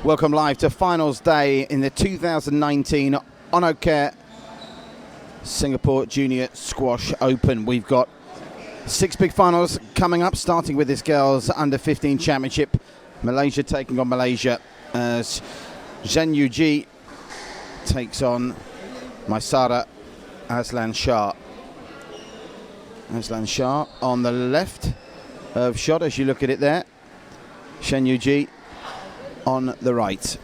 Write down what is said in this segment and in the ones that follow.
Welcome live to finals day in the 2019 Oncocare Singapore Junior Squash Open. We've got 6 big finals coming up, starting with this girls under 15 championship. Malaysia taking on Malaysia as Zhen Yuji takes on Maisara Aslan Shah. Aslan Shah on the left of shot as you look at it there. Zhen Yuji on the right.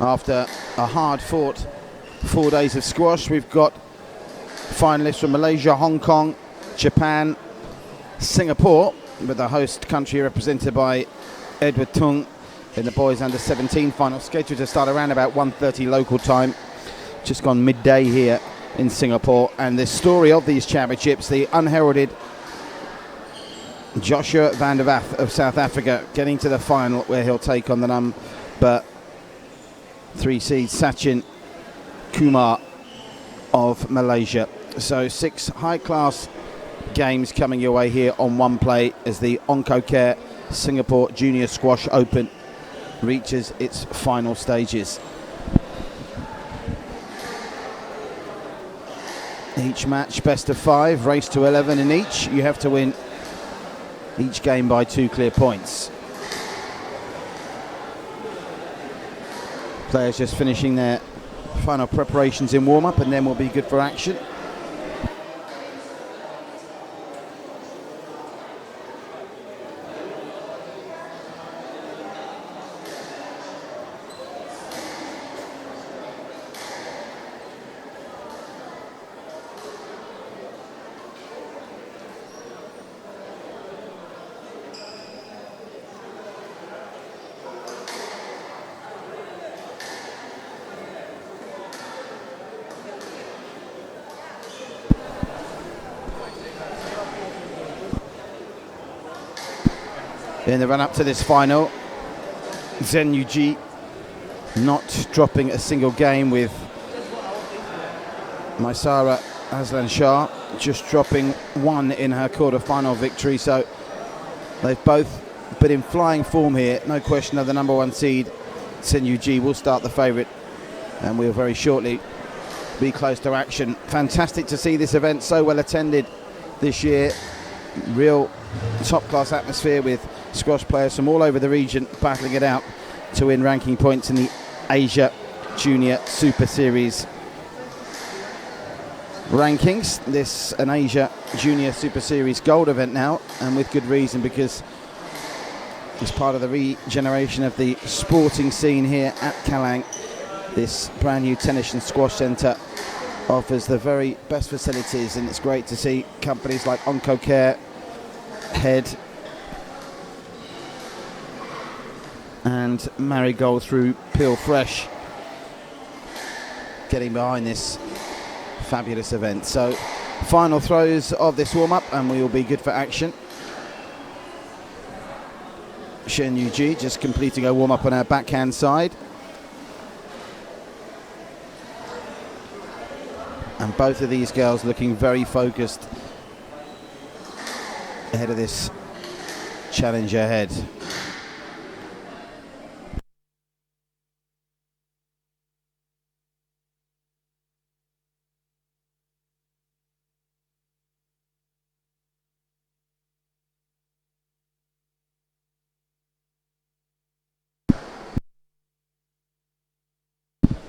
After a hard-fought 4 days of squash, we've got finalists from Malaysia, Hong Kong, Japan, Singapore, with the host country represented by Edward Tung in the boys under 17 final, scheduled to start around about 1:30 local time. Just gone midday here in Singapore. And the story of these championships, the unheralded Joshua van der Vath of South Africa getting to the final, where he'll take on the number 3 seed Sachin Kumar of Malaysia. So 6 high-class games coming your way here on one play as the Oncocare Singapore Junior Squash Open reaches its final stages. Each match best of 5, race to 11 in each. You have to win each game by 2 clear points. Players just finishing their final preparations in warm-up, and then we'll be good for action. In the run-up to this final, Zhen Yuji not dropping a single game, with Maisara Aslan Shah just dropping 1 in her quarter-final victory. So they've both been in flying form here. No question of the number 1 seed, Zhen Yuji, will start the favourite, and we'll very shortly be close to action. Fantastic to see this event so well attended this year. Real top-class atmosphere with squash players from all over the region battling it out to win ranking points in the Asia Junior Super Series rankings. This an Asia Junior Super Series gold event now, and with good reason, because it's part of the regeneration of the sporting scene here at Kallang. This brand new tennis and squash centre offers the very best facilities, and it's great to see companies like Oncocare, Head and Marigold through Peel Fresh getting behind this fabulous event. So final throws of this warm-up, and we will be good for action. Zhen Yuji just completing a warm-up on her backhand side, and both of these girls looking very focused ahead of this challenge ahead.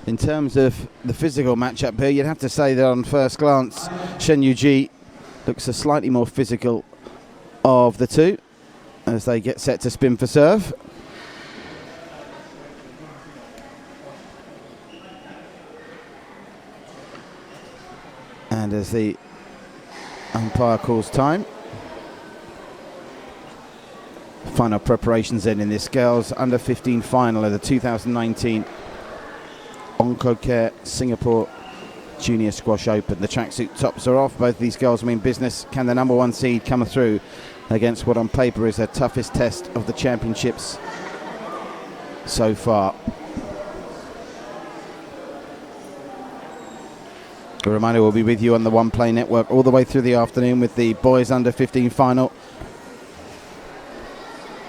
In terms of the physical matchup here, you'd have to say that on first glance, Zhen Yuji looks the slightly more physical of the two as they get set to spin for serve. And as the umpire calls time, final preparations in this girls under 15 final of the 2019 Oncocare Singapore Junior Squash Open. The tracksuit tops are off. Both these girls mean business. Can the number 1 seed come through against what on paper is their toughest test of the championships so far. A reminder, we'll be with you on the One Play Network all the way through the afternoon with the boys under 15 final.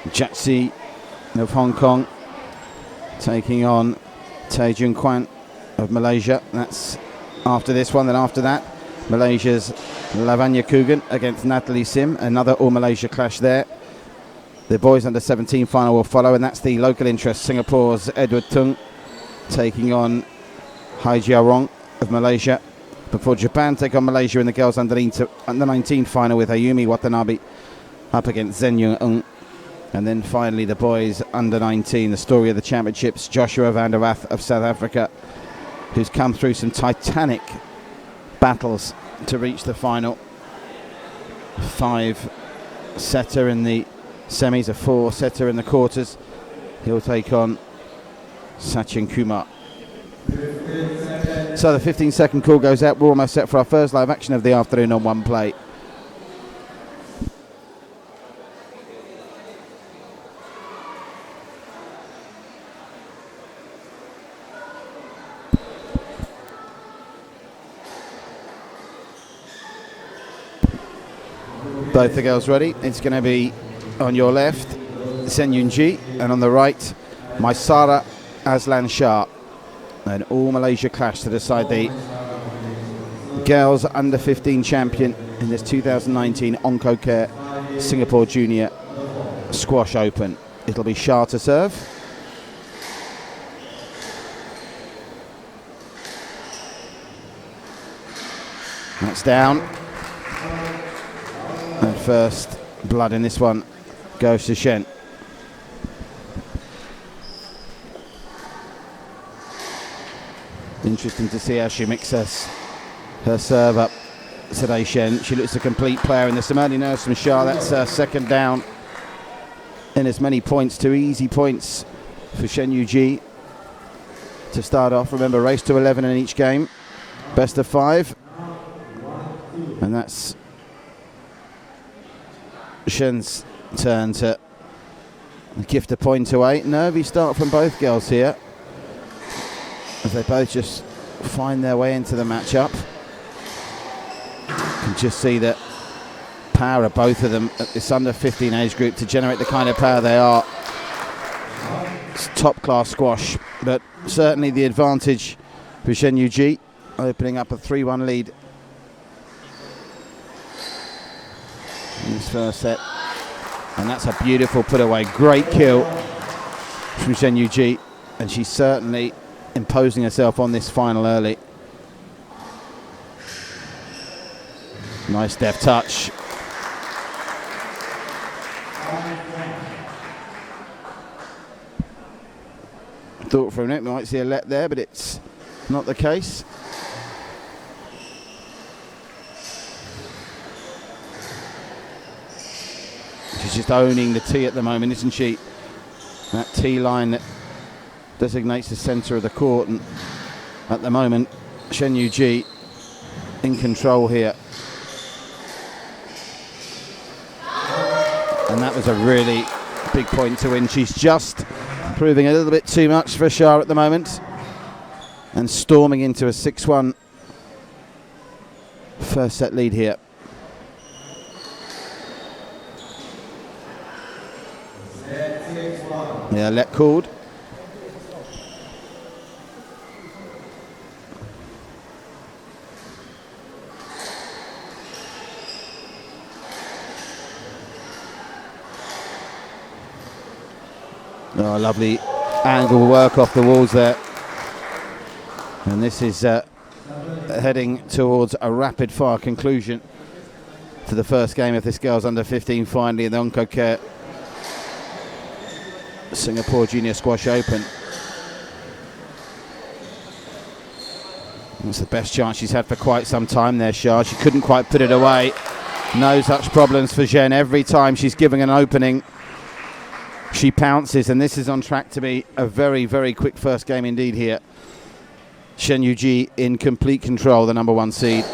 Jaxi of Hong Kong taking on Taejun Kwan of Malaysia. That's after this one. Then after that, Malaysia's Lavanya Kugan against Natalie Sim. Another All-Malaysia clash there. The boys under 17 final will follow, and that's the local interest. Singapore's Edward Tung taking on Hai Jiarong of Malaysia. Before Japan take on Malaysia in the girls under 19 final with Ayumi Watanabe up against Zen Yung-eun. And then finally the boys under 19, the story of the championships, Joshua van der Wath of South Africa, who's come through some titanic battles to reach the final. 5-setter in the semis, a 4-setter in the quarters. He'll take on Sachin Kumar. So the 15-second call goes out. We're almost set for our first live action of the afternoon on One Play. Both the girls ready. It's going to be on your left, Sen Yun Ji, and on the right, Maisara Aslan Shah. An all-Malaysia clash to decide the girls under 15 champion in this 2019 Oncocare Singapore Junior Squash Open. It'll be Shah to serve. That's down. And first blood in this one goes to Shen. Interesting to see how she mixes her serve up today, Shen. She looks a complete player in this. Some early nerves from Shah. That's her second down in as many points. 2 easy points for Shen Yu-ji to start off. Remember, race to 11 in each game. Best of 5. And that's Shen's turn to gift a point away. Nervy start from both girls here, as they both just find their way into the matchup. You can just see the power of both of them at this under 15 age group to generate the kind of power they are. It's top class squash, but certainly the advantage for Shen Yu-ji, opening up a 3-1 lead in this first set. And that's a beautiful put away. Great kill from Shen Yu-ji, and she's certainly imposing herself on this final early. Nice deft touch. Thought for a minute we might see a let there, but it's not the case. She's just owning the tee at the moment, isn't she? That tee line that designates the centre of the court, and at the moment Shen Yu-ji in control here. And that was a really big point to win. She's just proving a little bit too much for Shah at the moment, and storming into a 6-1 first set lead here. Yeah, let called. Oh, lovely angle work off the walls there. And this is heading towards a rapid fire conclusion to the first game of this girls under 15 finally in the Oncocare Singapore Junior Squash Open. It's the best chance she's had for quite some time there, Shah. She couldn't quite put it away. No such problems for Zhen. Every time she's giving an opening, she pounces, and this is on track to be a very, very quick first game indeed here. Shen Yu-ji in complete control, the number 1 seed.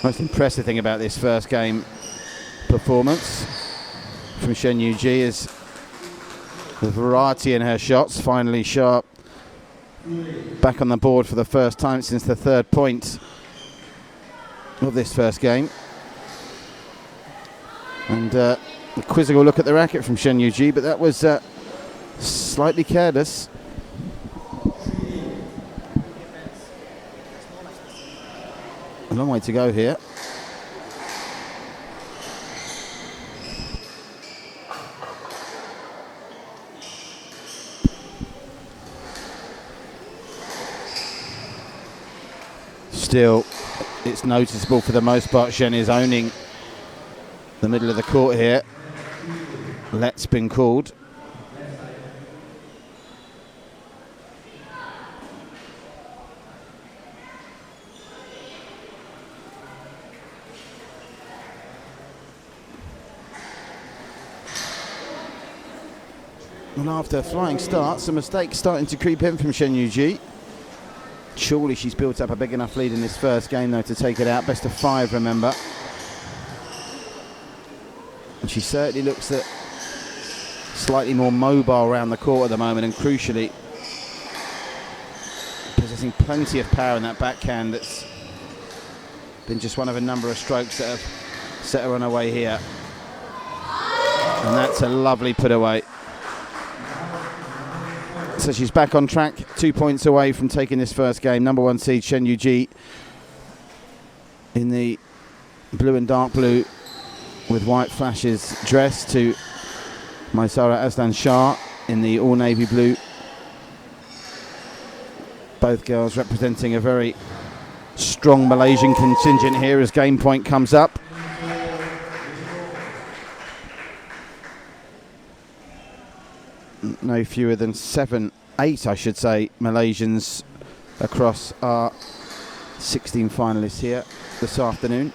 Most impressive thing about this first game performance from Shen Yu-ji is the variety in her shots. Finally sharp, back on the board for the first time since the third point of this first game. And a quizzical look at the racket from Shen Yu-ji, but that was slightly careless. A long way to go here. Still, it's noticeable for the most part. Shen is owning the middle of the court here. Let's been called. And after a flying start, some mistakes starting to creep in from Shen Yu-ji. Surely she's built up a big enough lead in this first game, though, to take it out. Best of 5, remember. And she certainly looks slightly more mobile around the court at the moment, and crucially possessing plenty of power in that backhand. That's been just one of a number of strokes that have set her on her way here. And that's a lovely put away. So she's back on track, 2 points away from taking this first game. Number 1 seed Shen Yu-ji in the blue and dark blue with white flashes dress to Maisara Aslan Shah in the all navy blue. Both girls representing a very strong Malaysian contingent here as game point comes up. No fewer than 8 I should say, Malaysians across our 16 finalists here this afternoon.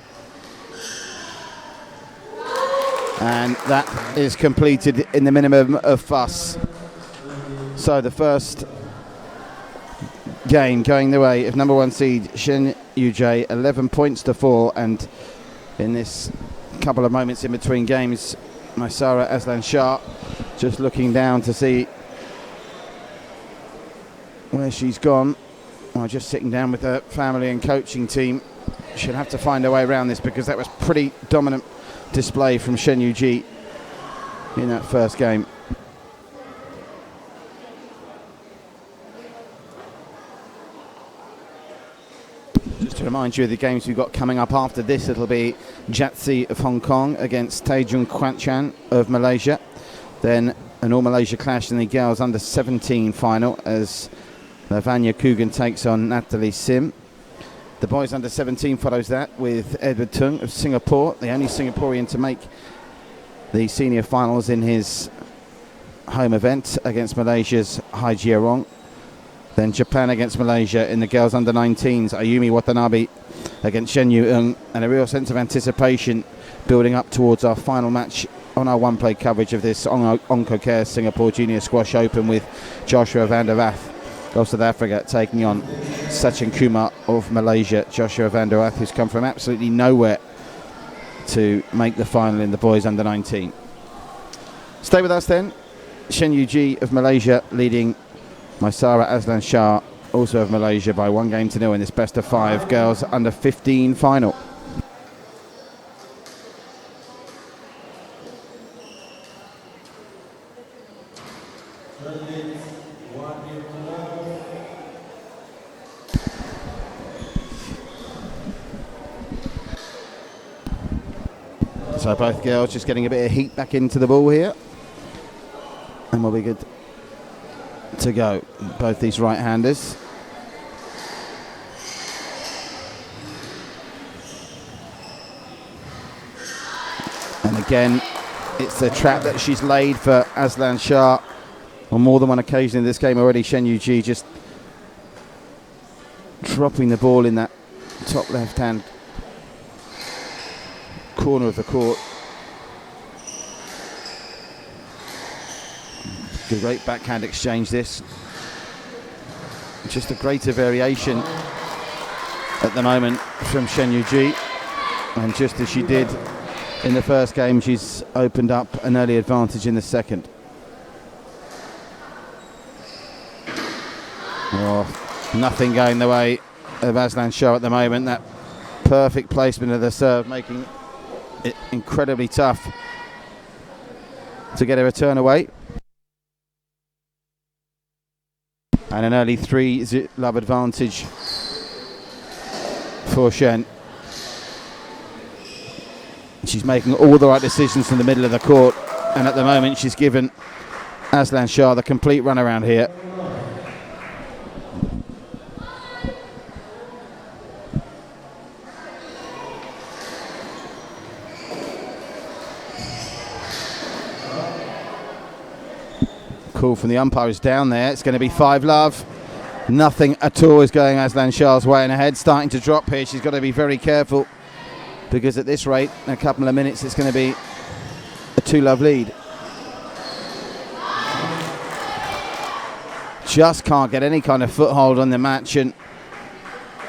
And that is completed in the minimum of fuss. So the first game going the way of number 1 seed Shen Yu-ji, 11 points to 4, and in this couple of moments in between games, Maisara Aslan Shah just looking down to see where she's gone. Well, just sitting down with her family and coaching team. She'll have to find her way around this, because that was pretty dominant display from Shen Yu-ji in that first game. Just to remind you of the games we've got coming up after this, it'll be Jatsi of Hong Kong against Taejung Kwanchang of Malaysia. Then an all-Malaysia clash in the girls under 17 final as Lavanya Coogan takes on Natalie Sim. The boys under 17 follows that with Edward Tung of Singapore, the only Singaporean to make the senior finals in his home event, against Malaysia's Hai Jierong. Then Japan against Malaysia in the girls under 19s, Ayumi Watanabe against Shen Yu-eung, and a real sense of anticipation building up towards our final match on our one-play coverage of this Oncocare Singapore Junior Squash Open, with Joshua van der Wath of South Africa taking on Sachin Kumar of Malaysia. Joshua van der Wath, who's come from absolutely nowhere to make the final in the boys under 19. Stay with us then. Shen Yu-ji of Malaysia leading Maisara Aslan Shah, also of Malaysia, by 1-0 in this best of 5 girls under 15 final. So both girls just getting a bit of heat back into the ball here, and we'll be good to go. Both these right-handers. And again, it's the trap that she's laid for Aslan Shah on more than one occasion in this game already. Shen Yu-ji just dropping the ball in that top left-hand corner of the court. Great backhand exchange this. Just a greater variation at the moment from Shen Yu-ji. And just as she did in the first game, she's opened up an early advantage in the second. Oh, nothing going the way of Aslan Shah at the moment. That perfect placement of the serve, making it incredibly tough to get a return away. And an early 3-love advantage for Shen. She's making all the right decisions in the middle of the court, and at the moment she's given Aslan Shah the complete runaround here. Call from the umpire is down there. It's going to be 5-love. Nothing at all is going Aslan Shah's way, and her head starting to drop here. She's got to be very careful, because at this rate, in a couple of minutes, it's going to be a 2-love lead. Just can't get any kind of foothold on the match, and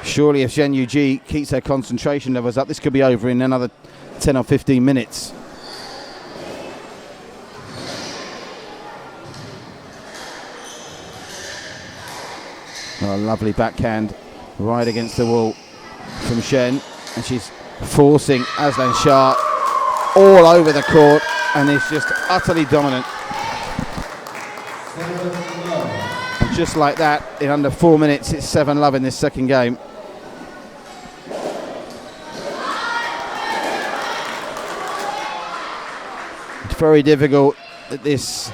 surely if Zhen Yuji keeps her concentration levels up, this could be over in another 10 or 15 minutes. Oh, a lovely backhand right against the wall from Shen, and she's forcing Aslan Shah all over the court, and is just utterly dominant. And just like that, in under 4 minutes, it's 7-love in this second game. It's very difficult at this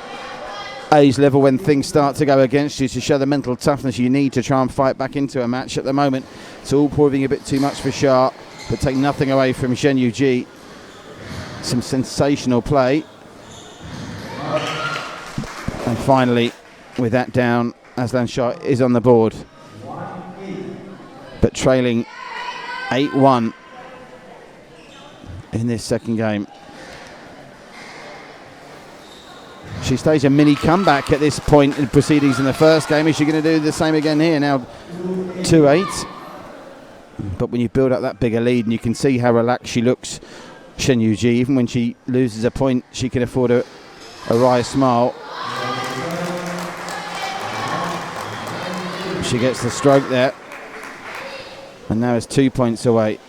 age level, when things start to go against you, to show the mental toughness you need to try and fight back into a match. At the moment, it's all proving a bit too much for Shah, but take nothing away from Zhen Yuji. Some sensational play. And finally, with that down, Aslan Shah is on the board, but trailing 8-1 in this second game. She staged a mini comeback at this point in proceedings in the first game. Is she going to do the same again here? Now 2-8. But when you build up that bigger lead, and you can see how relaxed she looks, Zhen Yuji, even when she loses a point, she can afford a wry smile. She gets the stroke there, and now it's 2 points away.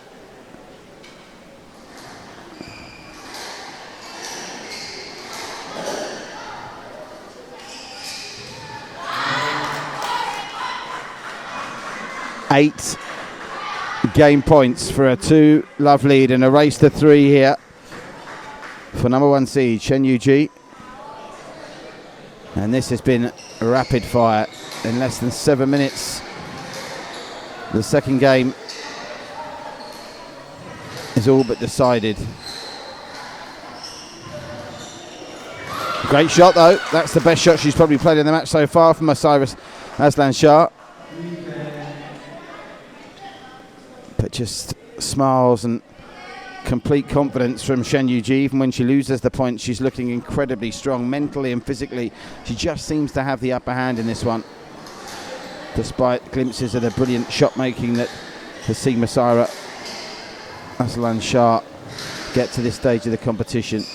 Eight game points for a 2-love lead, and a race to 3 here for number 1 seed Zhen Yuji. And this has been rapid fire in less than 7 minutes. The second game is all but decided. Great shot though. That's the best shot she's probably played in the match so far from Aslan Shah. But just smiles and complete confidence from Zhen Yuji. Even when she loses the point, she's looking incredibly strong mentally and physically. She just seems to have the upper hand in this one, despite glimpses of the brilliant shot making that has seen Masaira Aslan Shah get to this stage of the competition.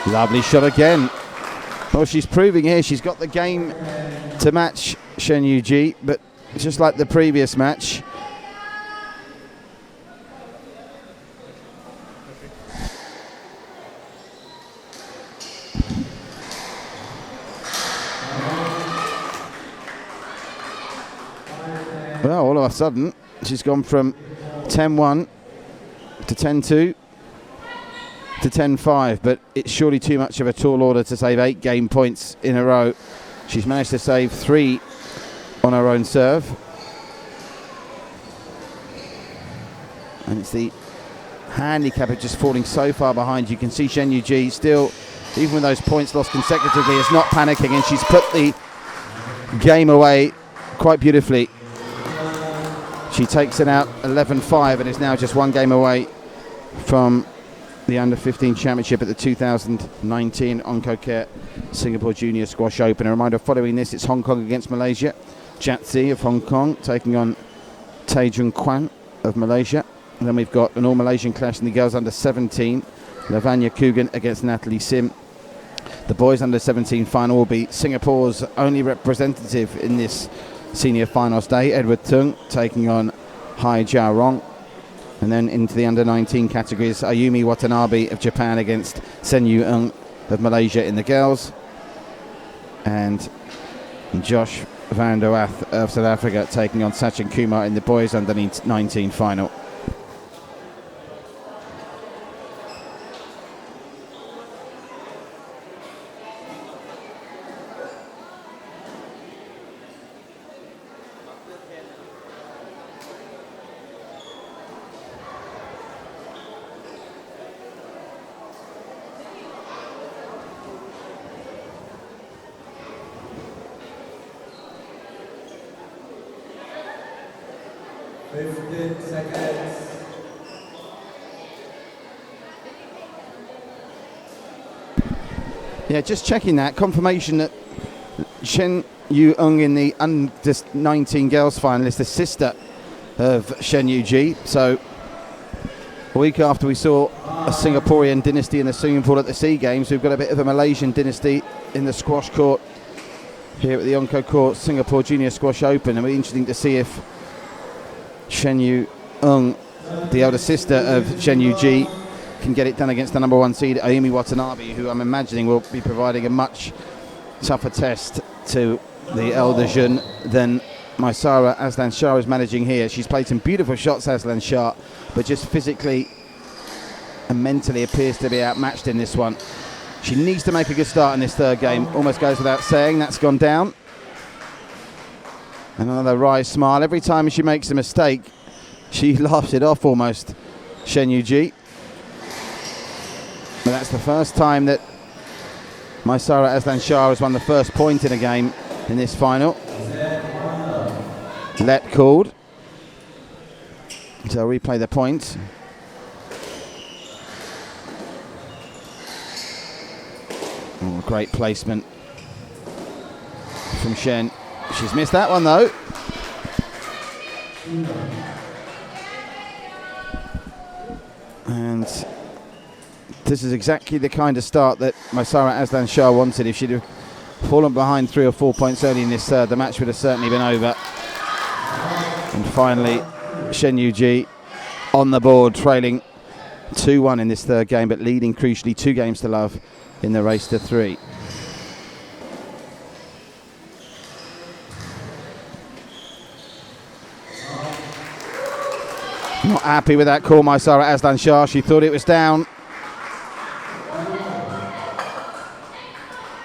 Lovely shot again. Well, she's proving here she's got the game to match Zhen Yuji, but just like the previous match, well, all of a sudden she's gone from 10-1 to 10-2 to 10-5, but it's surely too much of a tall order to save 8 game points in a row. She's managed to save 3 on her own serve, and it's the handicap of just falling so far behind. You can see Zhen Yuji still, even with those points lost consecutively, is not panicking, and she's put the game away quite beautifully. She takes it out 11-5 and is now just 1 game away from the Under-15 Championship at the 2019 Oncocare Singapore Junior Squash Open. A reminder, following this, it's Hong Kong against Malaysia. Jatsi of Hong Kong taking on Taejun Kwan of Malaysia. And then we've got an all-Malaysian clash in the girls under 17. Lavanya Coogan against Natalie Sim. The boys under 17 final will be Singapore's only representative in this senior finals day, Edward Tung, taking on Hai Jia Rong. And then into the under 19 categories, Ayumi Watanabe of Japan against Sen Yu Eung of Malaysia in the girls. And Josh Van der Wath of South Africa taking on Sachin Kumar in the boys under 19 final. Yeah, just checking that. Confirmation that Shen Yu Eung in the under 19 girls final is the sister of Shen Yu Ji. So a week after we saw a Singaporean dynasty in the swimming pool at the SEA Games, we've got a bit of a Malaysian dynasty in the squash court here at the Oncocare Singapore Junior Squash Open. And it'll be interesting to see if Shen Yu Eung, the elder sister of Shen Yu Ji, can get it done against the number 1 seed Ayumi Watanabe, who I'm imagining will be providing a much tougher test to the elder Jun than Maisara Aslan Shah is managing here. She's played some beautiful shots, Aslan Shah, but just physically and mentally appears to be outmatched in this one. She needs to make a good start in this third game. Almost goes without saying. That's gone down. Another wry smile. Every time she makes a mistake, she laughs it off almost, Shen Yu Ji. But that's the first time that Maisara Aslan Shah has won the first point in a game in this final. Let called. So I'll replay the point. Oh, great placement from Shen. She's missed that one though. And this is exactly the kind of start that Maisara Aslan Shah wanted. If she'd have fallen behind 3 or 4 points early in this third, the match would have certainly been over. And finally, Shen Yu Ji on the board, trailing 2-1 in this third game, but leading crucially 2 games to love in the race to 3. Not happy with that call, Maisara Aslan Shah. She thought it was down.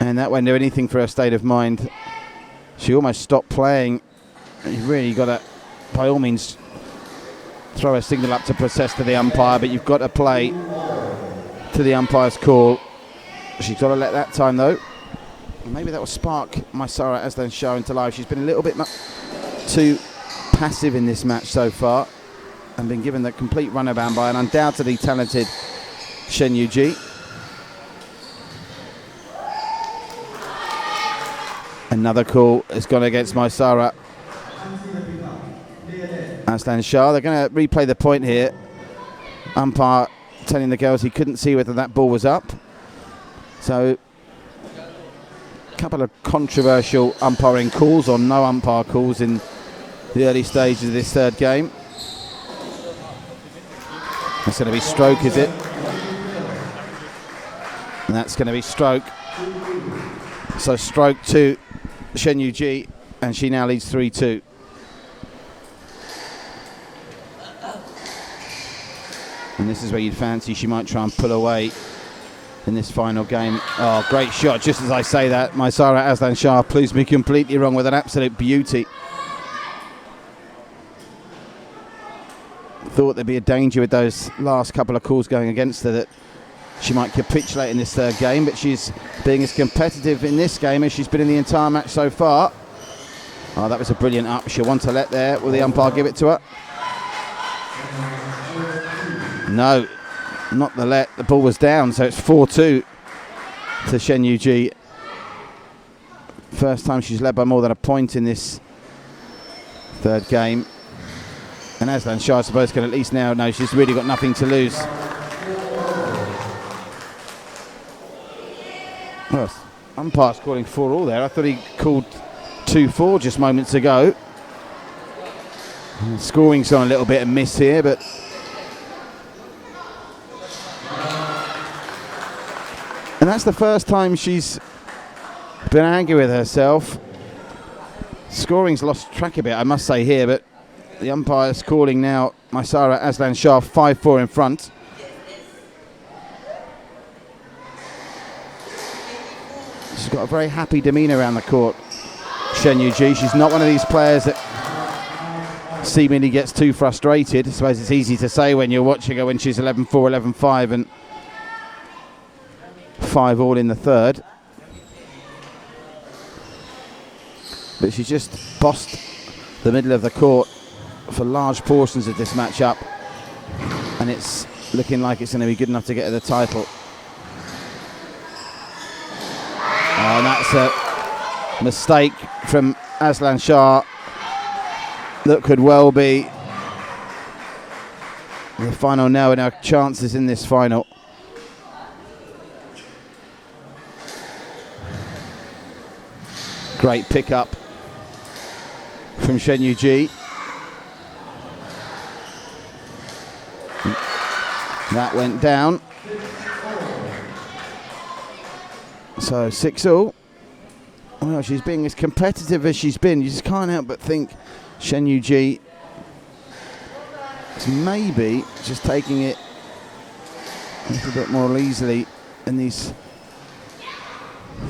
And that won't do anything for her state of mind. She almost stopped playing. You've really got to, by all means, throw a signal up to protest to the umpire, but you've got to play to the umpire's call. She's got to let that time, though. Maybe that will spark Maisara Aslan Shah into life. She's been a little bit too passive in this match so far and been given the complete runabout by an undoubtedly talented Shen Yu Ji. Another call has gone against Maisara Aslan Shah. They're going to replay the point here. Umpire telling the girls he couldn't see whether that ball was up. So a couple of controversial umpiring calls or no umpire calls in the early stages of this third game. That's going to be stroke, is it? And that's going to be stroke. So stroke to Shen Yu Ji, and she now leads 3-2. And this is where you'd fancy she might try and pull away in this final game. Oh, great shot. Just as I say that, Maisara Aslan Shah proves me completely wrong with an absolute beauty. Thought there'd be a danger with those last couple of calls going against her, that she might capitulate in this third game, but she's being as competitive in this game as she's been in the entire match so far. Oh, that was a brilliant up. She'll want to let there. Will the umpire give it to her? No, not the let. The ball was down, so it's 4-2 to Shen Yu Ji. First time she's led by more than a point in this third game. And Aslan Shah, I suppose, can at least now know she's really got nothing to lose. Well, umpire's calling 4-all there. I thought he called 2-4 just moments ago. Scoring's on a little bit of miss here, but and that's the first time she's been angry with herself. Scoring's lost track a bit, I must say here, but the umpire's calling now Maisara Aslan Shah 5-4 in front. She's got a very happy demeanour around the court, Shen Yuji. She's not one of these players that seemingly gets too frustrated. I suppose it's easy to say when you're watching her when she's 11-4, 11-5 and 5-all in the third. But she's just bossed the middle of the court for large portions of this matchup, and it's looking like it's going to be good enough to get her the title. And that's a mistake from Aslan Shah that could well be the final nail in our chances in this final. Great pick-up from Shen Yuji. That went down. So 6-all. Well, she's being as competitive as she's been. You just can't help but think Shen Yuji is maybe just taking it a little bit more easily in these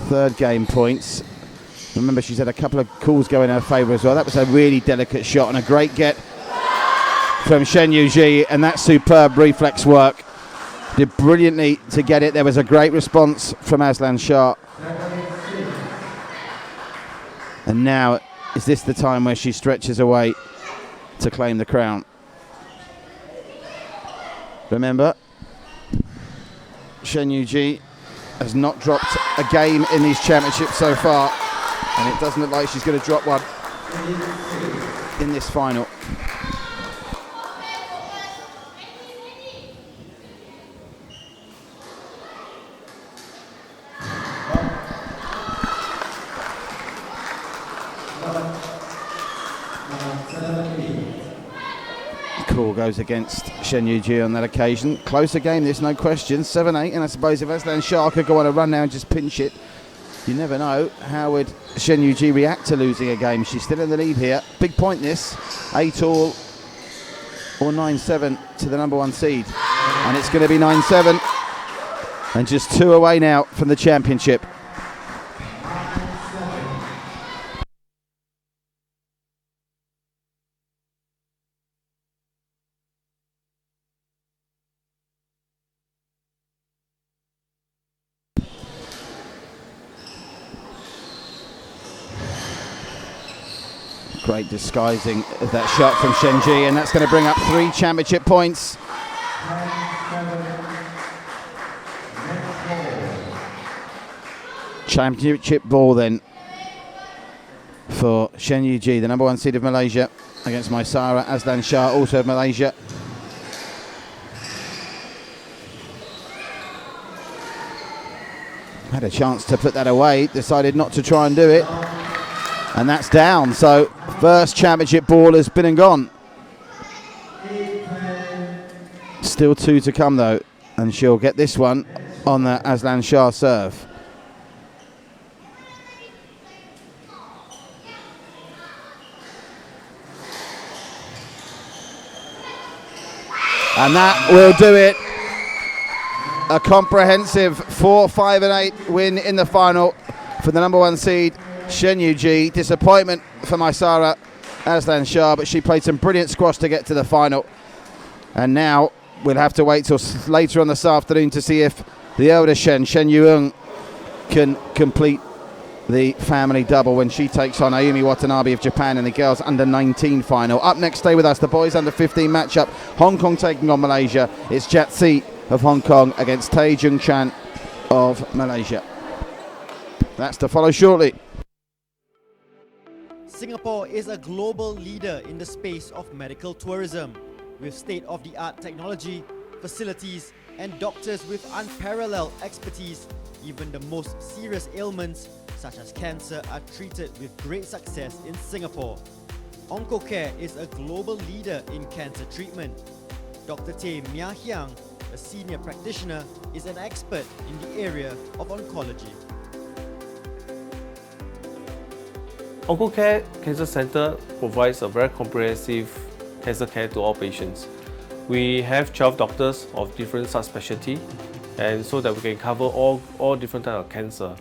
third game points. Remember, she's had a couple of calls go in her favour as well. That was a really delicate shot and a great get from Shen Yuji, and that superb reflex work. Did brilliantly to get it. There was a great response from Aslan Shah. And now, is this the time where she stretches away to claim the crown? Remember, Shen Yuji has not dropped a game in these championships so far, and it doesn't look like she's going to drop one in this final. Call goes against Shen Yuji on that occasion. Closer game, there's no question. 7-8, and I suppose if Aslan Shah could go on a run now and just pinch it, you never know how would Shen Yuji react to losing a game. She's still in the lead here. Big point this. 8-all or 9-7 to the number one seed. And it's going to be 9-7. And just 2 away now from the championship. Great disguising of that shot from Shenji, and that's going to bring up 3 championship points. Championship ball then for Shen Yuji, the number one seed of Malaysia, against Maisara Aslan Shah, also of Malaysia. Had a chance to put that away, decided not to try and do it. And that's down, so first championship ball has been and gone. Still 2 to come though, and she'll get this one on the Aslan Shah serve. And that will do it. A comprehensive 4-5-8 win in the final for the number one seed, Shen Yuji. Disappointment for Maisara Aslan Shah, but she played some brilliant squash to get to the final. And now we'll have to wait till later on this afternoon to see if the elder Shen Yuung, can complete the family double when she takes on Ayumi Watanabe of Japan in the girls under 19 final. Up next, stay with us, the boys under 15 matchup. Hong Kong taking on Malaysia. It's Jatsi of Hong Kong against Tae Jung Chan of Malaysia. That's to follow shortly. Singapore is a global leader in the space of medical tourism, with state-of-the-art technology, facilities, and doctors with unparalleled expertise. Even the most serious ailments, such as cancer, are treated with great success in Singapore. Oncocare is a global leader in cancer treatment. Dr. Tay Mia Hiang, a senior practitioner, is an expert in the area of oncology. Oncocare Cancer Centre provides a very comprehensive cancer care to all patients. We have 12 doctors of different subspecialty, and so that we can cover all different types of cancer.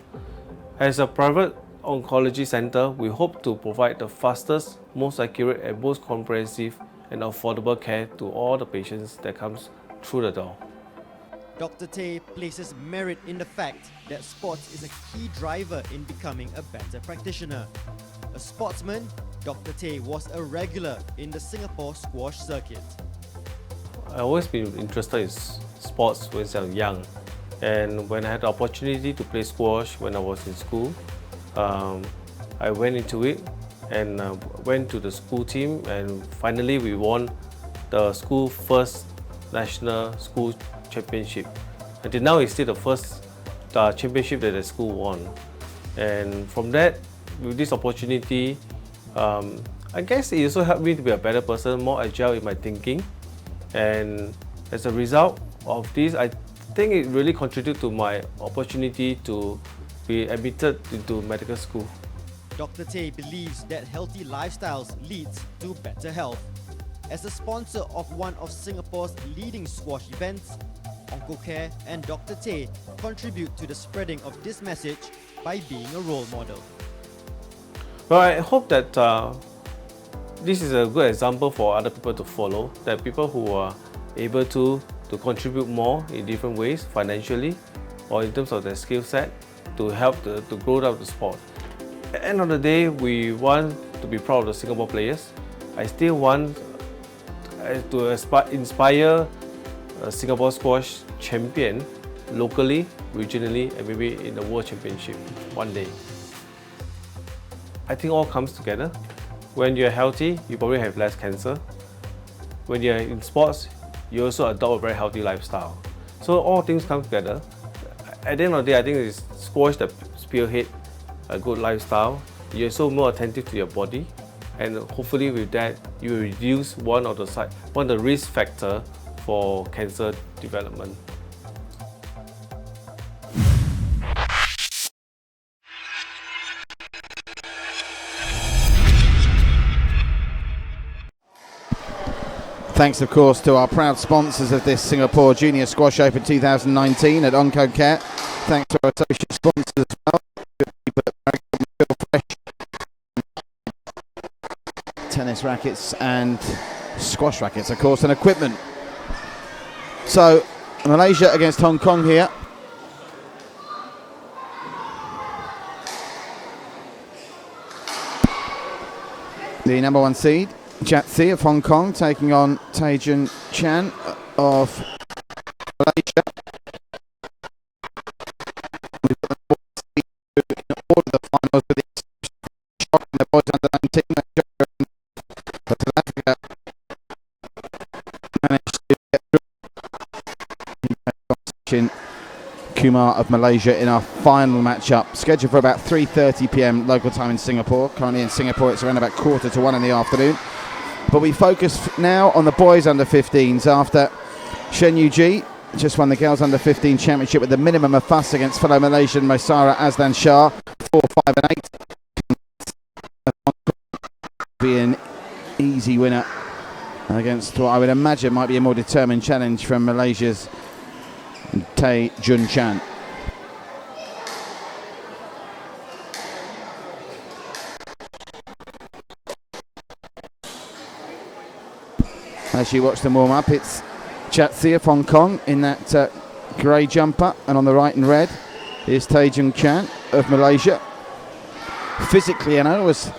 As a private oncology centre, we hope to provide the fastest, most accurate and most comprehensive and affordable care to all the patients that comes through the door. Dr. Tay places merit in the fact that sports is a key driver in becoming a better practitioner. A sportsman, Dr. Tay was a regular in the Singapore squash circuit. I've always been interested in sports when I was young, and when I had the opportunity to play squash when I was in school, I went into it and went to the school team, and finally we won the school first national school championship. Until now, it's still the first championship that the school won. And from that, with this opportunity, I guess it also helped me to be a better person, more agile in my thinking. And as a result of this, I think it really contributed to my opportunity to be admitted into medical school. Dr. Tay believes that healthy lifestyles leads to better health. As a sponsor of one of Singapore's leading squash events, Oncocare and Dr. Tay contribute to the spreading of this message by being a role model. Well, I hope that this is a good example for other people to follow, that people who are able to contribute more in different ways, financially or in terms of their skill set, to help to grow up the sport. At the end of the day, we want to be proud of the Singapore players. I still want to inspire a Singapore squash champion locally, regionally, and maybe in the World Championship one day. I think all comes together. When you're healthy, you probably have less cancer. When you're in sports, you also adopt a very healthy lifestyle. So all things come together. At the end of the day, I think it's squash that spearhead a good lifestyle. You're so more attentive to your body, and hopefully with that, you will reduce one of the risk factor for cancer development. Thanks, of course, to our proud sponsors of this Singapore Junior Squash Open 2019 at Oncocare. Thanks to our associate sponsors as well. Good people at tennis rackets and squash rackets, of course, and equipment. So, Malaysia against Hong Kong here. The number one seed, Jatsi of Hong Kong, taking on Taejun Chan of Malaysia. We've got the seed in all of the finals with the shot in the boys under 19. But South Africa managed to get through. Kumar of Malaysia in our final matchup, scheduled for about 3:30 p.m. local time in Singapore. Currently in Singapore, it's around about 1:45 in the afternoon. But we focus now on the boys under 15s after Shen Yuji just won the girls under 15 championship with the minimum of fuss against fellow Malaysian Mosara Azlan Shah, 4-5 and 8. Be an easy winner against what I would imagine might be a more determined challenge from Malaysia's Taejun Chan. As you watch them warm up, it's Chatsi of Hong Kong in that grey jumper, and on the right in red is Taejun Chan of Malaysia. Physically, and I always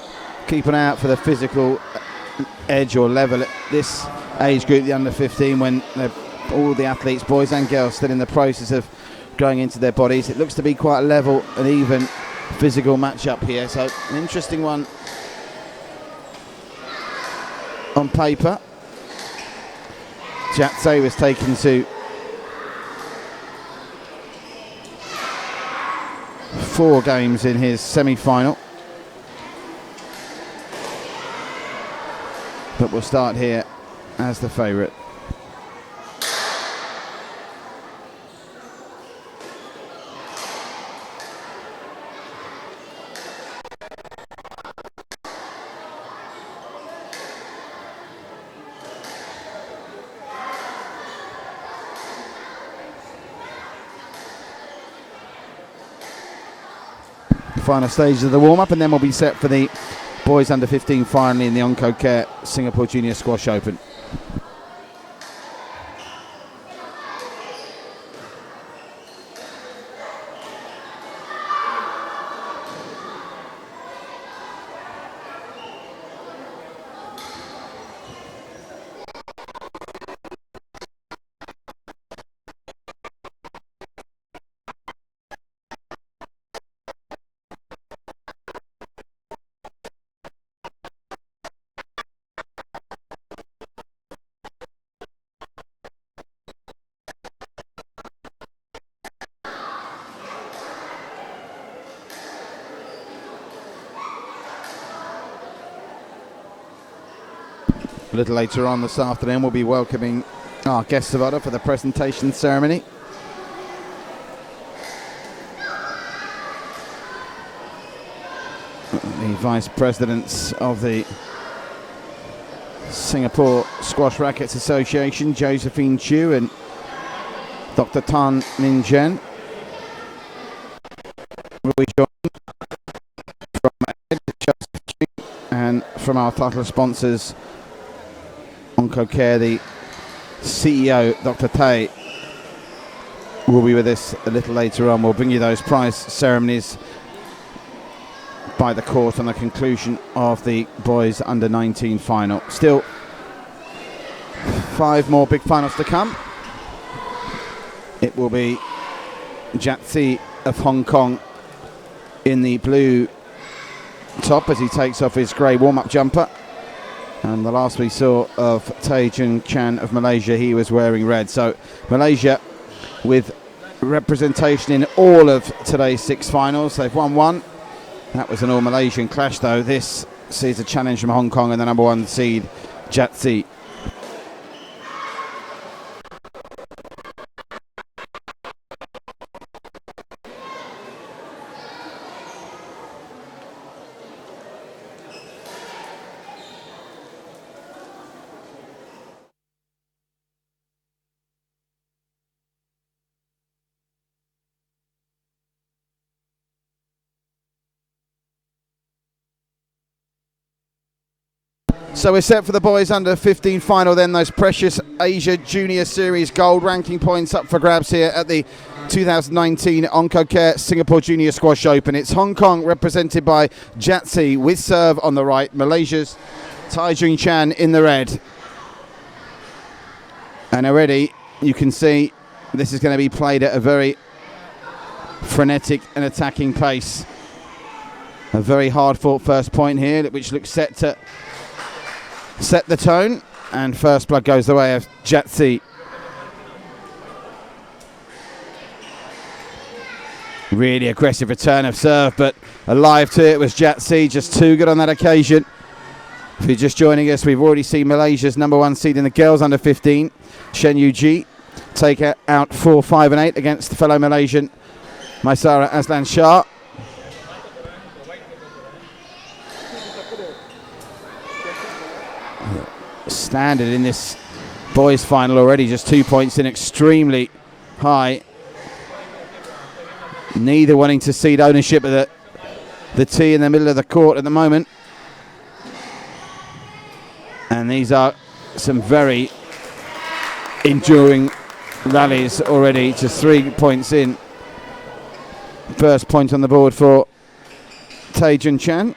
keep an eye out for the physical edge or level at this age group, the under 15, when all the athletes, boys and girls, still in the process of growing into their bodies. It looks to be quite a level and even physical matchup here, so an interesting one on paper. Jatse was taken to 4 games in his semi-final. But we'll start here as the favourite. Final stages of the warm-up, and then we'll be set for the boys under 15 finally in the Oncocare Singapore Junior Squash Open. A little later on this afternoon, we'll be welcoming our guests of honour for the presentation ceremony. The vice presidents of the Singapore Squash Rackets Association, Josephine Chu and Dr. Tan Min Jen, will be joined from Joseph Chu and from our title sponsors, Oncocare, the CEO, Dr. Tay, will be with us a little later on. We'll bring you those prize ceremonies by the court on the conclusion of the boys under 19 final. Still 5 more big finals to come. It will be Jatse of Hong Kong in the blue top as he takes off his grey warm-up jumper. And the last we saw of Taejun Chan of Malaysia, he was wearing red. So Malaysia with representation in all of today's 6 finals. They've won 1. That was an all-Malaysian clash, though. This sees a challenge from Hong Kong and the number 1 seed, Jatse. So we're set for the boys under 15 final then. Those precious Asia Junior Series gold ranking points up for grabs here at the 2019 Oncocare Singapore Junior Squash Open. It's Hong Kong represented by Jatse with serve on the right. Malaysia's Taejun Chan in the red. And already you can see this is going to be played at a very frenetic and attacking pace. A very hard fought first point here, which looks set to set the tone, and first blood goes the way of Jatse. Really aggressive return of serve, but alive to it was Jatse, just too good on that occasion. If you're just joining us, we've already seen Malaysia's number 1 seed in the girls under 15, Shen Yu-ji, take out 4, 5 and 8 against the fellow Malaysian Maisara Aslan Shah. Standard in this boys final already, just 2 points in, extremely high. Neither wanting to cede ownership of the tee in the middle of the court at the moment. And these are some very enduring rallies already, just 3 points in. First point on the board for Taejun Chan.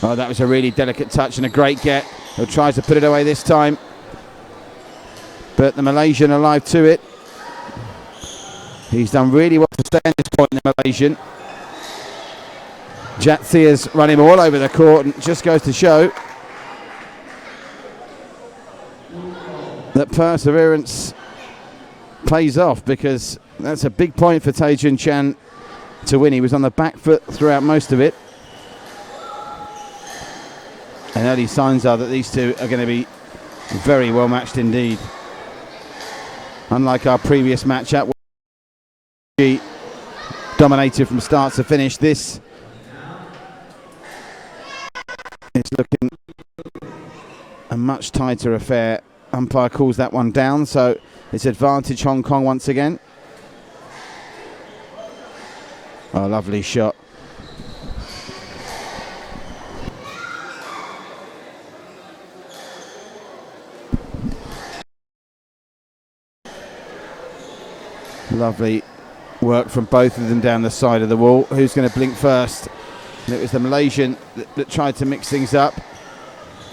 Oh, that was a really delicate touch and a great get. He'll try to put it away this time. but the Malaysian alive to it. He's done really well to stay at this point, the Malaysian. Jatsi has run him all over the court, and just goes to show that perseverance pays off, because that's a big point for Taejun Chan to win. He was on the back foot throughout most of it. And early signs are that these two are going to be very well matched indeed. Unlike our previous matchup, where he dominated from start to finish, this is looking a much tighter affair. Umpire calls that one down, so it's advantage Hong Kong once again. Oh, lovely shot. Lovely work from both of them down the side of the wall. Who's going to blink first? And it was the Malaysian that tried to mix things up,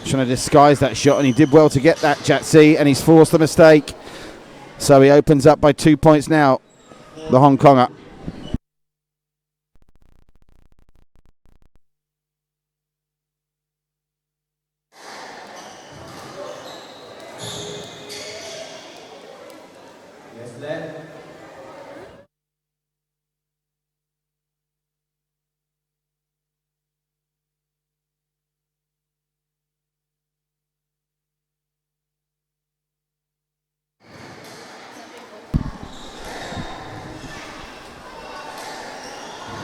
trying to disguise that shot, and he did well to get that, Jatsi, and he's forced the mistake. So he opens up by 2 points now, the Hong Konger.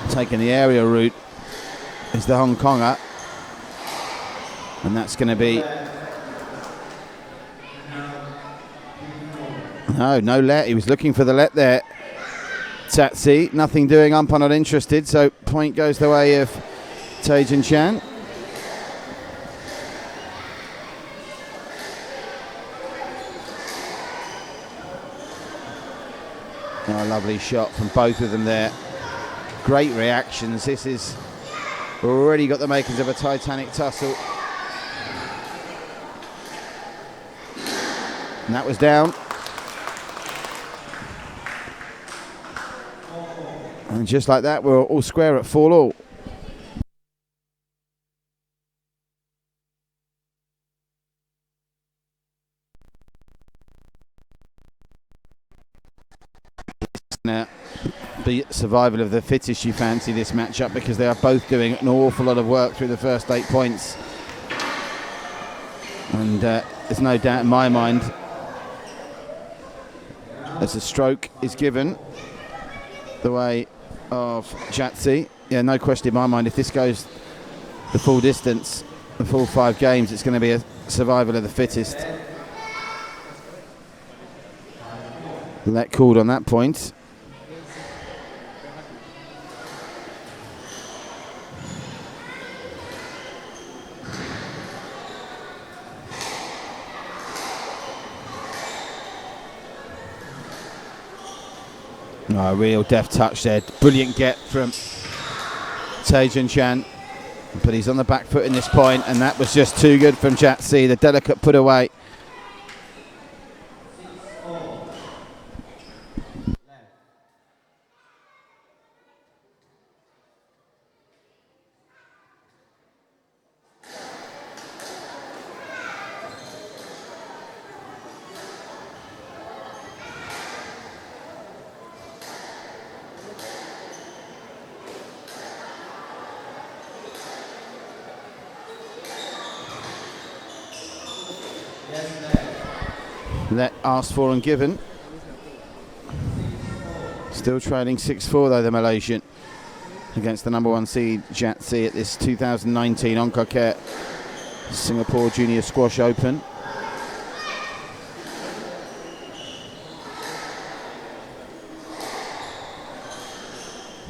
Taking the aerial route is the Hong Konger, and that's going to be no let. He was looking for the let there, Tatsi. Nothing doing, umpire not interested, so point goes the way of Taejun Chan. Oh, lovely shot from both of them there. Great reactions. This is already got the makings of a titanic tussle. And that was down. And just like that, we're all square at 4-all. Now, be survival of the fittest, you fancy this matchup, because they are both doing an awful lot of work through the first 8 points. And there's no doubt in my mind, as a stroke is given the way of Jatsi, yeah, no question in my mind, if this goes the full distance, the full 5 games, it's going to be a survival of the fittest. Let called on that point. Oh, real deft touch there. Brilliant get from Taejun Chan. But he's on the back foot in this point, and that was just too good from Jatsi. The delicate put away. Let asked for and given. Still trailing 6-4 though, the Malaysian, against the number 1 seed Jatsi at this 2019 Oncocare Singapore Junior Squash Open.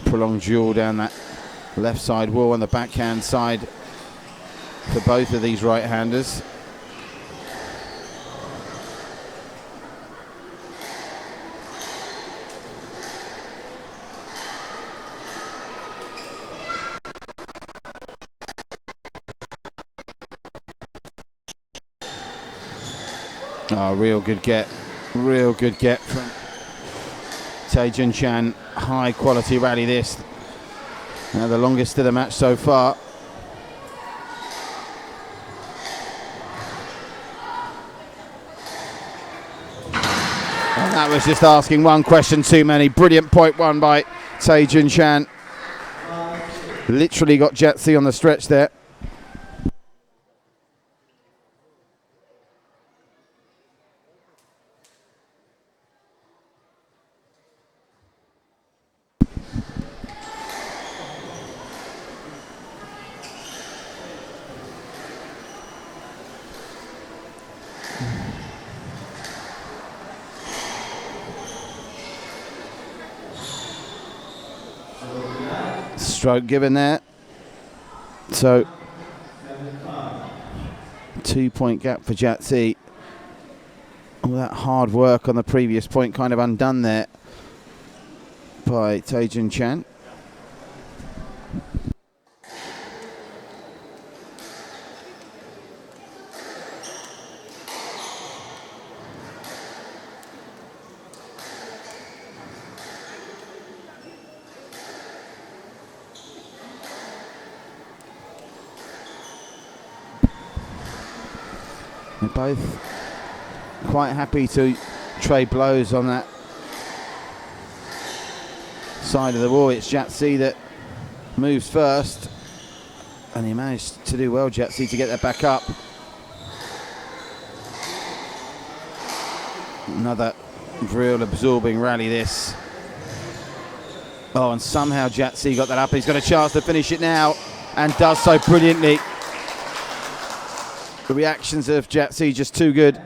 Prolonged duel down that left side wall on the backhand side for both of these right-handers. Oh, real good get Real good get from Taejun Chan. High quality rally this. Now the longest of the match so far. And that was just asking one question too many. Brilliant point won by Taejun Chan. Literally got Jatsi on the stretch there. Stroke given there. So 2-point gap for Jatsi. All that hard work on the previous point kind of undone there by Taejun Chan. They're both quite happy to trade blows on that side of the wall. It's Jatsi that moves first, and he managed to do well, Jatsi, to get that back up. Another real absorbing rally this. Oh, and somehow Jatsi got that up. He's got a chance to finish it now, and does so brilliantly. The reactions of Jatsi just too good.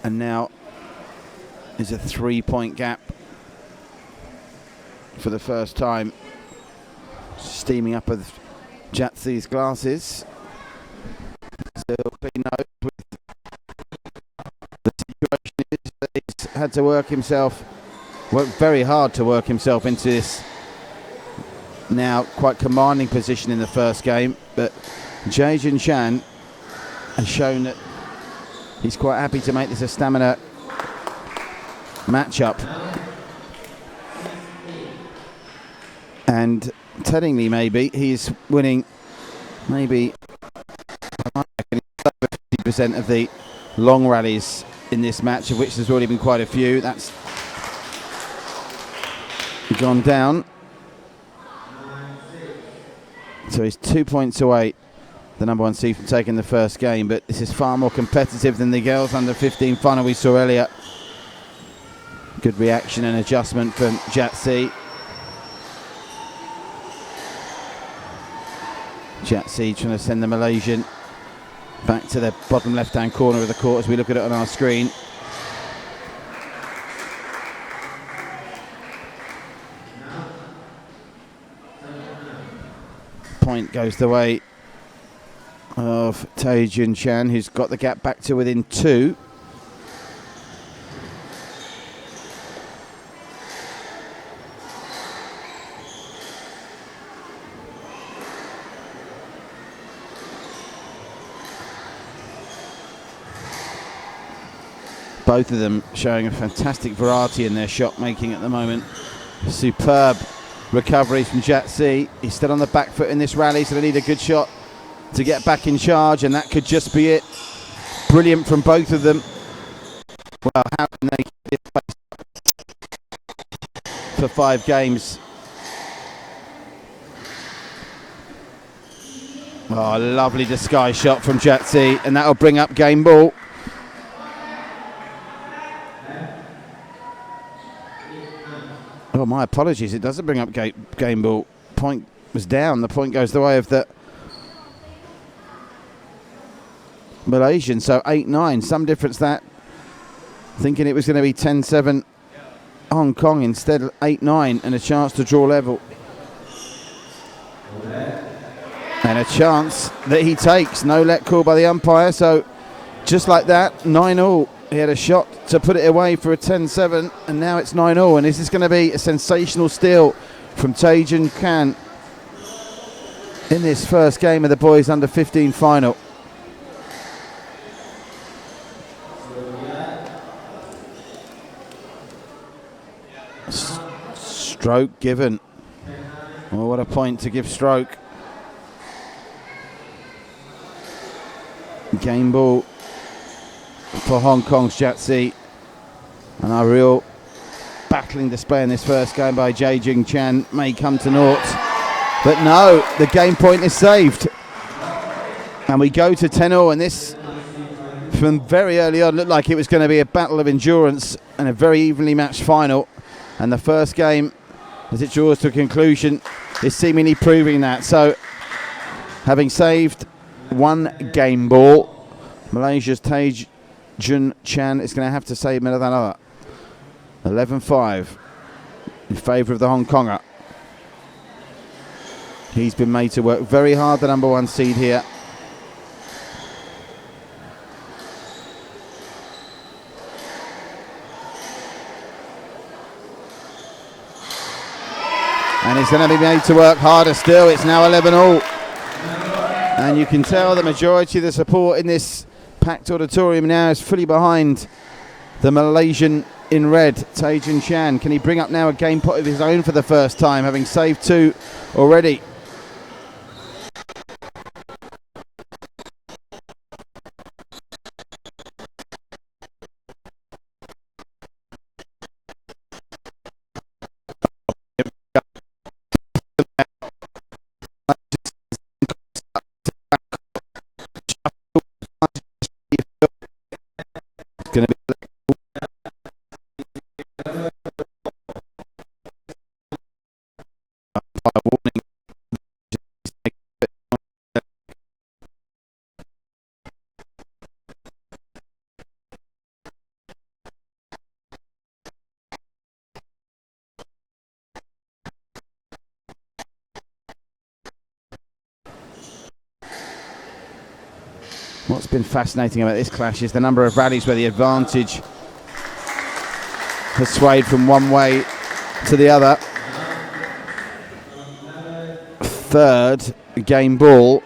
And now is a 3-point gap for the first time. Steaming up of Jatsi's glasses. So he knows with the situation is that he's had to work very hard to work himself into this now quite commanding position in the first game, but Taejun Chan has shown that he's quite happy to make this a stamina matchup. And tellingly, maybe he's winning maybe 50% of the long rallies in this match, of which there's already been quite a few. That's gone down. So he's 2 points away, the number one seed, from taking the first game, but this is far more competitive than the girls under 15 final we saw earlier. Good reaction and adjustment from Jatsi. Jatsi trying to send the Malaysian back to the bottom left-hand corner of the court as we look at it on our screen. Point goes the way of Taejun Chan, who's got the gap back to within 2. Both of them showing a fantastic variety in their shot making at the moment. Superb recovery from Jatsi. He's still on the back foot in this rally, so they need a good shot to get back in charge, and that could just be it. Brilliant from both of them. Well, how can they get this for 5 games? Oh, lovely disguise shot from Jatsi, and that'll bring up game ball. Oh, my apologies. It doesn't bring up game ball. Point was down. The point goes the way of the Malaysian. So 8-9. Some difference that. Thinking it was going to be 10-7 Hong Kong. Instead 8-9 and a chance to draw level. And a chance that he takes. No let call by the umpire. So just like that, 9-all. He had a shot to put it away for a 10-7, and now it's 9-all. And this is going to be a sensational steal from Taejun Chan. in this first game of the boys under 15 final. Stroke given. Oh, what a point to give Stroke. Game ball for Hong Kong's Jatsi. And our real battling display in this first game by Jae-Jing Chan may come to naught. But no, the game point is saved. And we go to 10-all, and this, from very early on, looked like it was going to be a battle of endurance and a very evenly matched final. And the first game, as it draws to a conclusion, is seemingly proving that. So, having saved one game ball, Malaysia's Tae-Jun Chan is going to have to save another. 11-5 in favour of the Hong Konger. He's been made to work very hard, the number one seed here. And he's going to be made to work harder still. It's now 11-all. And you can tell the majority of the support in this packed auditorium now is fully behind the Malaysian in red, Tae-Jun Chan. Can he bring up now a game pot of his own for the first time, having saved two already? What's been fascinating about this clash is the number of rallies where the advantage has swayed from one way to the other. Third game ball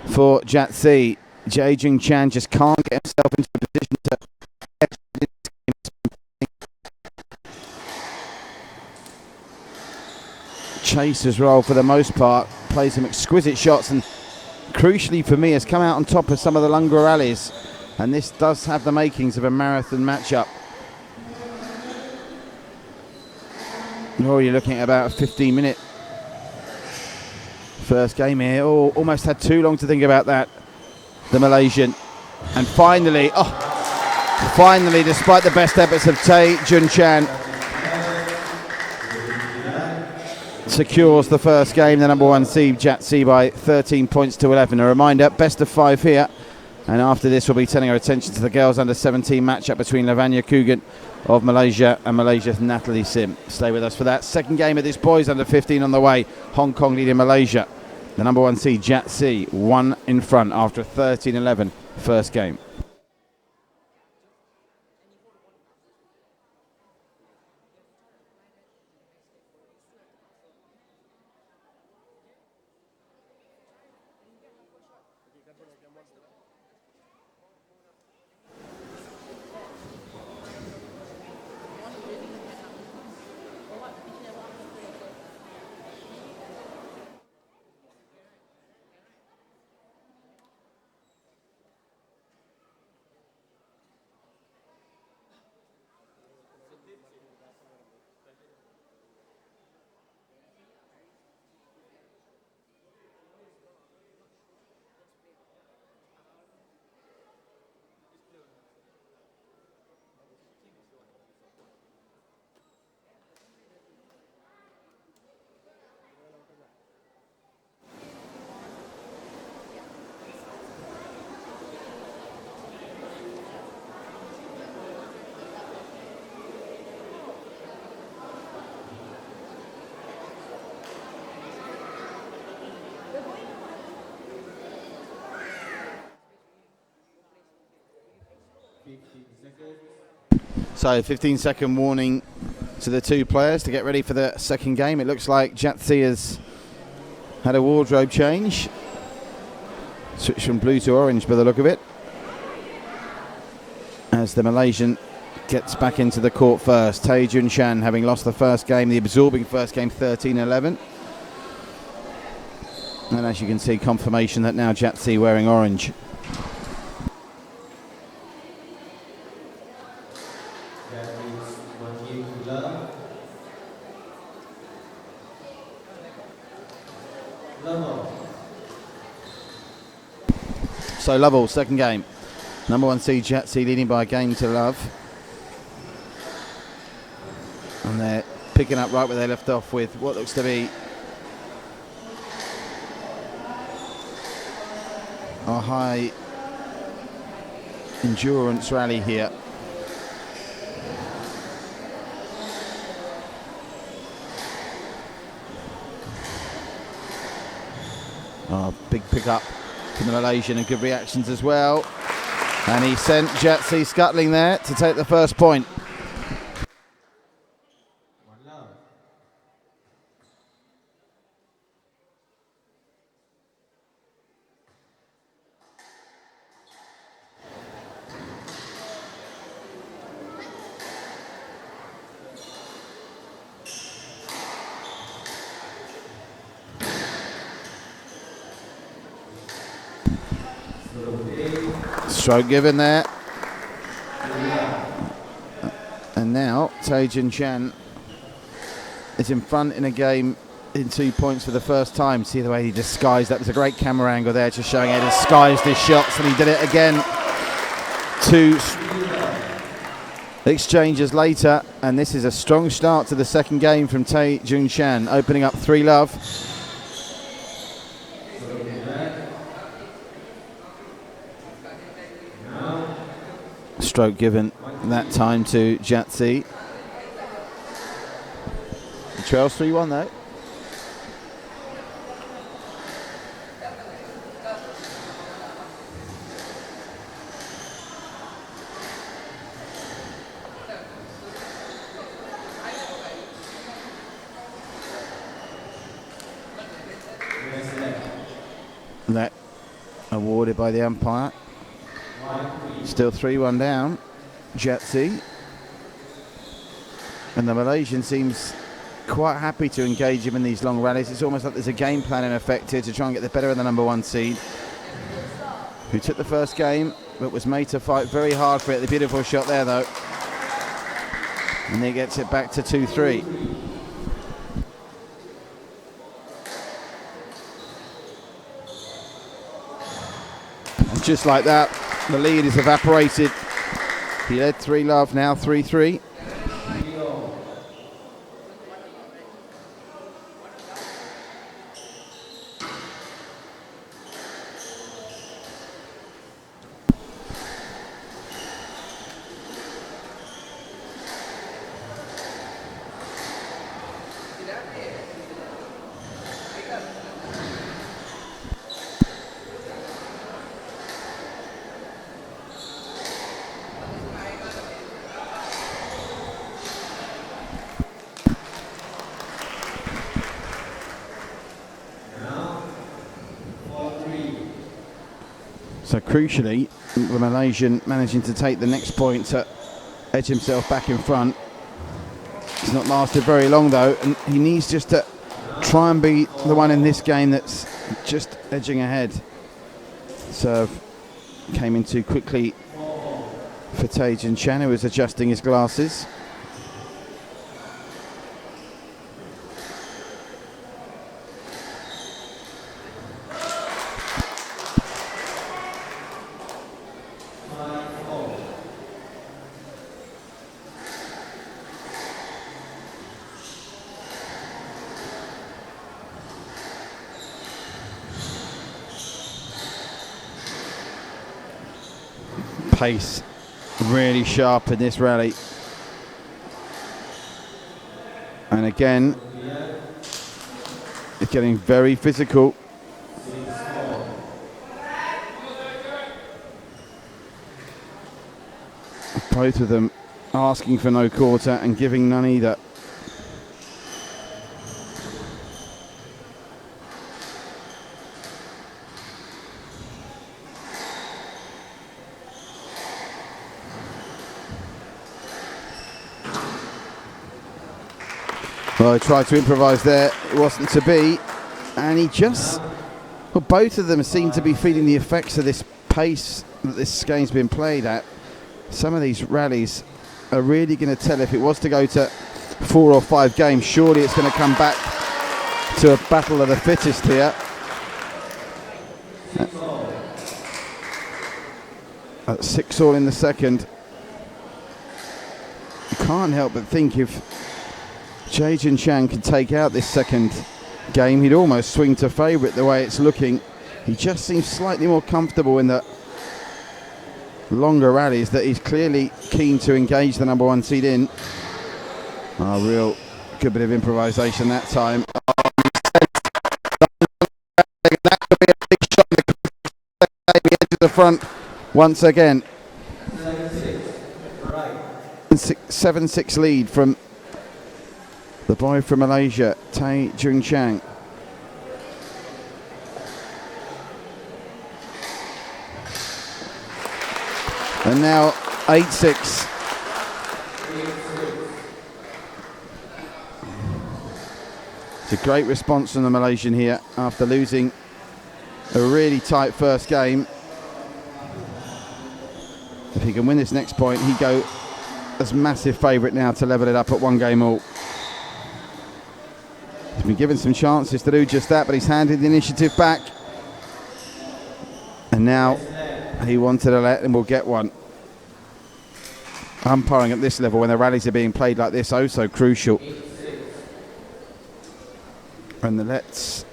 for Jatsi. Jae-Jing Chan just can't get himself into a position to chase as well for the most part. Plays some exquisite shots and crucially for me has come out on top of some of the longer rallies, and this does have the makings of a marathon matchup. Oh, you're looking at about a 15-minute first game here. Oh, almost had too long to think about that, the Malaysian. And finally, despite the best efforts of Tae-Jun Chan, secures the first game, the number one seed Jatsi by 13 points to 11. A reminder, best of 5 here, and after this we'll be turning our attention to the girls under 17 matchup between Lavanya Coogan of Malaysia and Malaysia's Natalie Sim. Stay with us for that. Second game of this boys under 15 on the way. Hong Kong leading Malaysia. The number one seed Jatsi, one in front after a 13-11 first game. So 15-second warning to the two players to get ready for the second game. It looks like Jatsi has had a wardrobe change. Switched from blue to orange by the look of it. As the Malaysian gets back into the court first. Tae Jun Chan, having lost the first game, the absorbing first game 13-11. And as you can see, confirmation that now Jatsi wearing orange. So Lovell, second game. Number 1 seed Jatsi leading by a game to love. And they're picking up right where they left off with what looks to be a high endurance rally here. Oh, big pick up from the Malaysian and good reactions as well. And he sent Jatsi scuttling there to take the first point. Stroke given there. And now Tae Jun Chan is in front in a game in 2 points for the first time. See the way he disguised that. Was a great camera angle there, just showing how he disguised his shots, and he did it again. 2 exchanges later, and this is a strong start to the second game from Tae Jun Chan, opening up 3-love. Stroke given that time to Jatsi. The trail's 3-1 though. That awarded by the umpire. Still 3-1 down, Jatsi. And the Malaysian seems quite happy to engage him in these long rallies. It's almost like there's a game plan in effect here to try and get the better of the number 1 seed, who took the first game but was made to fight very hard for it. The beautiful shot there though. And he gets it back to 2-3. And just like that, the lead is evaporated. He led 3-love, now 3-3. So crucially, the Malaysian managing to take the next point to edge himself back in front. It's not lasted very long though, and he needs just to try and be the one in this game that's just edging ahead. Serve came in too quickly for Tae Jun Chan, who was adjusting his glasses. Pace really sharp in this rally, and again it's getting very physical. Both of them asking for no quarter and giving none either. Well, he tried to improvise there. It wasn't to be. And he just... Well, both of them seem to be feeling the effects of this pace that this game's been played at. Some of these rallies are really going to tell. If it was to go to 4 or 5 games, surely it's going to come back to a battle of the fittest here. At 6-all in the second. You can't help but think if Jae-Jun Chan could take out this second game, he'd almost swing to favourite the way it's looking. He just seems slightly more comfortable in the longer rallies that he's clearly keen to engage the number 1 seed in. Oh, real good bit of improvisation that time. That could be a big shot in the edge of the front once again. 7-6 lead from the boy from Malaysia, Tae-Jung Chang. And now 8-6. It's a great response from the Malaysian here after losing a really tight first game. If he can win this next point, he'd go as massive favourite now to level it up at 1 game all. He's been given some chances to do just that, but he's handed the initiative back. And now he wanted to let and will get one. Umpiring at this level when the rallies are being played like this, oh so crucial. And the lets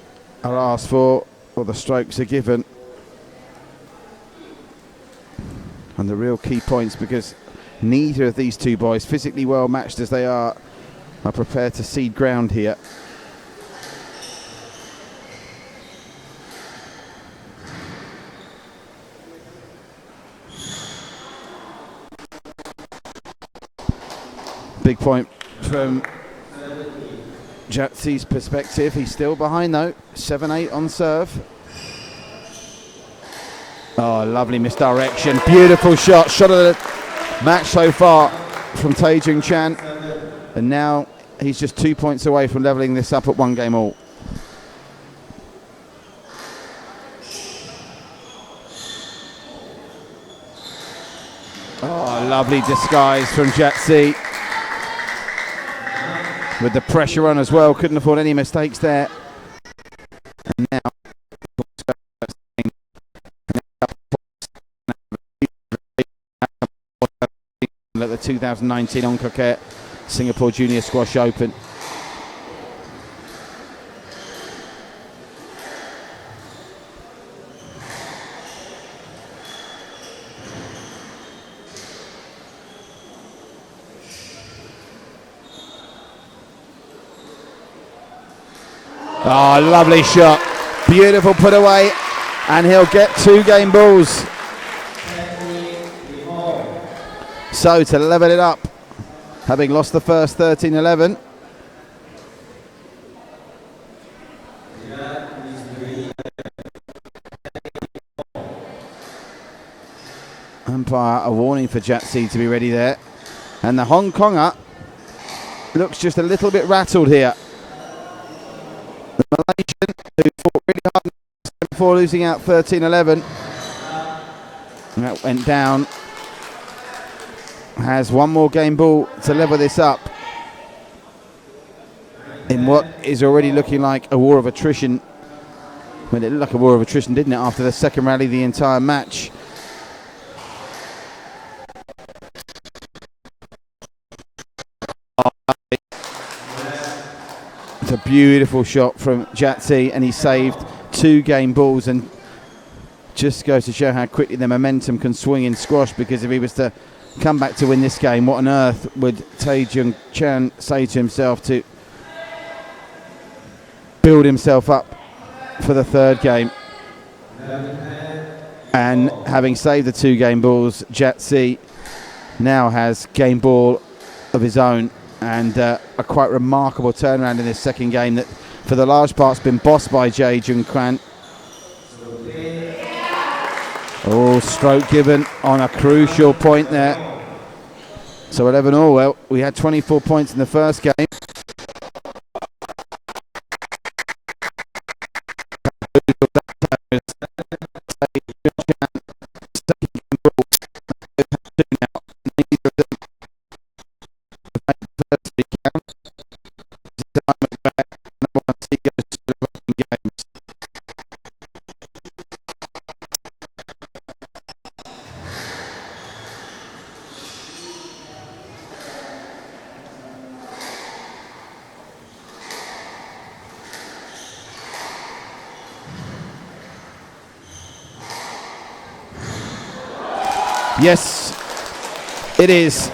are asked for, or the strokes are given. And the real key points, because neither of these two boys, physically well matched as they are prepared to cede ground here. Big point from Jatsi's perspective. He's still behind though. 7-8 on serve. Oh, lovely misdirection. Beautiful shot. Shot of the match so far from Tae-Jung Chan. And now he's just 2 points away from levelling this up at 1 game all. Oh, lovely disguise from Jatsi. With the pressure on as well, couldn't afford any mistakes there. And now at the 2019 Oncocare Singapore Junior Squash Open. Oh, lovely shot. Beautiful put away. And he'll get 2 game balls. So to level it up, having lost the first 13-11. Umpire a warning for Jatsi to be ready there. And the Hong Konger looks just a little bit rattled here. The Malaysian, who fought really hard before losing out 13-11. And that went down. Has 1 more game ball to level this up in what is already looking like a war of attrition. Well, it looked like a war of attrition, didn't it, after the second rally, the entire match. It's a beautiful shot from Jatsi, and he saved 2 game balls, and just goes to show how quickly the momentum can swing in squash, because if he was to come back to win this game, what on earth would Tae-Jung Chan say to himself to build himself up for the 3rd game? And having saved the 2 game balls, Jatsi now has game ball of his own, and a quite remarkable turnaround in this second game that for the large part has been bossed by Jae-Jun Kwan. Oh, stroke given on a crucial point there. So 11-all. Well, we had 24 points in the first game. Number 1 seed goes to the opening games. Yes, it is.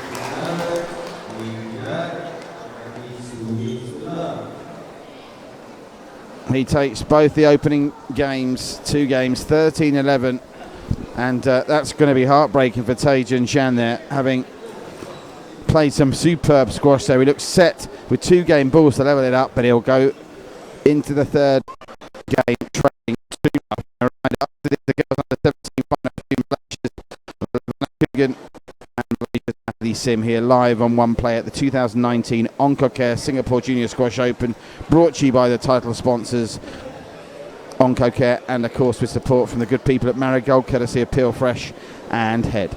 He takes both the opening games, 2 games, 13-11, and that's going to be heartbreaking for Taejun Chan there, having played some superb squash there. He looks set with 2 game balls to level it up, but he'll go into the third game trailing 2-0. The girls under 17 final and Natalie Sim here live on One Play at the 2019 Oncocare Singapore Junior Squash Open, brought to you by the title sponsors Oncocare, and of course with support from the good people at Marigold, courtesy of Peel Fresh and Head.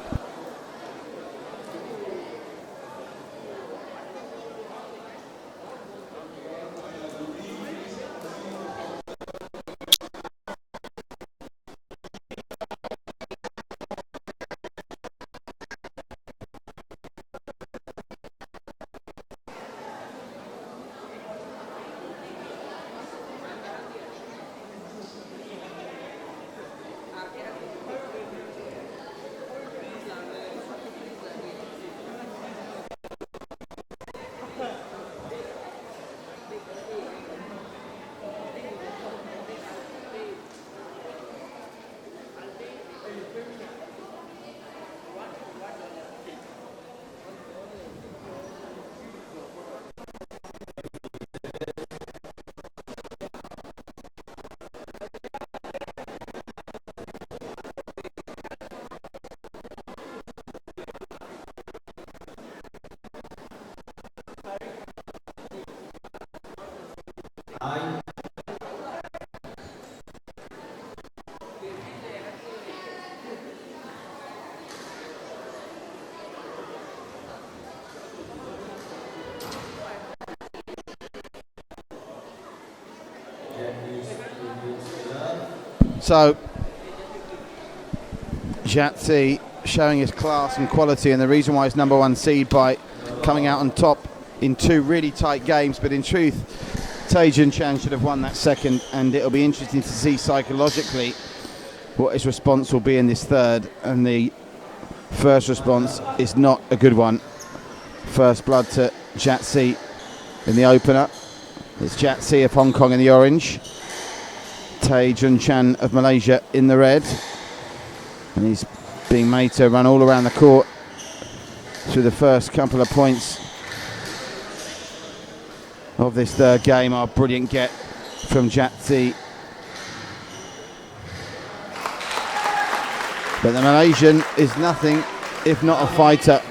So, Jatsi showing his class and quality, and the reason why he's number 1 seed by coming out on top in 2 really tight games. But in truth, Taejun Chan should have won that second, and it'll be interesting to see psychologically what his response will be in this third. And the first response is not a good one. First blood to Jatsi in the opener. It's Jatsi of Hong Kong in the orange, Taejun Chan of Malaysia in the red, and he's being made to run all around the court through the first couple of points of this third game. Our brilliant get from Jatsi, but the Malaysian is nothing if not a fighter.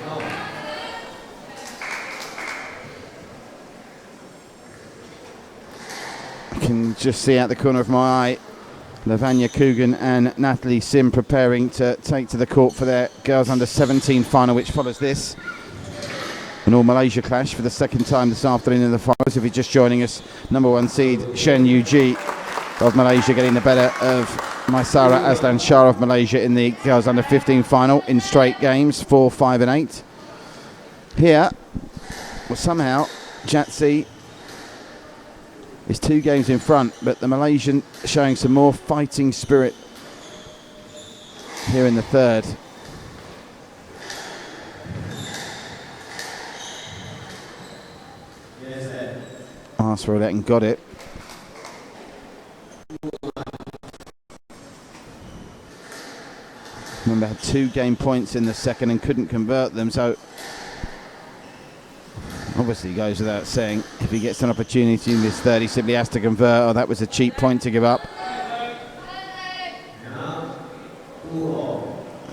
Can just see out the corner of my eye Lavanya Coogan and Natalie Sim preparing to take to the court for their girls under 17 final, which follows this an all Malaysia clash for the second time this afternoon in the finals. If you're just joining us, number 1 seed Shen Yu-ji of Malaysia getting the better of Maisara Aslan Shah of Malaysia in the girls under 15 final in straight games, 4, 5 and 8. Here, well, somehow Jatsi is 2 games in front, but the Malaysian showing some more fighting spirit here in the third. Asked for it and got it. Remember, had 2 game points in the second and couldn't convert them, so obviously goes without saying, if he gets an opportunity in this third, he simply has to convert. Oh, that was a cheap point to give up.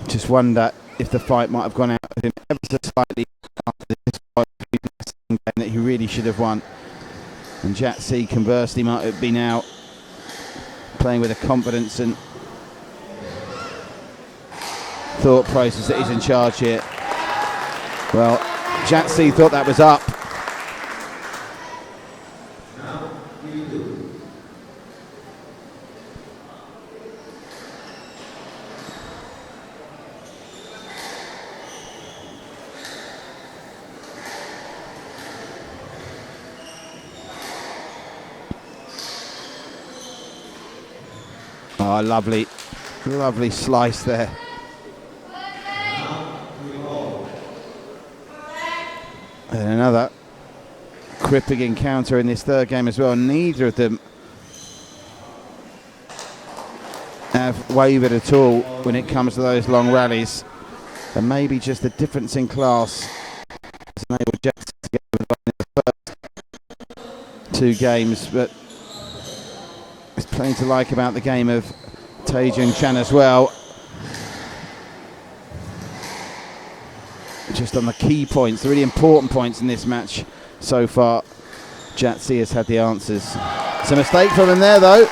Just wonder if the fight might have gone out of him ever so slightly after this game that he really should have won. And Jatsi, conversely, might have been out playing with a confidence and thought process that he's in charge here. Well, Jatsi thought that was up. Oh, lovely, lovely slice there. And another gripping encounter in this third game as well. Neither of them have wavered at all when it comes to those long rallies. And maybe just the difference in class has enabled Jackson to get over the line in the first two games. But there's plenty to like about the game of Taejun Chan as well. Just on the key points, the really important points in this match so far, Jatsi has had the answers. It's a mistake from him there though.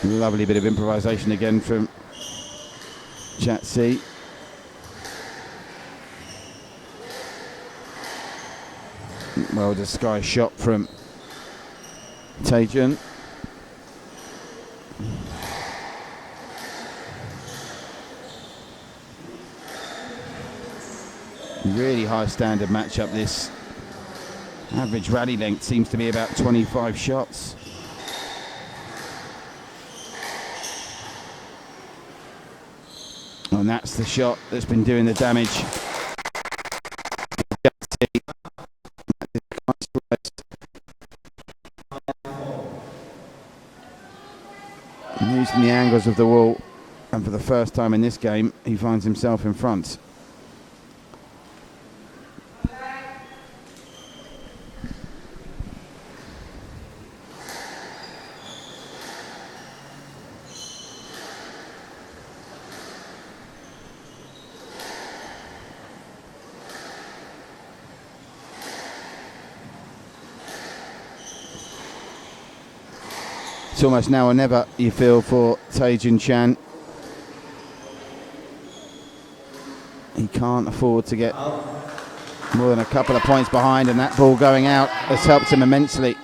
Lovely bit of improvisation again from Jatsi. Well disguised shot from Taejun. Really high standard matchup this. Average rally length seems to be about 25 shots. And that's the shot that's been doing the damage. Using the angles of the wall, and for the first time in this game, he finds himself in front. It's almost now or never, you feel, for Taejun Chan. He can't afford to get more than a couple of points behind, and that ball going out has helped him immensely.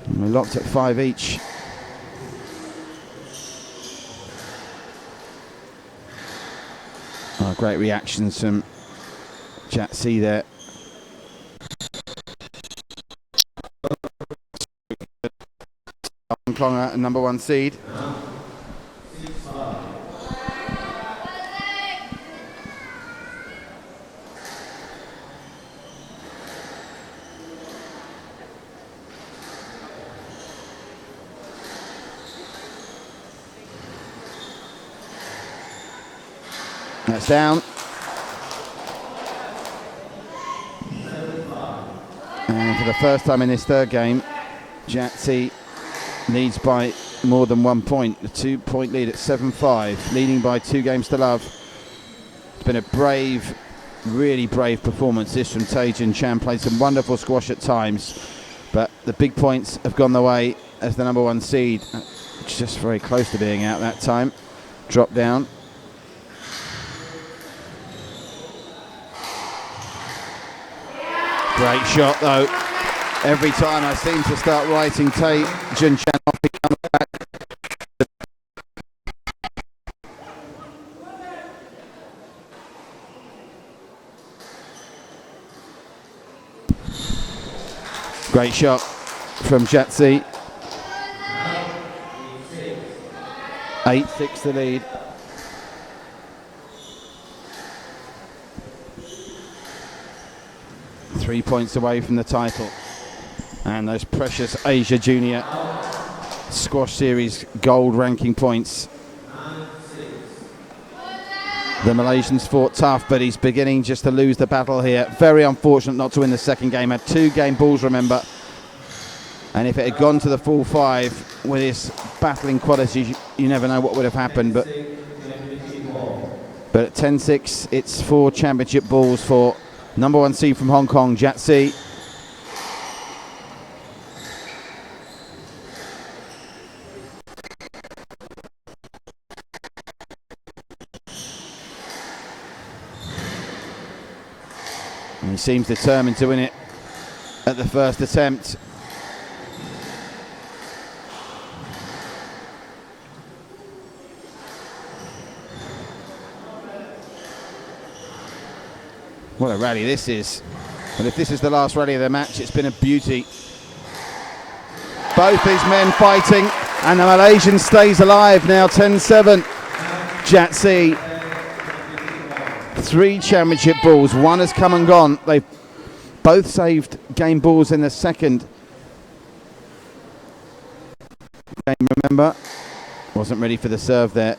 And we're locked at 5 each. Oh, great reactions from Jatsi there. Klonger, number 1 seed. That's down. And for the first time in this third game, Jatsi leads by more than 1 point. A 2-point lead at 7-5, leading by 2 games to love. It's been a brave, really brave performance this from Taejun Chan. Played some wonderful squash at times, but the big points have gone the way as the number 1 seed. Just very close to being out that time. Drop down. Great shot though. Every time I seem to start writing Taejun Chan off, he comes back. Great shot from Jatsi. 8-6 the lead. Three points away from the title. And those precious Asia Junior Squash Series gold ranking points. The Malaysians fought tough, but he's beginning just to lose the battle here. Very unfortunate not to win the second game. Had 2 game balls, remember. And if it had gone to the full 5 with his battling quality, you never know what would have happened. But at 10-6, it's 4 championship balls for number 1 seed from Hong Kong, Jatsi. And he seems determined to win it at the first attempt. What a rally this is. And if this is the last rally of the match, it's been a beauty. Both these men fighting, and the Malaysian stays alive now, 10-7. Jatsi, 3 championship balls, 1 has come and gone. They've both saved game balls in the second game, remember. Wasn't ready for the serve there.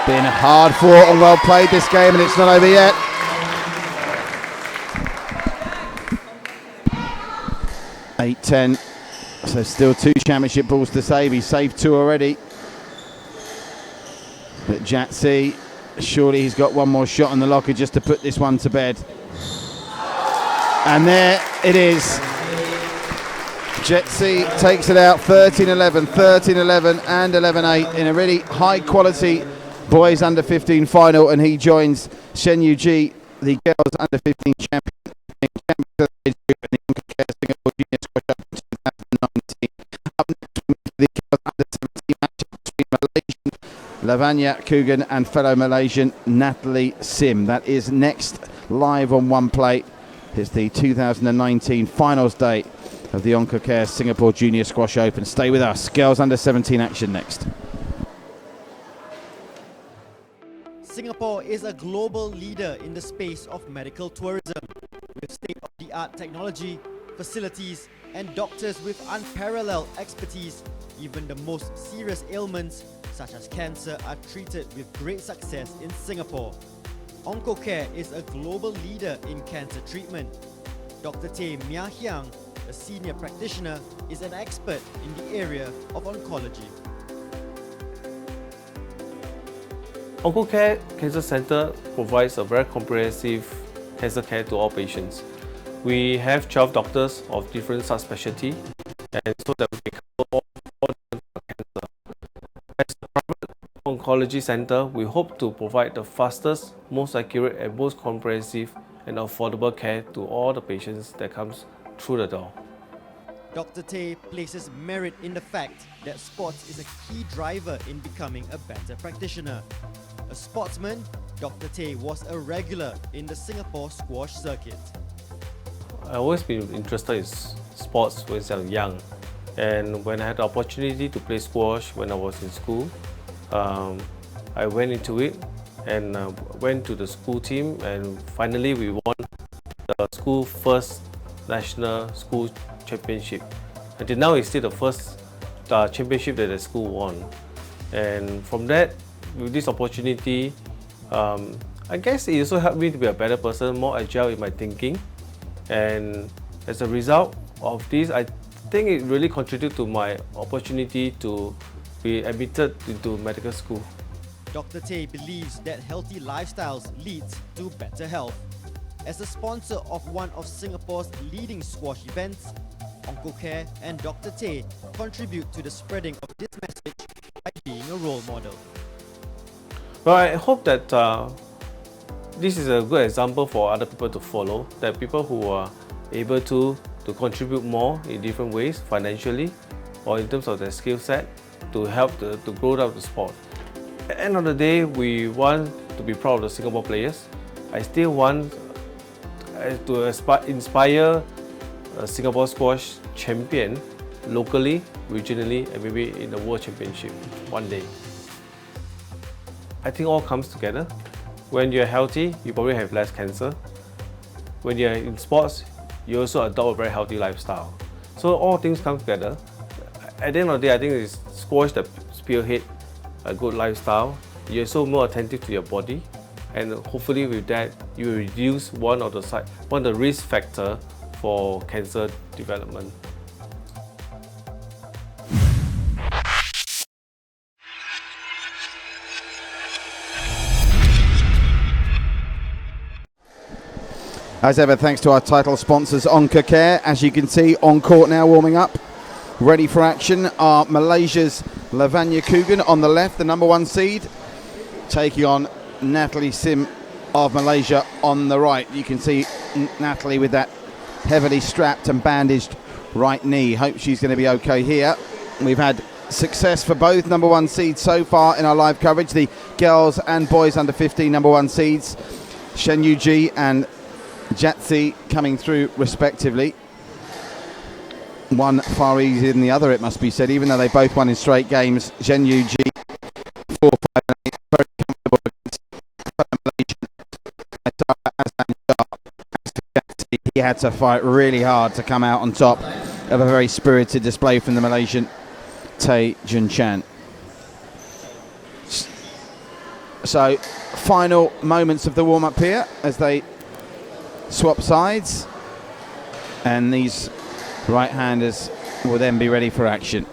Been hard fought and well played this game, and it's not over yet. (8-10), so still 2 championship balls to save. He saved 2 already. But Jatsi, surely he's got one more shot on the locker just to put this one to bed. And there it is. Jatsi takes it out 13-11, 13-11 and 11-8 in a really high quality boys under 15 final, and he joins Shen Yuji, the girls under 15 champion of the Oncocare Singapore Junior Squash Open 2019. Up next for the girls under 17 match between Malaysian Lavanya Kugan and fellow Malaysian Natalie Sim. That is next live on One Play. It's the 2019 finals day of the Oncocare Singapore Junior Squash Open. Stay with us. Girls under 17 action next. Singapore is a global leader in the space of medical tourism, with state-of-the-art technology, facilities, and doctors with unparalleled expertise. Even the most serious ailments, such as cancer, are treated with great success in Singapore. Oncocare is a global leader in cancer treatment. Dr. Tay Mia Hyang, a senior practitioner, is an expert in the area of oncology. Oncocare Cancer Centre provides a very comprehensive cancer care to all patients. We have 12 doctors of different subspecialty, and so that we can cover all different cancer. As a private oncology centre, we hope to provide the fastest, most accurate and most comprehensive and affordable care to all the patients that comes through the door. Dr. Tay places merit in the fact that sports is a key driver in becoming a better practitioner. A sportsman, Dr. Tay was a regular in the Singapore squash circuit. I've always been interested in sports when I was young, and when I had the opportunity to play squash when I was in school, I went into it and went to the school team, and finally we won the school first national school championship. Until now, it's still the first championship that the school won. And from that, with this opportunity, I guess it also helped me to be a better person, more agile in my thinking. And as a result of this, I think it really contributed to my opportunity to be admitted into medical school. Dr. Tay believes that healthy lifestyles leads to better health. As a sponsor of one of Singapore's leading squash events, Oncocare and Dr. Tay contribute to the spreading of this message by being a role model. Well, I hope that this is a good example for other people to follow, that people who are able to contribute more in different ways, financially or in terms of their skill set, to help to grow up the sport. At the end of the day, we want to be proud of the Singapore players. I still want to inspire a Singapore squash champion locally, regionally, and maybe in the World Championship one day. I think all comes together. When you're healthy, you probably have less cancer. When you're in sports, you also adopt a very healthy lifestyle. So all things come together. At the end of the day, I think it's squash that spearhead a good lifestyle. You're also more attentive to your body, and hopefully with that, you will reduce one of the risk factor for cancer development. As ever, thanks to our title sponsors, Oncocare. As you can see, on court now, warming up, ready for action, are Malaysia's Lavanya Coogan on the left, the number 1 seed, taking on Natalie Sim of Malaysia on the right. You can see Natalie with that heavily strapped and bandaged right knee. Hope she's going to be okay here. We've had success for both number 1 seeds so far in our live coverage, the girls and boys under 15 number 1 seeds, Shen Yuji and Jatsi coming through respectively. One far easier than the other, it must be said, even though they both won in straight games. Shen Yuji 4-5 and 8, very comfortable against Malaysian. He had to fight really hard to come out on top of a very spirited display from the Malaysian Tay Jun Chan. So final moments of the warm-up here as they swap sides, and these right-handers will then be ready for action.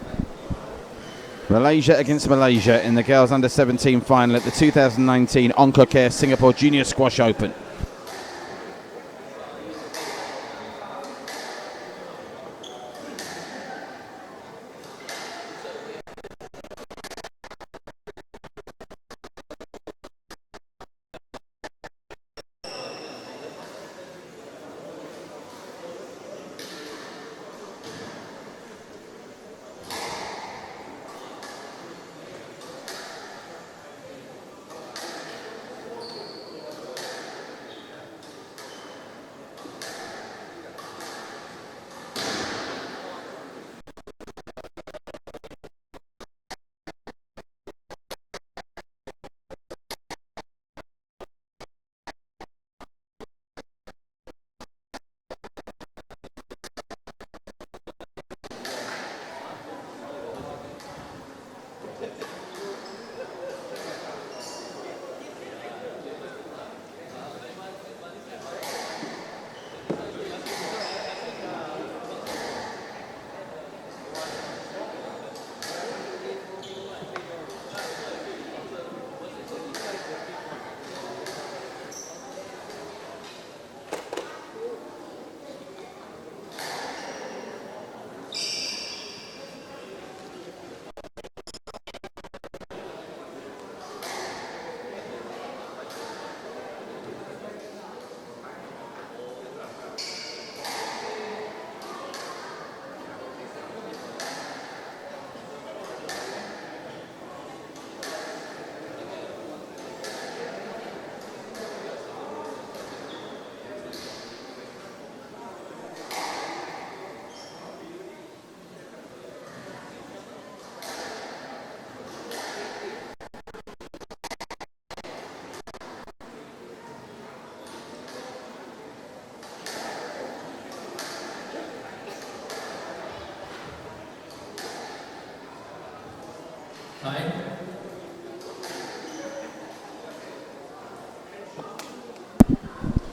Malaysia against Malaysia in the girls under 17 final at the 2019 Oncocare Singapore Junior Squash Open.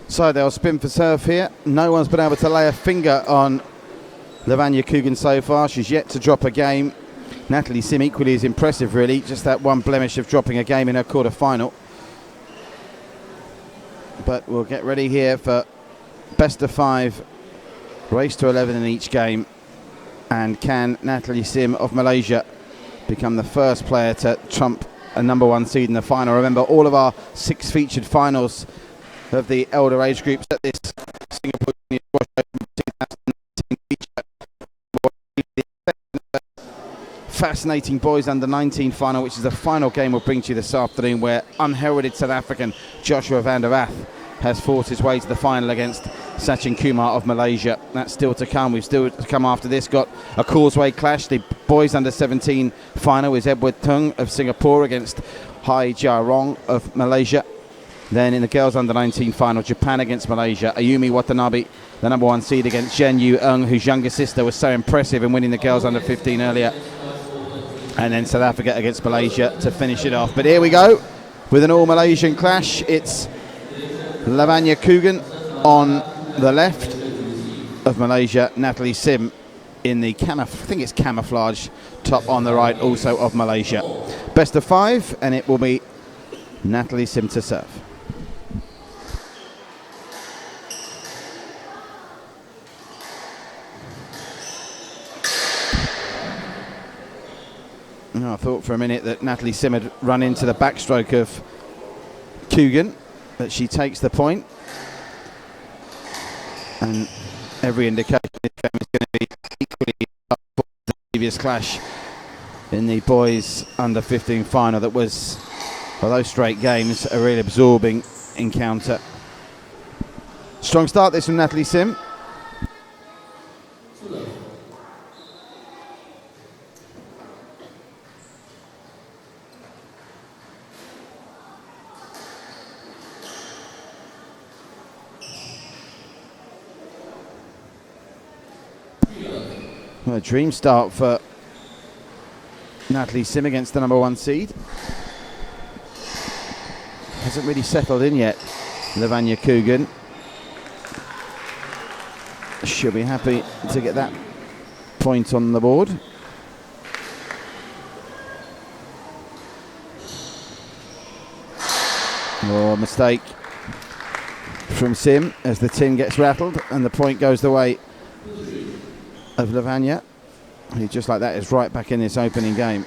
So they'll spin for serve here. No one's been able to lay a finger on Lavanya Coogan so far. She's yet to drop a game. Natalie Sim equally is impressive, really. Just that one blemish of dropping a game in her quarter-final. But we'll get ready here for best of 5, race to 11 in each game. And can Natalie Sim of Malaysia become the first player to trump a number 1 seed in the final? Remember, all of our 6 featured finals of the elder age groups at this Singapore Junior Squash Open 2019 feature. Fascinating boys under 19 final, which is the final game we'll bring to you this afternoon, where unheralded South African Joshua van der Vath has fought his way to the final against Sachin Kumar of Malaysia. That's still to come. We've still to come after this. Got a causeway clash. The boys under 17 final is Edward Tung of Singapore against Hai Jia Rong of Malaysia. Then in the girls under 19 final, Japan against Malaysia. Ayumi Watanabe, the number 1 seed, against Zhen Yu Eng, whose younger sister was so impressive in winning the girls under 15 earlier. And then South Africa against Malaysia to finish it off. But here we go with an all-Malaysian clash. It's Lavanya Coogan on the left of Malaysia, Natalie Sim in the camouflage top on the right, also of Malaysia. Best of 5, and it will be Natalie Sim to serve. I thought for a minute that Natalie Sim had run into the backstroke of Coogan, but she takes the point. And every indication this game is going to be equally up for the previous clash in the boys under 15 final. That was, for those straight games, a really absorbing encounter. Strong start this from Natalie Sim. Well, a dream start for Natalie Sim against the number 1 seed. Hasn't really settled in yet, Lavanya Coogan. She'll be happy to get that point on the board. Oh, mistake from Sim as the tin gets rattled and the point goes the way of Lavanya, who just like that is right back in this opening game.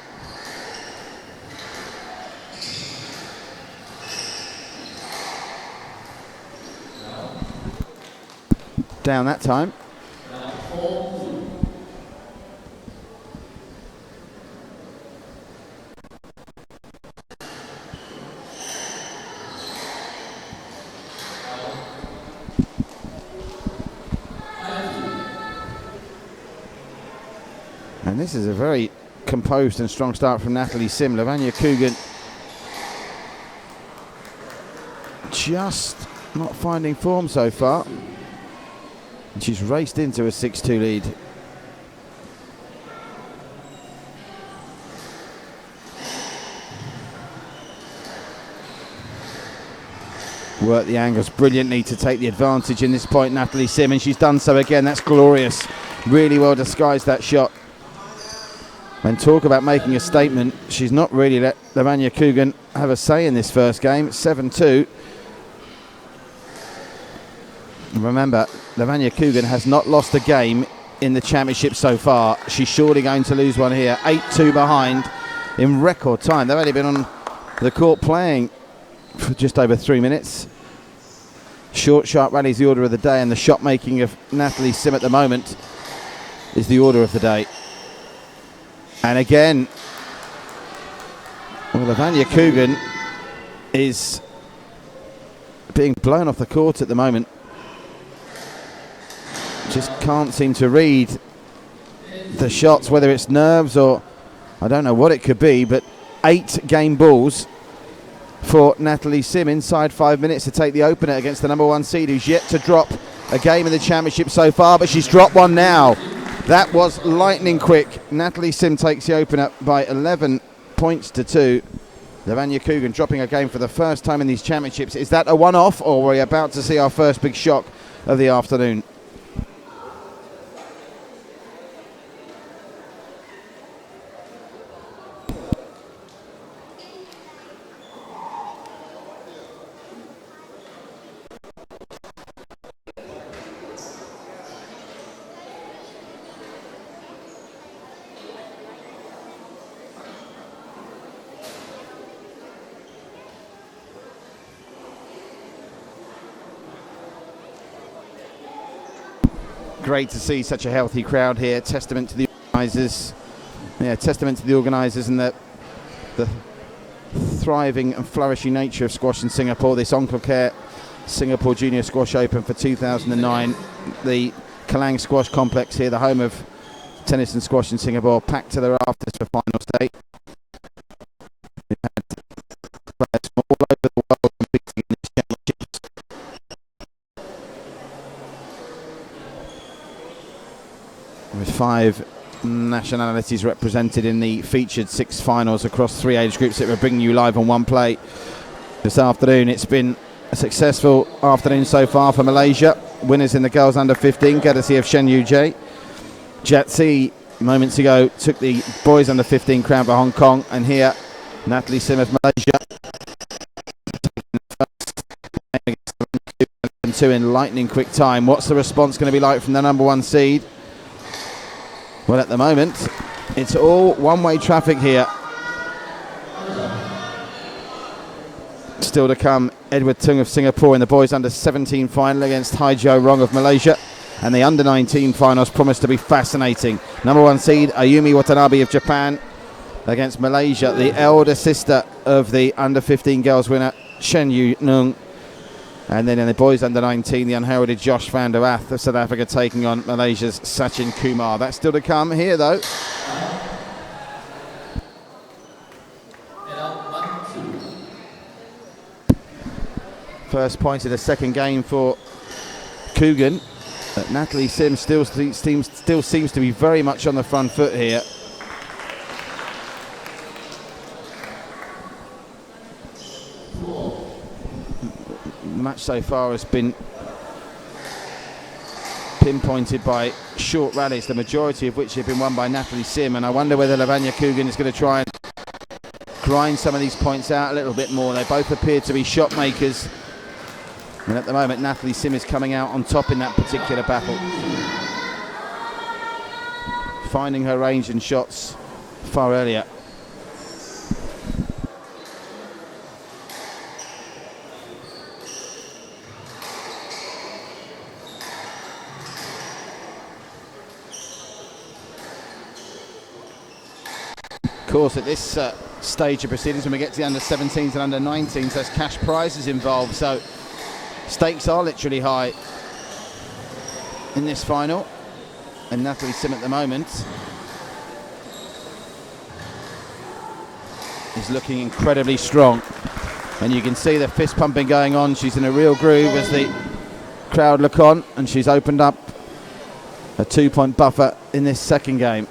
Down that time. And this is a very composed and strong start from Natalie Sim. Lavanya Coogan just not finding form so far. And she's raced into a 6-2 lead. Worked the angles brilliantly to take the advantage in this point, Natalie Sim, and she's done so again. That's glorious. Really well disguised, that shot. And talk about making a statement. She's not really let Lavanya Coogan have a say in this first game. 7-2. Remember, Lavanya Coogan has not lost a game in the championship so far. She's surely going to lose one here. 8-2 behind in record time. They've only been on the court playing for just over 3 minutes. Short, sharp rally's the order of the day, and the shot making of Natalie Sim at the moment is the order of the day. And again, well, Lavanya Coogan is being blown off the court at the moment. Just can't seem to read the shots, whether it's nerves or I don't know what it could be, but 8 game balls for Natalie Sim inside 5 minutes to take the opener against the number 1 seed, who's yet to drop a game in the championship so far, but she's dropped one now. That was lightning quick. Natalie Sim takes the opener by 11 points to 2. Lavanya Coogan dropping a game for the first time in these championships. Is that a one-off, or are we about to see our first big shock of the afternoon? Great to see such a healthy crowd here. Testament to the organisers. Yeah, testament to the organisers and the thriving and flourishing nature of squash in Singapore. This Oncocare Singapore Junior Squash Open for 2009. The Kallang Squash Complex here, the home of tennis and squash in Singapore, packed to the rafters for finals day. We've had players from all over the world competing in these championships. With 5 nationalities represented in the featured 6 finals across 3 age groups that we're bringing you live on One Play this afternoon. It's been a successful afternoon so far for Malaysia. Winners in the girls under 15, courtesy of Shen Yu-jae. Jatsi moments ago took the boys under 15 crown for Hong Kong, and here Natalie Sim of Malaysia against 2 in lightning quick time. What's the response going to be like from the number 1 seed? Well, at the moment, it's all one-way traffic here. Still to come, Edward Tung of Singapore in the boys under 17 final against Hai Jiao Rong of Malaysia. And the under 19 finals promise to be fascinating. Number 1 seed Ayumi Watanabe of Japan against Malaysia, the elder sister of the under 15 girls winner Shen Yu Nung. And then in the boys under 19, the unheralded Josh van der Ath of South Africa taking on Malaysia's Sachin Kumar. That's still to come here though. First point in the second game for Coogan. But Natalie Sim still seems to be very much on the front foot here. The match so far has been pinpointed by short rallies, the majority of which have been won by Natalie Sim, and I wonder whether Lavanya Coogan is going to try and grind some of these points out a little bit more. They both appear to be shot makers, and at the moment Natalie Sim is coming out on top in that particular battle, finding her range and shots far earlier. Of course, at this stage of proceedings, when we get to the under 17s and under 19s, there's cash prizes involved, so stakes are literally high in this final. And Natalie Sim at the moment is looking incredibly strong, and you can see the fist pumping going on. She's in a real groove as the crowd look on, and she's opened up a 2-point buffer in this second game.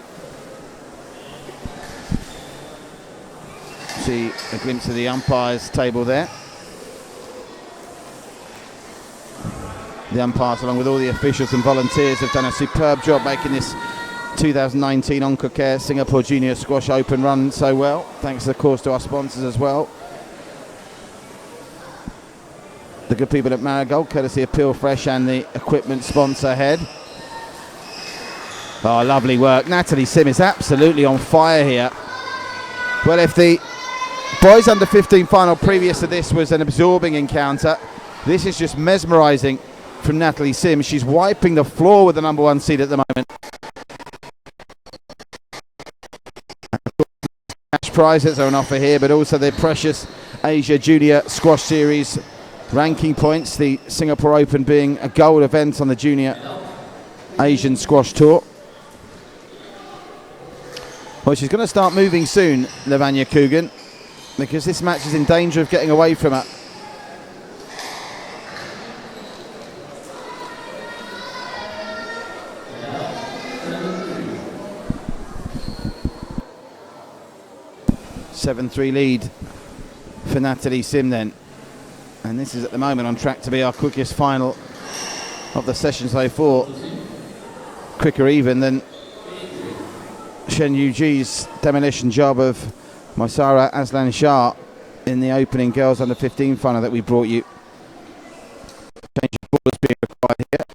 See a glimpse of the umpires table there. The umpires, along with all the officials and volunteers, have done a superb job making this 2019 Oncocare Singapore Junior Squash Open run so well. Thanks, of course, to our sponsors as well. The good people at Marigold, courtesy of Peel Fresh and the equipment sponsor Head. Oh, lovely work. Natalie Sim is absolutely on fire here. Well, if the boys under 15 final previous to this was an absorbing encounter, this is just mesmerising from Natalie Sim. She's wiping the floor with the number 1 seed at the moment. Cash prizes are on offer here, but also the precious Asia Junior Squash Series ranking points, the Singapore Open being a gold event on the Junior Asian Squash Tour. Well, she's going to start moving soon, Lavanya Coogan, because this match is in danger of getting away from her. (7-3) lead for Natalie Sim then, and this is at the moment on track to be our quickest final of the session so far. Quicker even than Shen Yuji's demolition job of Maisara Aslan Shah in the opening girls under 15 final that we brought you. Change of ball is being required here.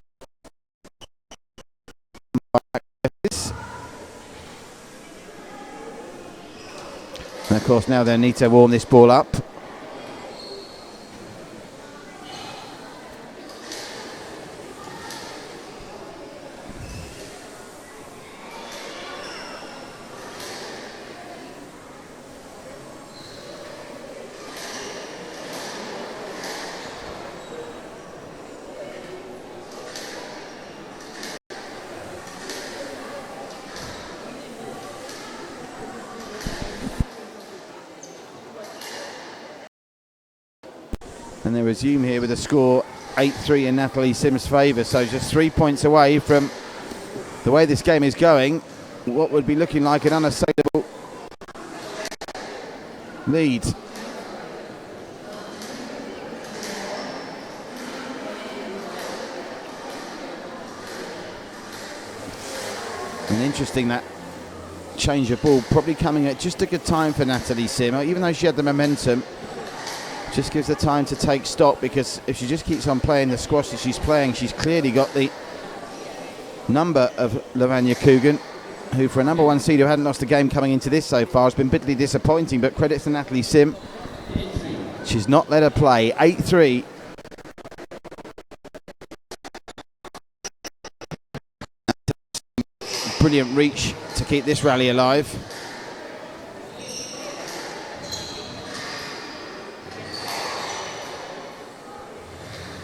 And of course now they need to warm this ball up. And they resume here with a score 8-3 in Natalie Sim's favour. So just 3 points away from the way this game is going, what would be looking like an unassailable lead. And interesting, that change of ball probably coming at just a good time for Natalie Sim, even though she had the momentum. Just gives her time to take stock, because if she just keeps on playing the squash that she's playing, she's clearly got the number of Lavanya Coogan, who for a number 1 seed who hadn't lost a game coming into this so far has been bitterly disappointing. But credits to Natalie Sim. She's not let her play. 8-3. Brilliant reach to keep this rally alive.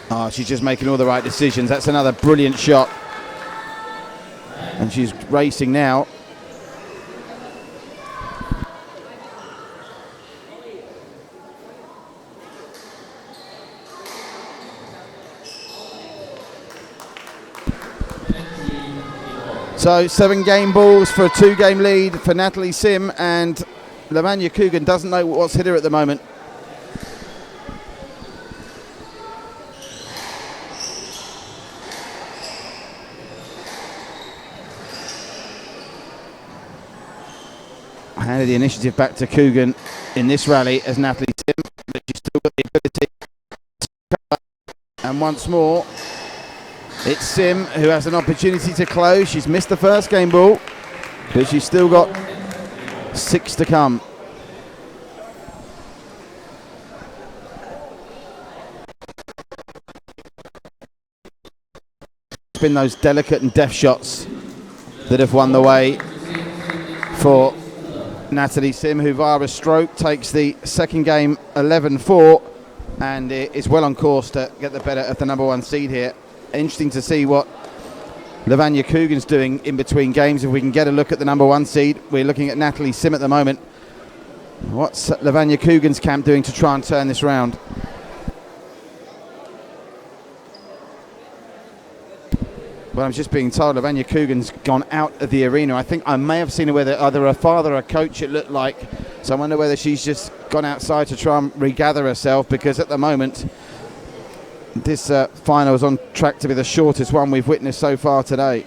Oh, she's just making all the right decisions. That's another brilliant shot. And she's racing now. So 7 game balls for a 2-game lead for Natalie Sim, and Lavanya Coogan doesn't know what's hit her at the moment. I handed the initiative back to Coogan in this rally as Natalie Sim, but she's still got the ability to cover. And once more, it's Sim who has an opportunity to close. She's missed the first game ball, but she's still got 6 to come. It's been those delicate and deft shots that have won the way for Natalie Sim, who via a stroke takes the second game 11-4 and is well on course to get the better of the number 1 seed here. Interesting to see what Lavanya Coogan's doing in between games. If we can get a look at the number 1 seed, we're looking at Natalie Sim at the moment. What's Lavanya Coogan's camp doing to try and turn this round? Well, I'm just being told Lavanya Coogan's gone out of the arena. I think I may have seen her with either her father or a coach, it looked like. So I wonder whether she's just gone outside to try and regather herself, because at the moment this final is on track to be the shortest one we've witnessed so far today.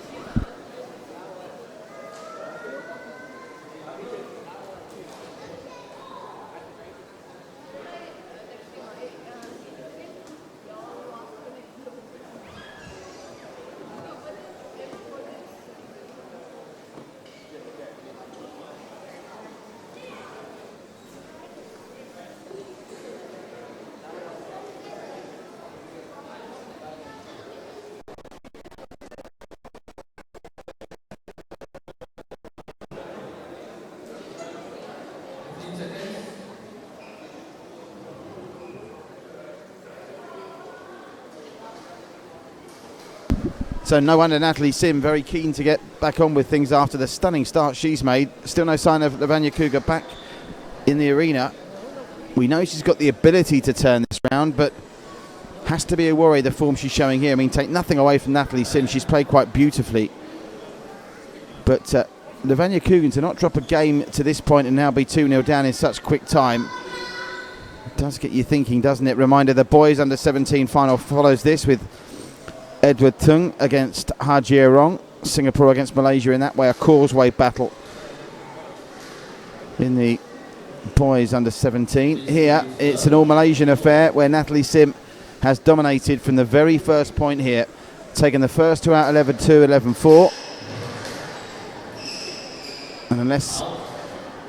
So no wonder Natalie Sim very keen to get back on with things after the stunning start she's made. Still no sign of Lavanya Coogan back in the arena. We know she's got the ability to turn this round, but has to be a worry, the form she's showing here. I mean, take nothing away from Natalie Sim. She's played quite beautifully. But Lavanya Coogan to not drop a game to this point and now be 2-0 down in such quick time does get you thinking, doesn't it? Reminder, the boys under 17 final follows this with Edward Tung against Hajiarong, Singapore against Malaysia, in that way a causeway battle in the boys under 17. Here it's an all Malaysian affair where Natalie Sim has dominated from the very first point here, taken the first 2 out 11-2, 11-4, and unless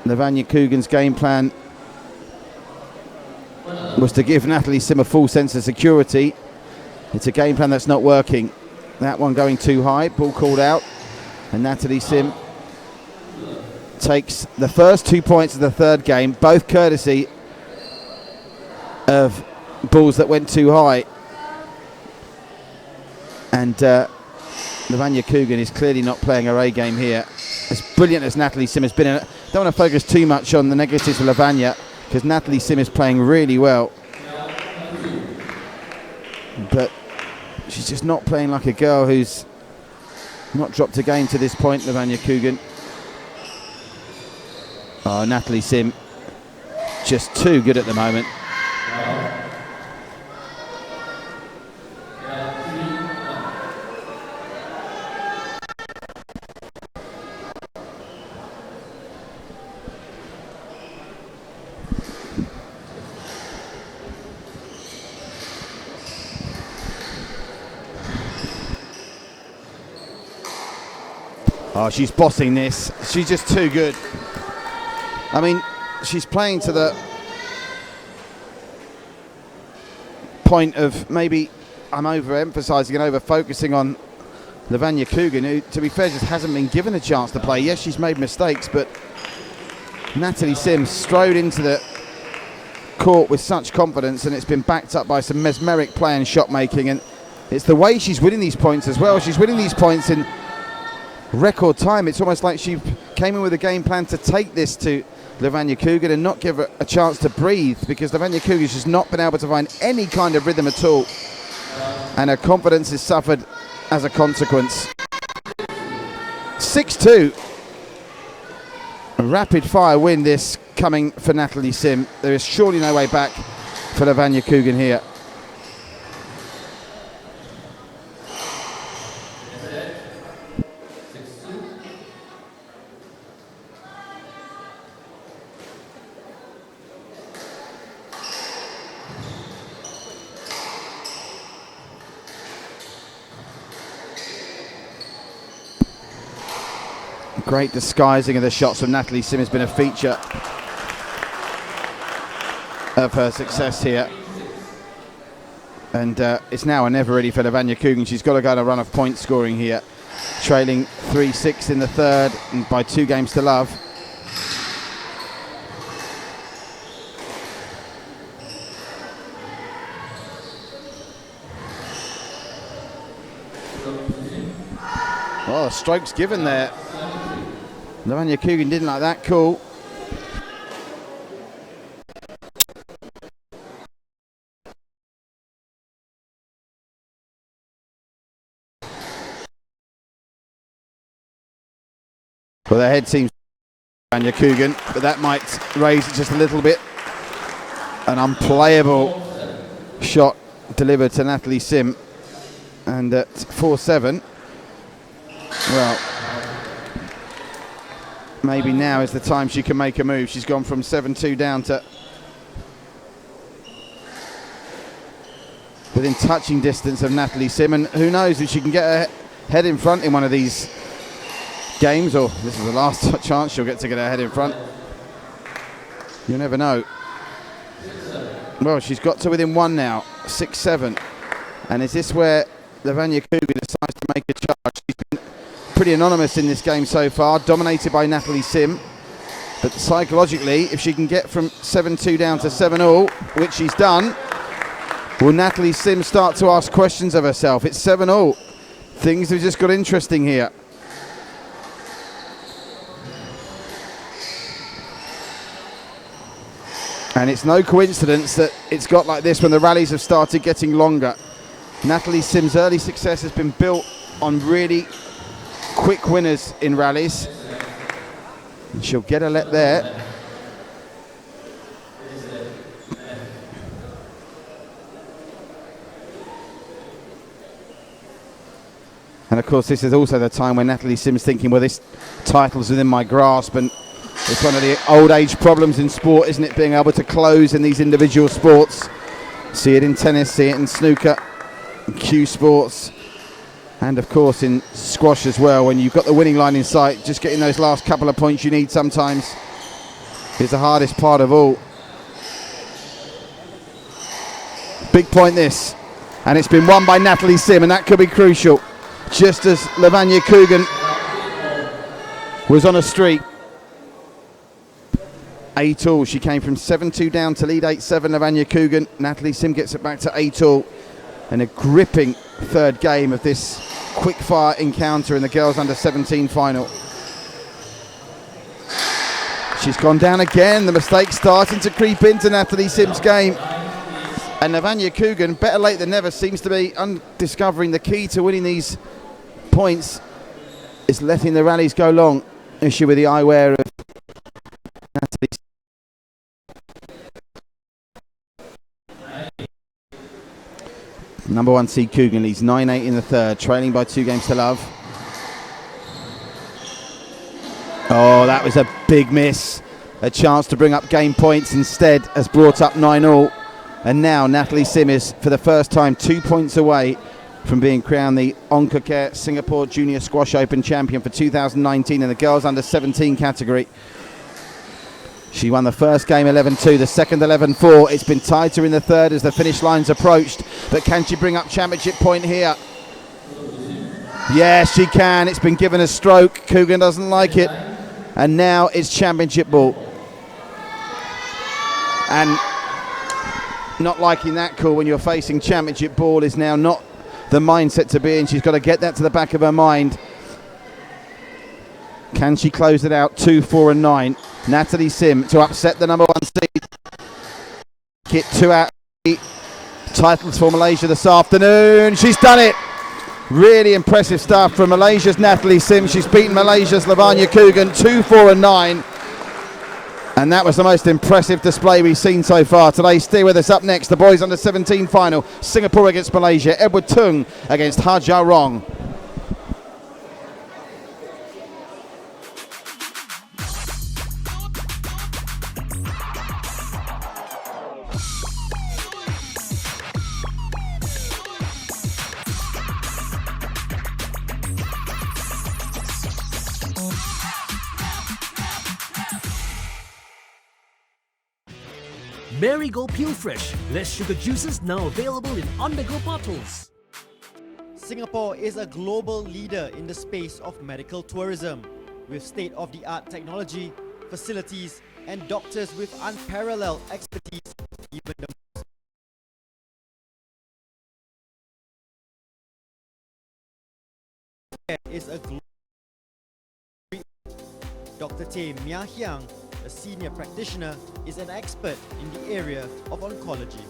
Lavanya Coogan's game plan was to give Natalie Sim a full sense of security, it's a game plan that's not working. That one going too high, ball called out, and Natalie Sim takes the first 2 points of the third game, both courtesy of balls that went too high. And Lavanya Coogan is clearly not playing her A game here. As brilliant as Natalie Sim has been, I don't want to focus too much on the negatives of Lavanya, because Natalie Sim is playing really well. But she's just not playing like a girl who's not dropped a game to this point, Lavanya Coogan. Oh, Natalie Sim just too good at the moment. Oh, she's bossing this. She's just too good. I mean, she's playing to the point of maybe I'm overemphasising and over-focusing on Lavanya Coogan, who, to be fair, just hasn't been given a chance to play. Yes, she's made mistakes, but Natalie Sims strode into the court with such confidence, and it's been backed up by some mesmeric play and shot making, and it's the way she's winning these points as well. She's winning these points in record time. It's almost like she came in with a game plan to take this to Lavanya Coogan and not give her a chance to breathe, because Lavanya Coogan's just not been able to find any kind of rhythm at all, and her confidence has suffered as a consequence. 6-2. A rapid fire win this coming for Natalie Sim. There is surely no way back for Lavanya Coogan here. Great disguising of the shots from Natalie Sim has been a feature of her success here. And it's now or never really for Lavanya Coogan. She's got to go on a run of point scoring here. Trailing 3-6 in the third and by 2 games to love. Oh, strokes given there. Lavanya Coogan didn't like that call. Well, the head seems Lavanya Coogan, but that might raise it just a little bit. An unplayable shot delivered to Natalie Sim. And at 4-7, well, maybe now is the time she can make a move. She's gone from 7-2 down to within touching distance of Natalie Sim, and who knows if she can get her head in front in one of these games, or this is the last chance she'll get to get her head in front. You never know. Well, she's got to within 1 now, 6-7, and is this where Lavanya Coogan decides to make a charge? She's been pretty anonymous in this game so far, dominated by Natalie Sim, but psychologically, if she can get from 7-2 down to 7-all, which she's done, will Natalie Sim start to ask questions of herself? It's 7-all. Things have just got interesting here. And it's no coincidence that it's got like this when the rallies have started getting longer. Natalie Sim's early success has been built on really quick winners in rallies. And she'll get a let there. And of course, this is also the time when Natalie Sim's thinking, well, this title's within my grasp, and it's one of the old age problems in sport, isn't it? Being able to close in these individual sports. See it in tennis, see it in snooker, in cue sports, and of course in squash as well. When you've got the winning line in sight, just getting those last couple of points you need sometimes is the hardest part of all. Big point this, and it's been won by Natalie Sim, and that could be crucial. Just as Lavanya Coogan was on a streak. 8-all, she came from 7-2 down to lead 8-7. Lavanya Coogan. Natalie Sim gets it back to 8-all, and a gripping third game of this quick-fire encounter in the girls under 17 final. She's gone down again. The mistake starting to creep into Natalie Sim's game, and Lavanya Coogan, better late than never, seems to be discovering the key to winning these points is letting the rallies go long. Issue with the eyewear of Natalie. Number 1 seed Coogan leads 9-8 in the third, trailing by 2 games to love. Oh, that was a big miss. A chance to bring up game points instead has brought up 9-all. And now Natalie Sim is, for the first time, 2 points away from being crowned the Oncocare Singapore Junior Squash Open champion for 2019 in the girls under 17 category. She won the first game 11-2, the second 11-4. It's been tighter in the third as the finish line's approached. But can she bring up championship point here? Yes, she can. It's been given a stroke. Coogan doesn't like it. And now it's championship ball. And not liking that call when you're facing championship ball is now not the mindset to be in. She's got to get that to the back of her mind. Can she close it out? 2, 4 and 9. Natalie Sim to upset the number 1 seed. Get 2 out. Titles for Malaysia this afternoon. She's done it. Really impressive stuff from Malaysia's Natalie Sim. She's beaten Malaysia's Lavanya Coogan 2, 4 and 9. And that was the most impressive display we've seen so far today. Stay with us. Up next, the boys under 17 final. Singapore against Malaysia. Edward Tung against Ha Jia Rong. Marigold Peel Fresh, less sugar juices now available in on-the-go bottles. Singapore is a global leader in the space of medical tourism, with state-of-the-art technology, facilities, and doctors with unparalleled expertise. Even the is a global. Dr. Tay Mia Hiang, a senior practitioner, is an expert in the area of oncology.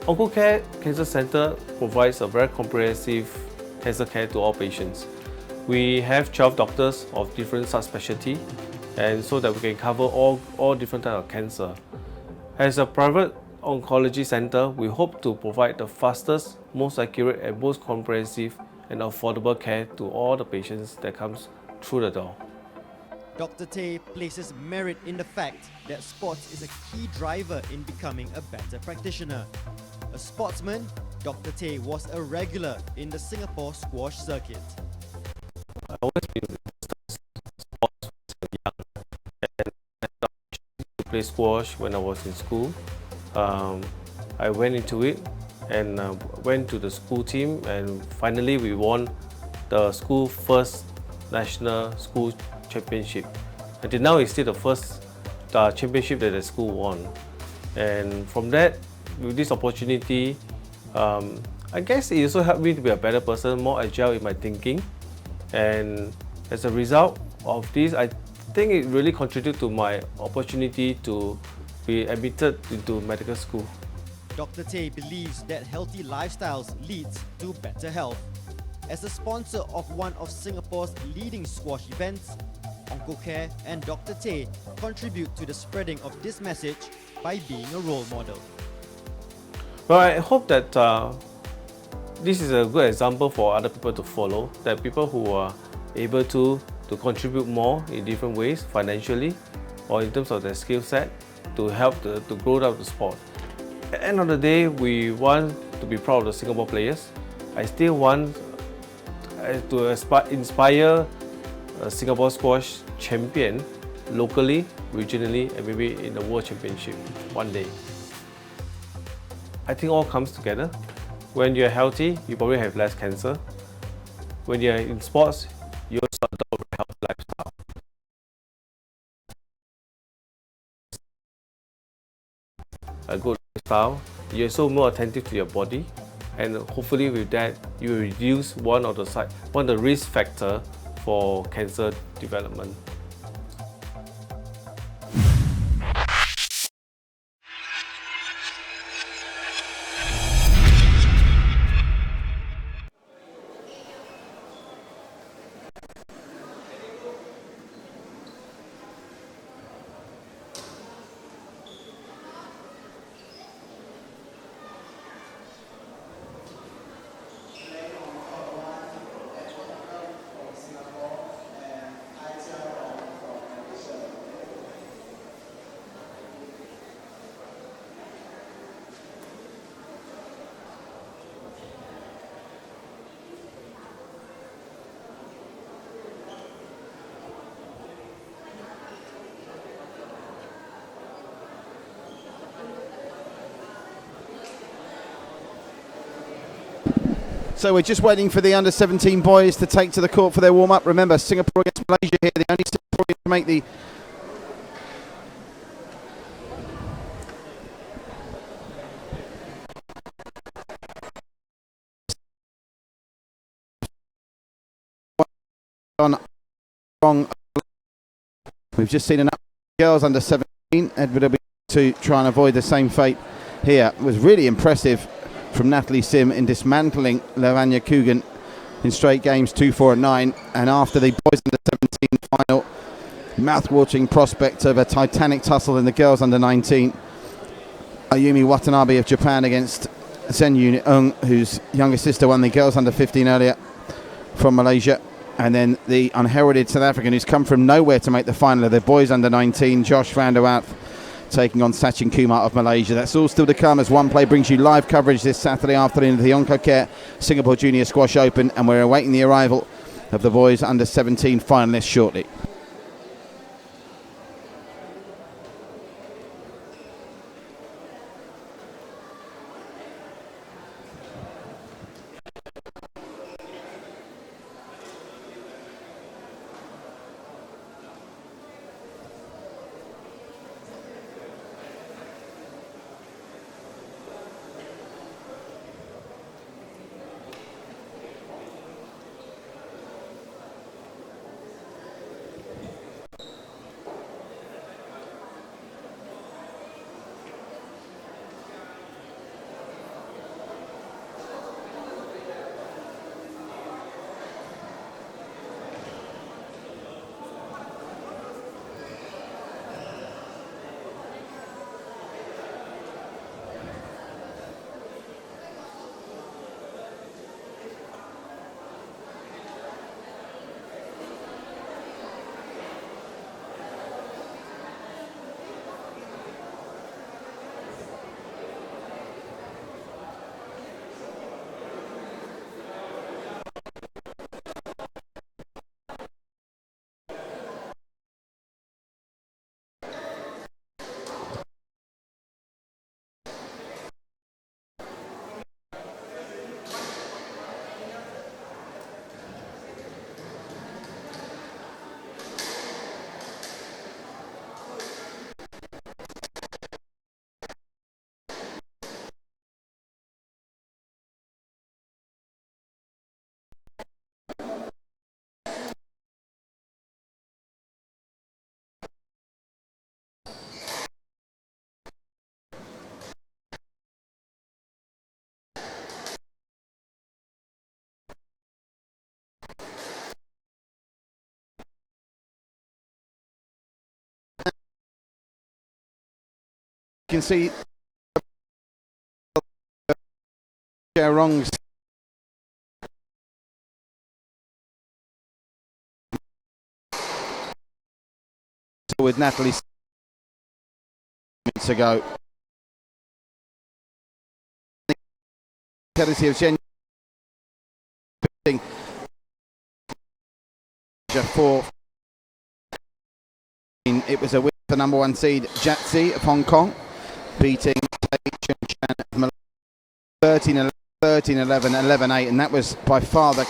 Oncocare Cancer Centre provides a very comprehensive cancer care to all patients. We have 12 doctors of different subspecialty, and so that we can cover all different types of cancer. As a private oncology centre, we hope to provide the fastest, most accurate and most comprehensive and affordable care to all the patients that comes through the door. Dr. Tay places merit in the fact that sports is a key driver in becoming a better practitioner. A sportsman, Dr. Tay was a regular in the Singapore squash circuit. I always been sports when young, and I started to play squash when I was in school. I went into it and went to the school team, and finally we won the school first national school championship. Until now, it's still the first championship that the school won. And from that, with this opportunity, I guess it also helped me to be a better person, more agile in my thinking. And as a result of this, I think it really contributed to my opportunity to be admitted into medical school. Dr. Tay believes that healthy lifestyles leads to better health. As a sponsor of one of Singapore's leading squash events, Oncocare and Dr. Tay contribute to the spreading of this message by being a role model. Well, I hope that this is a good example for other people to follow, that people who are able to contribute more in different ways, financially or in terms of their skill set, to help to grow up the sport. At the end of the day, we want to be proud of the Singapore players. I still want to inspire a Singapore squash champion locally, regionally, and maybe in the World Championship one day. I think all comes together. When you're healthy, you probably have less cancer. When you're in sports, you also adopt a healthy lifestyle. A good lifestyle, you're so more attentive to your body, and hopefully with that, you will reduce one of the risk factor for cancer development. So we're just waiting for the under-17 boys to take to the court for their warm-up. Remember, Singapore against Malaysia here, the only Singaporean to make the on wrong. We've just seen enough girls under 17. Edward will be to try and avoid the same fate here. It was really impressive from Natalie Sim in dismantling Lavanya Coogan in straight games 2, 4 and 9. And after the boys under 17 final, mouth-watering prospect of a titanic tussle in the girls under 19. Ayumi Watanabe of Japan against Zen Eun, whose younger sister won the girls under 15 earlier from Malaysia. And then the unheralded South African who's come from nowhere to make the final of the boys under 19, Josh van der Waal, taking on Sachin Kumar of Malaysia. That's all still to come as One Play brings you live coverage this Saturday afternoon of the Oncocare Singapore Junior Squash Open, and we're awaiting the arrival of the boys under 17 finalists shortly. You can see Wrongs with Natalie minutes ago. Courtesy of Jen for it was a win for number 1 seed Jatsi of Hong Kong, beating 13-11, 11-8, and that was by far the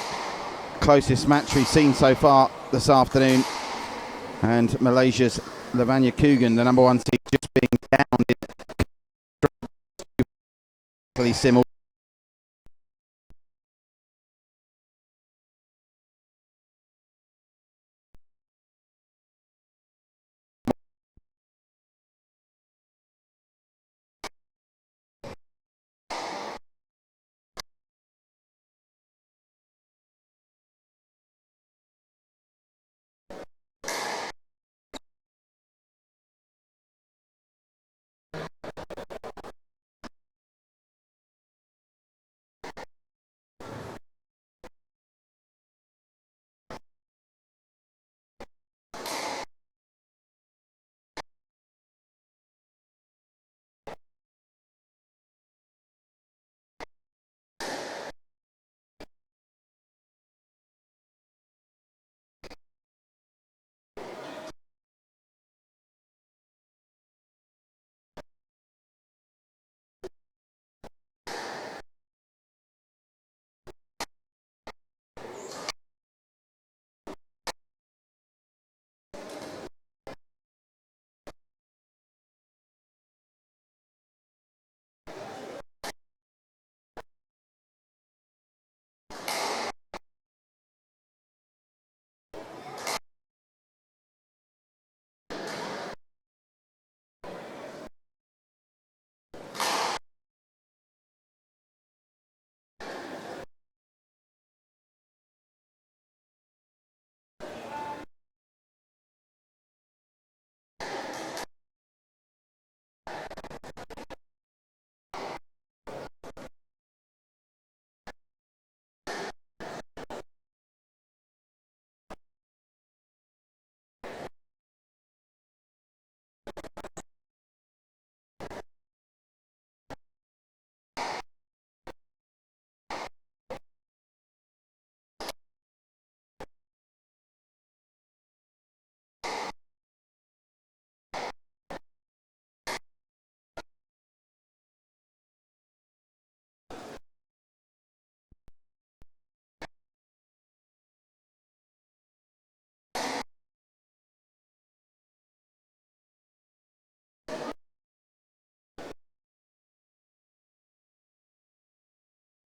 closest match we've seen so far this afternoon. And Malaysia's Lavanya Coogan, the number 1 seed, just being down in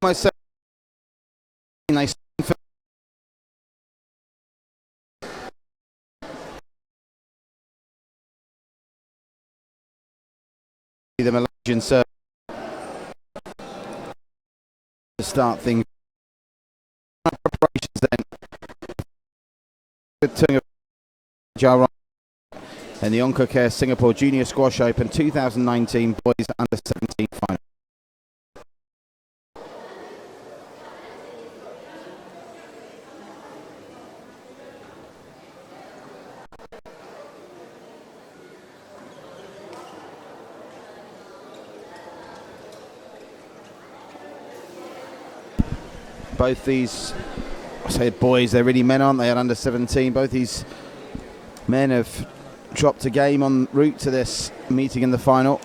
Almost 17, they stand for the Malaysian serve to start things. Preparations then. Good tongue of Jarrah and the Oncocare Singapore Junior Squash Open 2019 Boys Under 17 final. Both these, I say boys, they're really men, aren't they, at under 17? Both these men have dropped a game en route to this meeting in the final.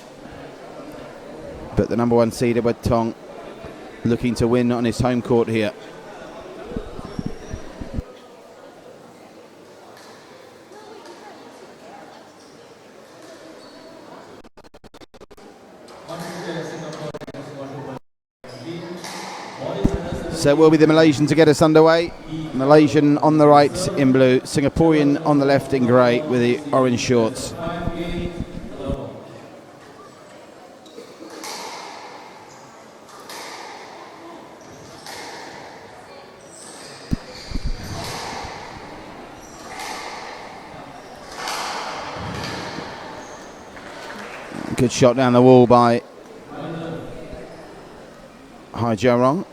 But the number one seed, Edward Tong, looking to win on his home court here. So it will be the Malaysian to get us underway. Malaysian on the right in blue, Singaporean on the left in grey with the orange shorts. Good shot down the wall by Hai Jiarong.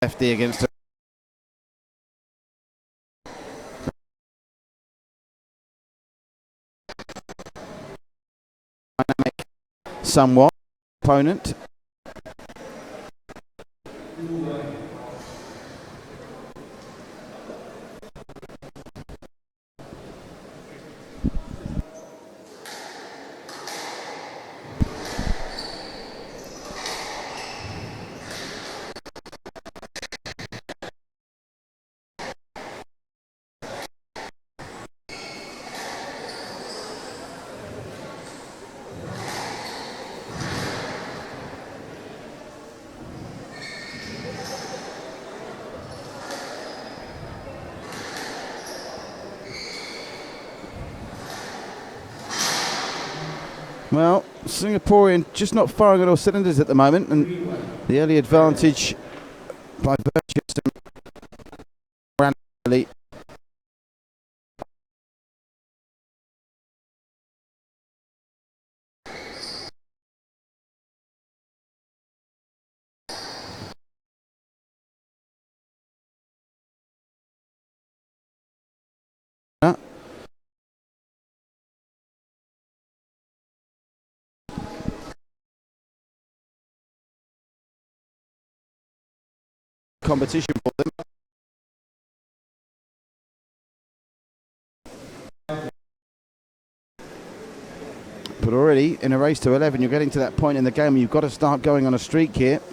Lefty against dynamic somewhat opponent. Well, Singaporean just not firing on all cylinders at the moment, and the early advantage by virtue of some randomly. Competition for them. But already in a race to 11, you're getting to that point in the game where you've got to start going on a streak here. 4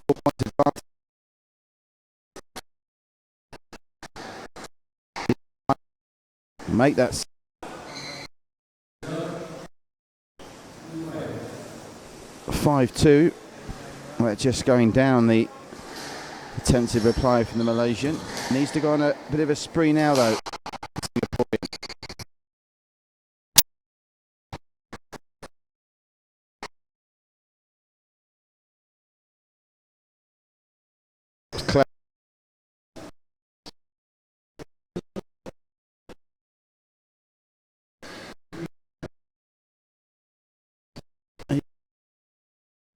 points advantage. Make that. 5-2. We're just going down the attentive reply from the Malaysian. Needs to go on a bit of a spree now, though.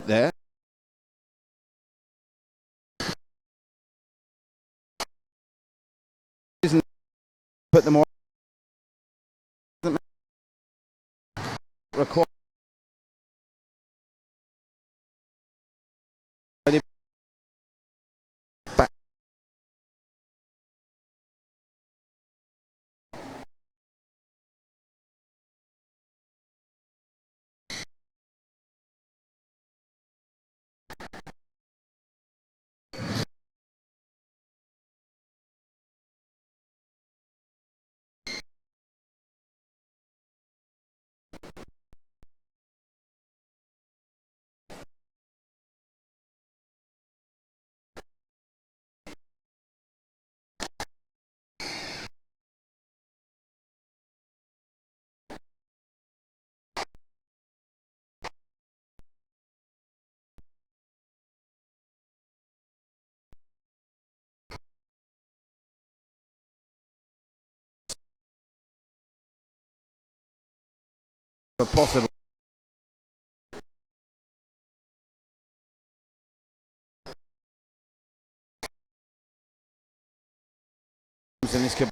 There. Isn't put them all. Record. Back. Possible. And this could.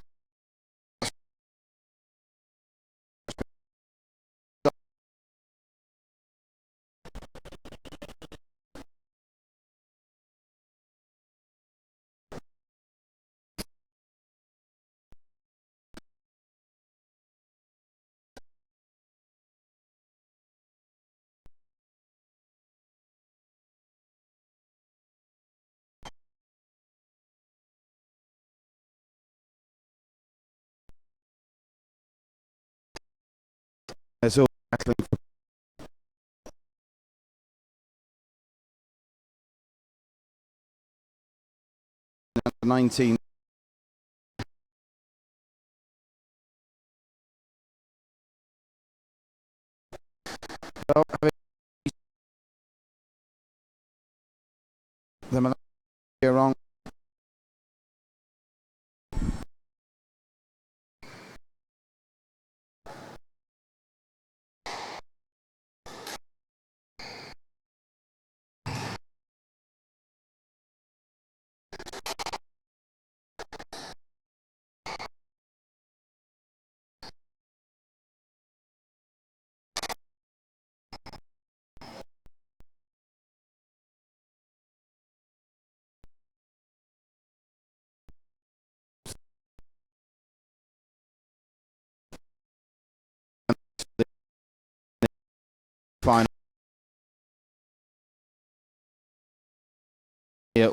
There's all battling for 19. Well, the Malaysia wrong. Final. Yeah.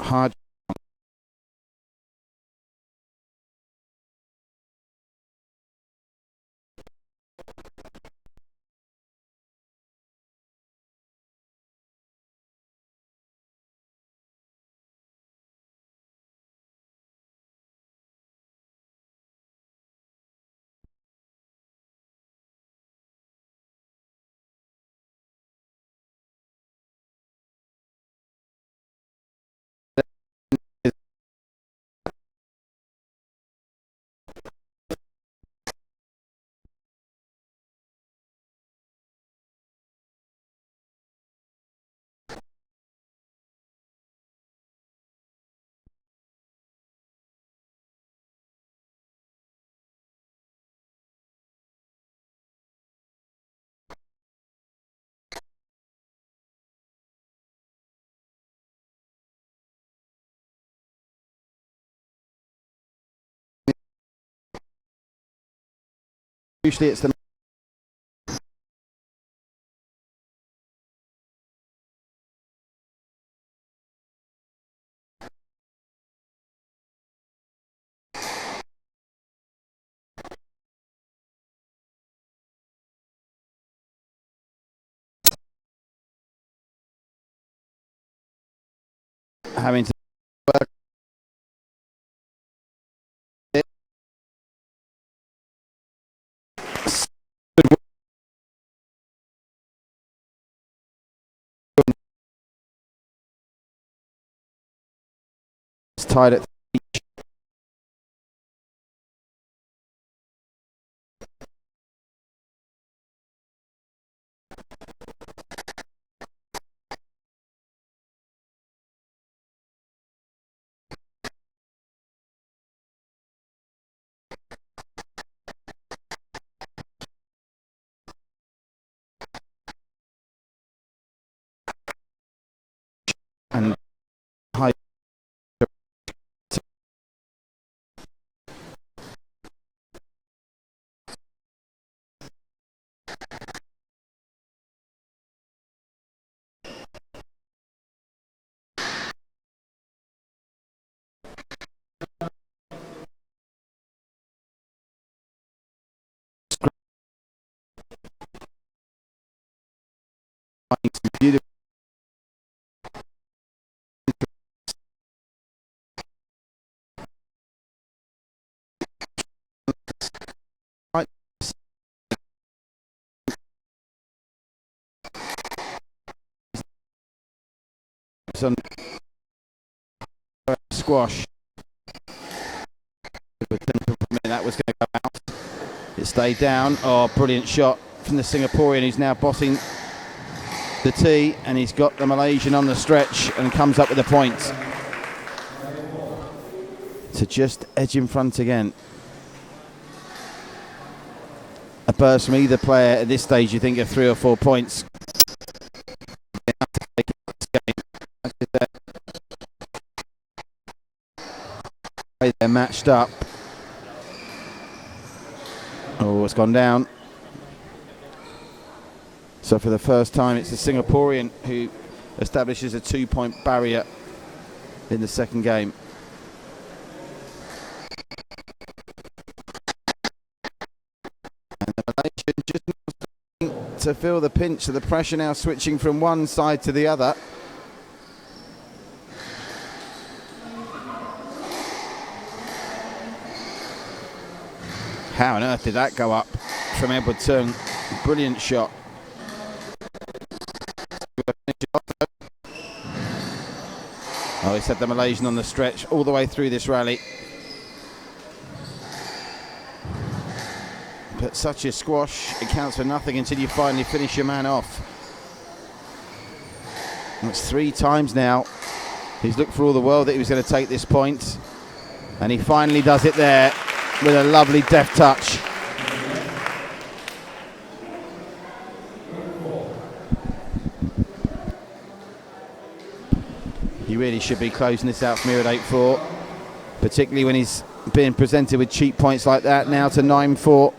hard. Usually it's the having to work it. It's tied at and high beautiful. Some squash. That was going to go out. It stayed down. Oh, brilliant shot from the Singaporean who's now bossing the tee, and he's got the Malaysian on the stretch and comes up with a point to just edge in front again. A burst from either player at this stage, you think of 3 or 4 points. They're matched up. Oh, it's gone down. So for the first time, it's the Singaporean who establishes a 2-point barrier in the second game. And the Malaysian just to feel the pinch, so the pressure now switching from one side to the other. How on earth did that go up from Edward Tung? Brilliant shot. Oh, he's had the Malaysian on the stretch all the way through this rally. But such a squash, it counts for nothing until you finally finish your man off. That's 3 times now. He's looked for all the world that he was going to take this point, and he finally does it there with a lovely deft touch. He really should be closing this out from here at 8-4, particularly when he's being presented with cheap points like that, now to 9-4.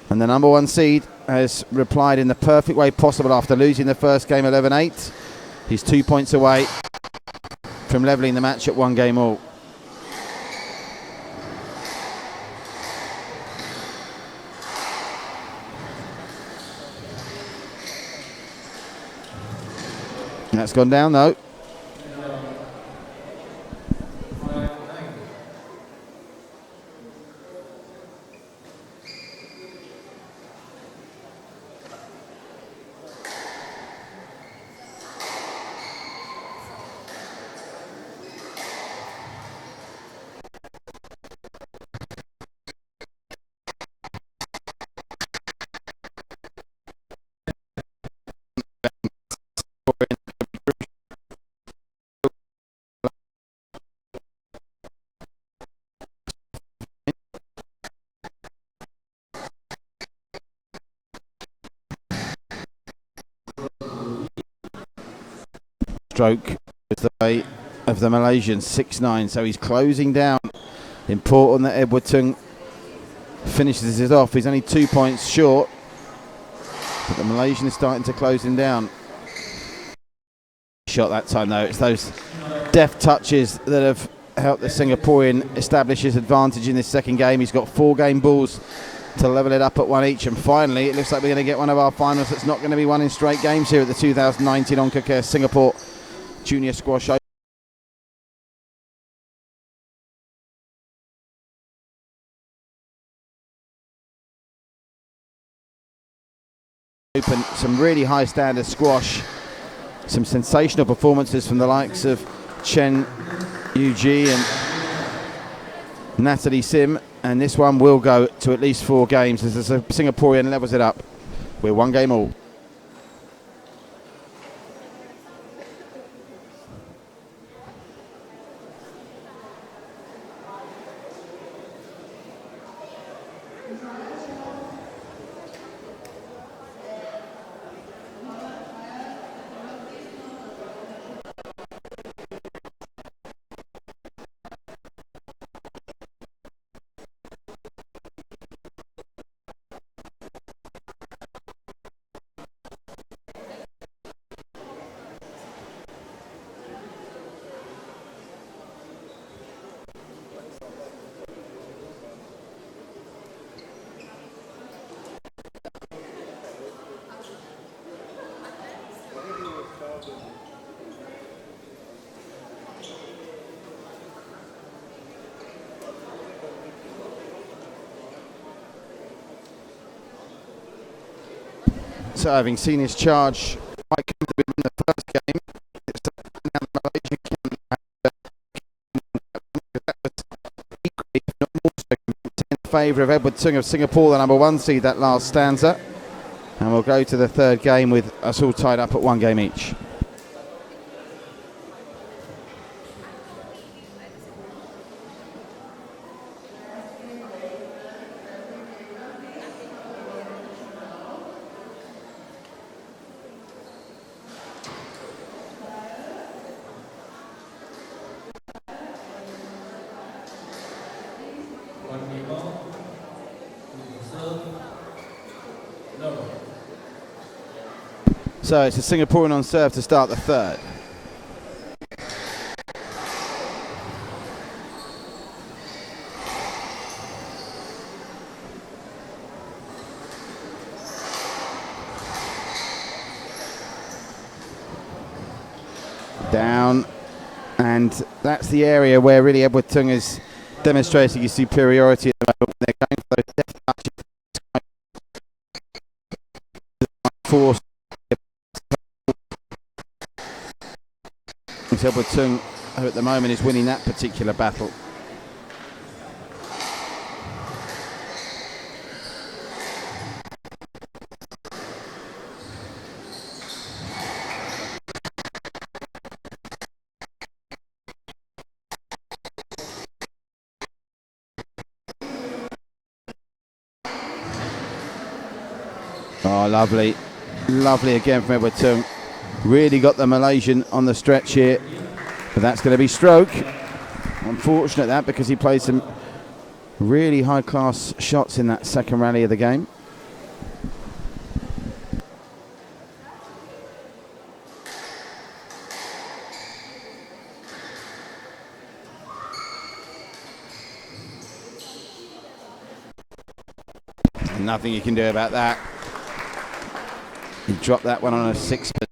And the number 1 seed has replied in the perfect way possible after losing the first game 11-8. He's 2 points away from levelling the match at 1 game all. That's gone down though. Stroke with the way of the Malaysian, 6-9, so he's closing down. Important that Edward Tung finishes it off. He's only 2 points short, but the Malaysian is starting to close him down. Shot that time though. It's those deft touches that have helped the Singaporean establish his advantage in this second game. He's got 4 game balls to level it up at 1 each, and finally it looks like we're going to get one of our finals that's not going to be won in straight games here at the 2019 Oncocare Singapore Junior Squash Open. Some really high standard squash, some sensational performances from the likes of Chen Yu-ji and Natalie Sim, and this one will go to at least 4 games as the Singaporean levels it up. We're 1 game all. So having seen his charge quite comfortably in the first game, it's now the Malaysian equally, if not more so, in favour of Edward Tung of Singapore, the number 1 seed, that last stanza. And we'll go to the third game with us all tied up at 1 game each. So it's a Singaporean on serve to start the third. Down, and that's the area where really Edward Tung is demonstrating his superiority at the moment. They're going for those deft touches. Force. Edward Tung, who at the moment is winning that particular battle. Oh, lovely. Lovely again from Edward Tung. Really got the Malaysian on the stretch here. But that's going to be stroke. Unfortunate that, because he played some really high-class shots in that second rally of the game. Nothing you can do about that. He dropped that one on a sixpence.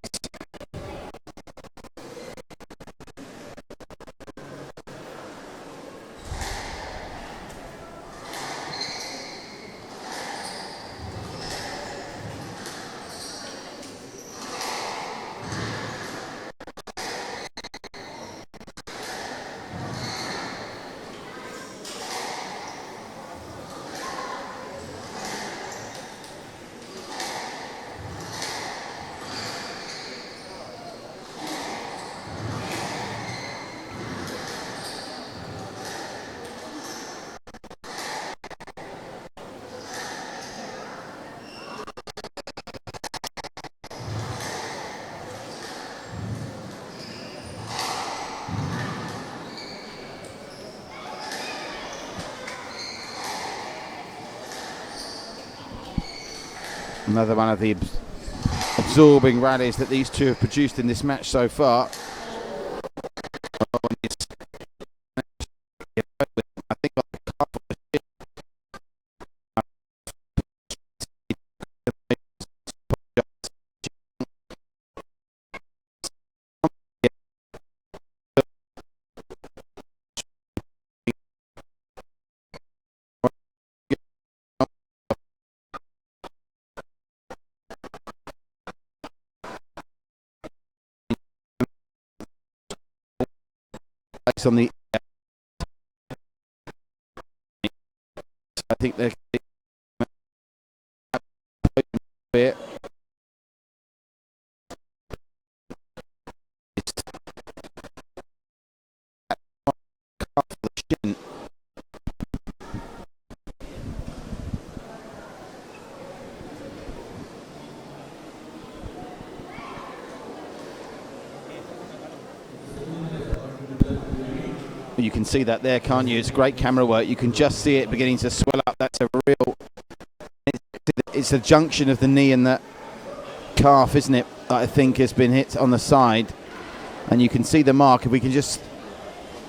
Another one of the absorbing rallies that these two have produced in this match so far. I think on the I think they're bit. You can see that there, can't you? It's great camera work. You can just see it beginning to swell up. That's a real... It's the junction of the knee and the calf, isn't it, that I think has been hit on the side. And you can see the mark. If we can just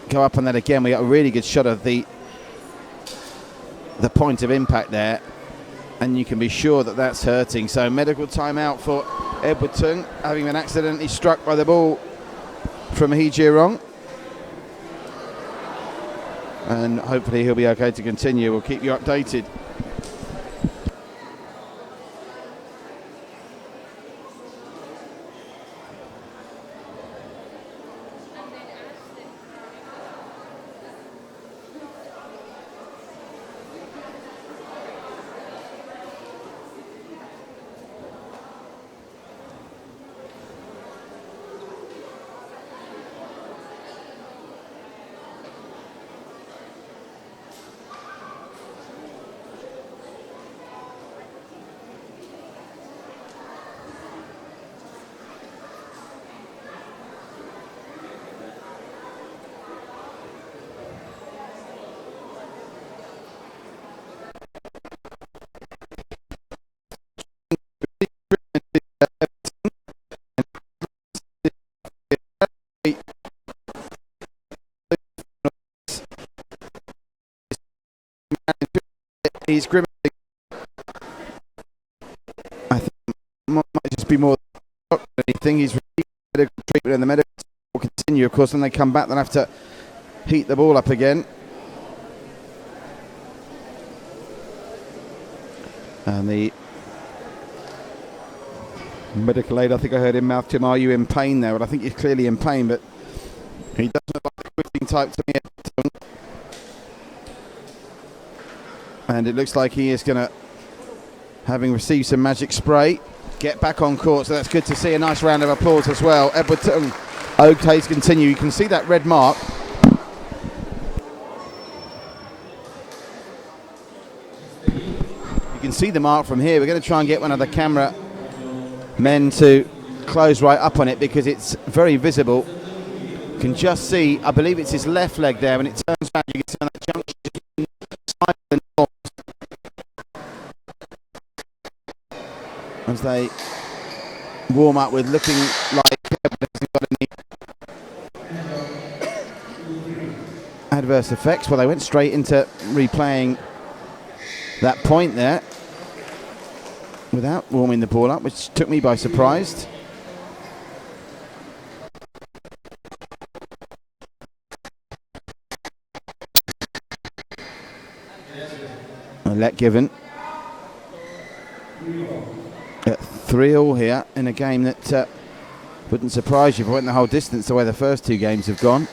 go up on that again, we got a really good shot of the point of impact there. And you can be sure that that's hurting. So medical timeout for Edward Tung, having been accidentally struck by the ball from Hee Jae-rong. And hopefully he'll be okay to continue. We'll keep you updated. He's grimacing. I think it might just be more than anything. He's received medical treatment and the medical will continue. Of course, when they come back, they'll have to heat the ball up again. And the medical aid, I think I heard him mouth to him, "Are you in pain there?" Well, I think he's clearly in pain, but he doesn't look like the quitting type to me. And it looks like he is going to, having received some magic spray, get back on court. So that's good to see. A nice round of applause as well. Edward Tung, okay to continue. You can see that red mark. You can see the mark from here. We're going to try and get one of the camera men to close right up on it because it's very visible. You can just see, I believe it's his left leg there. When it turns around, you can see on that junction. As they warm up with looking like got any adverse effects. Well, they went straight into replaying that point there. without warming the ball up, which took me by surprise. A let given. At 3-3 here in a game that wouldn't surprise you if it went the whole distance the way the first two games have gone.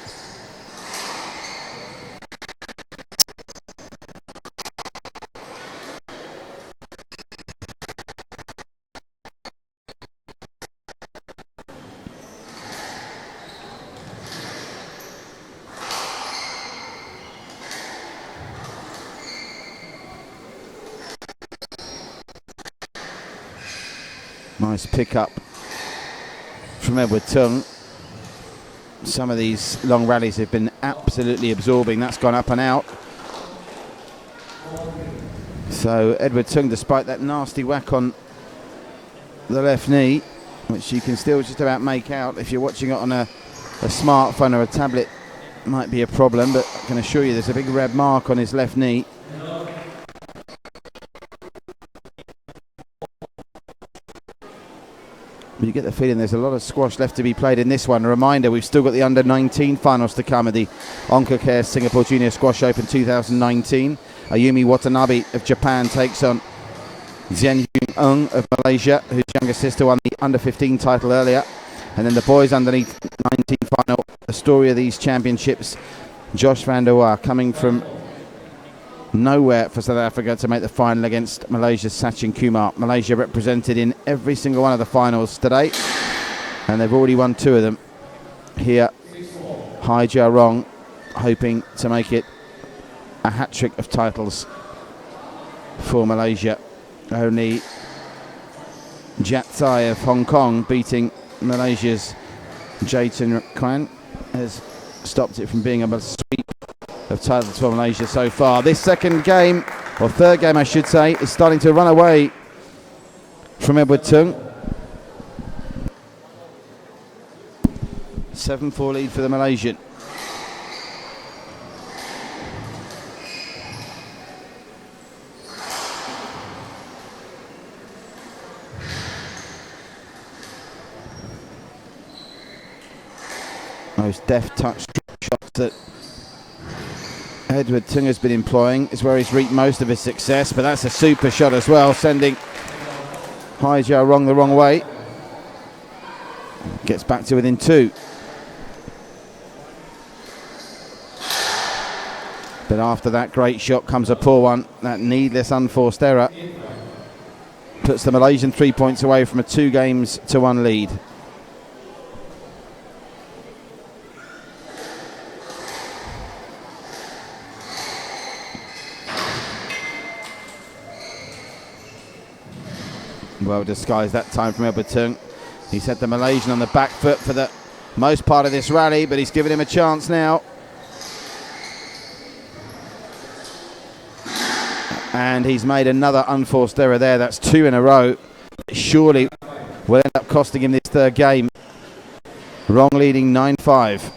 Nice pick-up from Edward Tung. Some of these long rallies have been absolutely absorbing. That's gone up and out. So Edward Tung, despite that nasty whack on the left knee, which you can still just about make out if you're watching it on a smartphone or a tablet, might be a problem, but I can assure you there's a big red mark on his left knee. But you get the feeling there's a lot of squash left to be played in this one. A reminder, we've still got the under-19 finals to come at the Oncocare Singapore Junior Squash Open 2019. Ayumi Watanabe of Japan takes on Zhen Yung of Malaysia, whose younger sister won the under-15 title earlier. And then the boys under-19 final, the story of these championships, Josh van der Waal coming from nowhere for South Africa to make the final against Malaysia's Sachin Kumar. Malaysia represented in every single one of the finals today, and they've already won 2 of them. Here, Hai Jia Rong hoping to make it a hat-trick of titles for Malaysia. Only Jat Tsai of Hong Kong beating Malaysia's Jaitin Kwan has stopped it from being a sweep of titles for Malaysia so far. This second game, or third game I should say, is starting to run away from Edward Tung. 7-4 lead for the Malaysian. Those deft touch shots that Edward Tung has been employing is where he's reaped most of his success, but that's a super shot as well, sending Hai Jia Rong the wrong way. Gets back to within 2. But after that great shot comes a poor one. That needless unforced error puts the Malaysian 3 points away from a 2-1 lead. Well disguised that time from Edward Tung. He's had the Malaysian on the back foot for the most part of this rally, but he's given him a chance now. And he's made another unforced error there. That's 2 in a row. Surely will end up costing him this third game. Rong leading 9-5.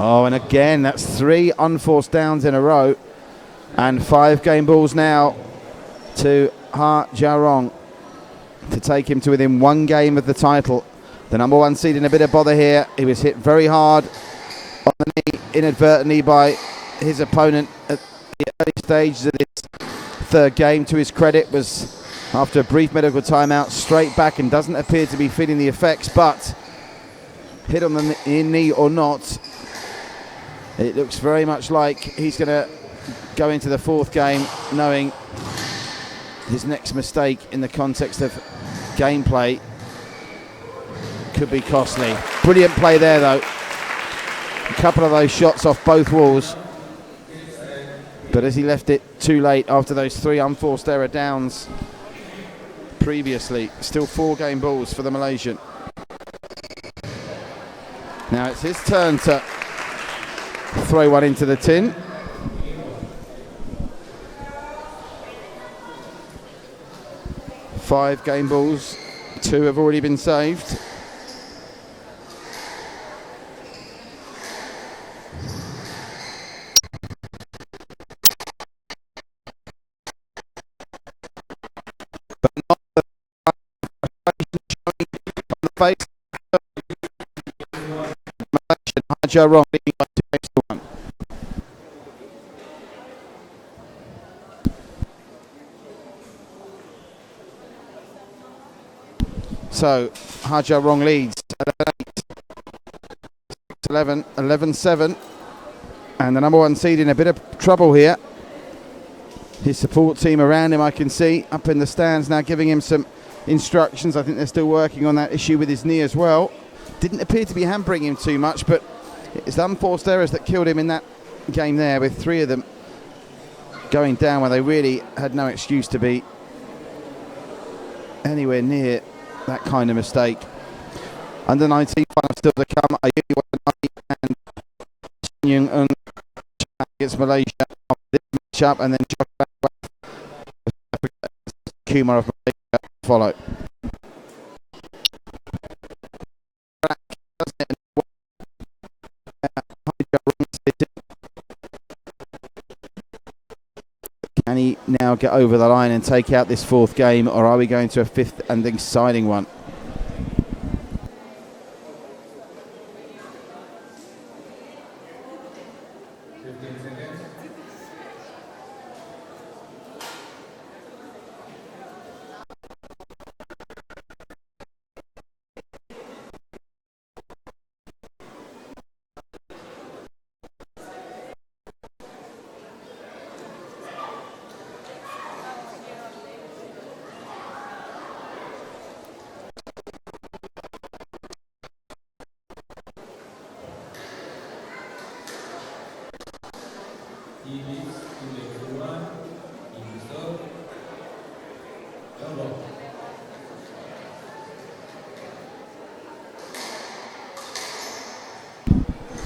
Oh, and again, that's 3 unforced downs in a row. And 5 game balls now to Hai Jia Rong to take him to within 1 game of the title. The number 1 seed in a bit of bother here. He was hit very hard on the knee inadvertently by his opponent at the early stages of this third game. To his credit, was after a brief medical timeout straight back and doesn't appear to be feeling the effects, but hit on the knee or not, it looks very much like he's going to go into the 4th game knowing his next mistake in the context of gameplay could be costly. Brilliant play there though. A couple of those shots off both walls. But as he left it too late after those 3 unforced error downs previously, still 4 game balls for the Malaysian. Now it's his turn to throw one into the tin. Five game balls, 2 have already been saved. Hajar Rong leading by 2 games to 1. So Hajar Rong leads 11, 11-7, and the number 1 seed in a bit of trouble here. His support team around him, I can see, up in the stands now, giving him some instructions. I think they're still working on that issue with his knee as well. Didn't appear to be hampering him too much, but it's the unforced errors that killed him in that game there, with 3 of them going down where they really had no excuse to be anywhere near that kind of mistake. Under 19 final still to come. Ayumi Watanabe and Shin Young against Malaysia on this matchup, and then Kumar of Malaysia follow. Can he now get over the line and take out this 4th game, or are we going to a 5th and exciting one?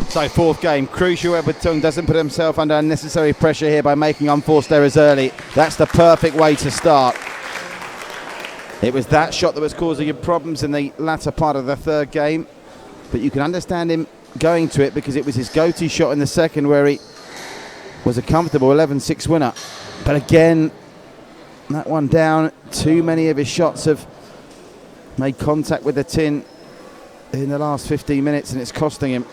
So 4th game, crucial. Edward Tung doesn't put himself under unnecessary pressure here by making unforced errors early. That's the perfect way to start. It was that shot that was causing him problems in the latter part of the 3rd game, but you can understand him going to it because it was his go-to shot in the 2nd where he was a comfortable 11-6 winner. But again, that one down. Too many of his shots have made contact with the tin in the last 15 minutes, and it's costing him.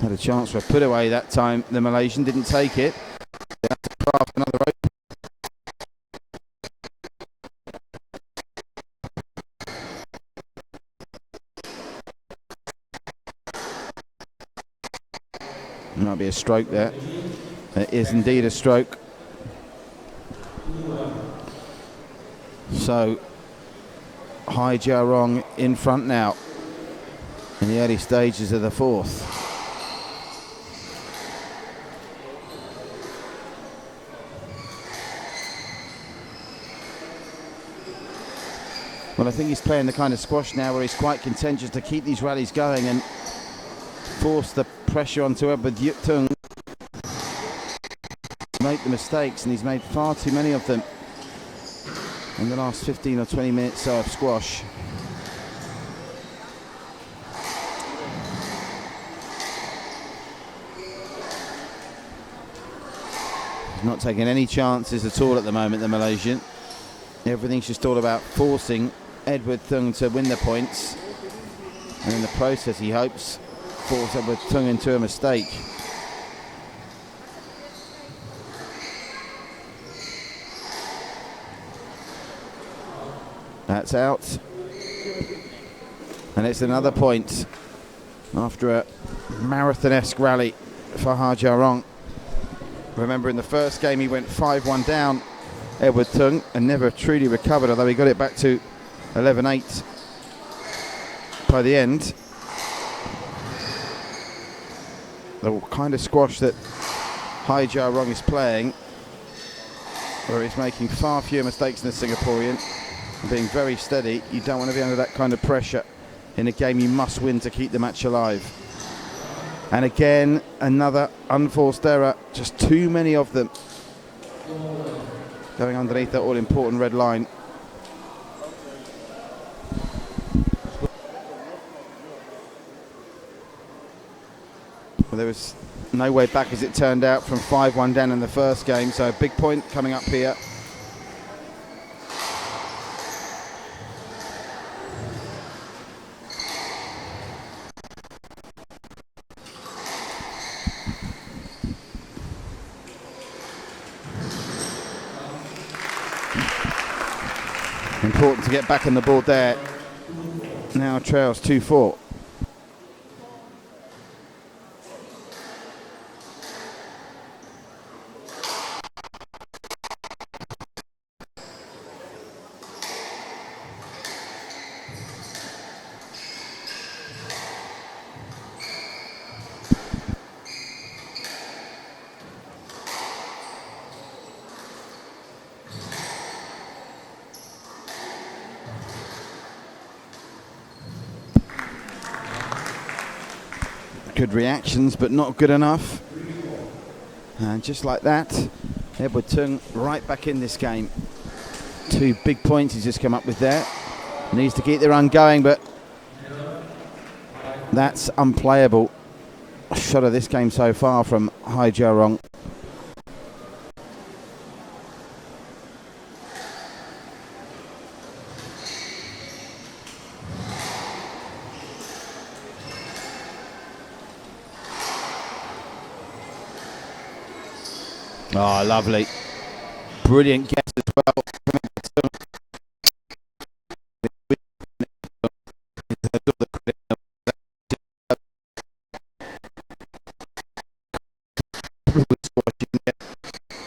Had a chance for a put away that time. The Malaysian didn't take it. They had to craft another open. Might be a stroke there. It is indeed a stroke. So Hajar Rong in front now in the early stages of the 4th. Well, I think he's playing the kind of squash now where he's quite contentious to keep these rallies going and force the pressure onto Edward Tung to make the mistakes, and he's made far too many of them in the last 15 or 20 minutes of squash. He's not taking any chances at all at the moment, the Malaysian. Everything's just all about forcing Edward Tung to win the points, and in the process he hopes force Edward Tung into a mistake. That's out, and it's another point after a marathon-esque rally for Hajar Rong. Remember, in the first game he went 5-1 down, Edward Tung, and never truly recovered, although he got it back to 11-8 by the end. The kind of squash that Hajar Rong is playing, where he's making far fewer mistakes than the Singaporean, and being very steady. You don't want to be under that kind of pressure in a game you must win to keep the match alive. And again, another unforced error, just too many of them going underneath that all-important red line. Well, there was No way back as it turned out from 5-1 down in the first game, so a big point coming up here. Important to get back on the board there. Now trails 2-4. Good reactions, but not good enough. And just like that, Edward Tung right back in this game. 2 big points he's just come up with there. Needs to keep the run going, but that's unplayable. Shot of this game so far from Hai Jiarong. Oh, lovely. Brilliant guess as well.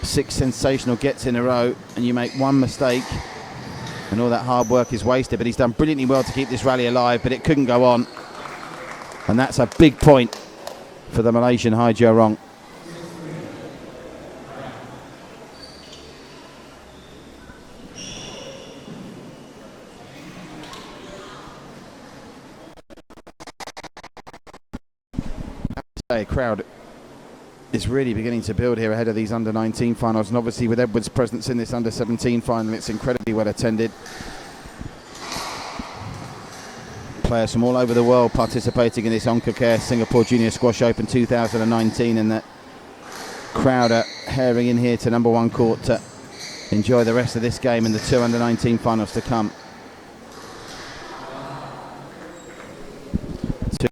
Six sensational gets in a row, and you make one mistake and all that hard work is wasted. But he's done brilliantly well to keep this rally alive, but it couldn't go on. And that's a big point for the Malaysian Hai Jiarong. Crowd is really beginning to build here ahead of these under-19 finals, and obviously with Edward's presence in this under-17 final, it's incredibly well attended. Players from all over the world participating in this Oncocare Singapore Junior Squash Open 2019, and the crowd are herring in here to number 1 court to enjoy the rest of this game and the 2 under-19 finals to come.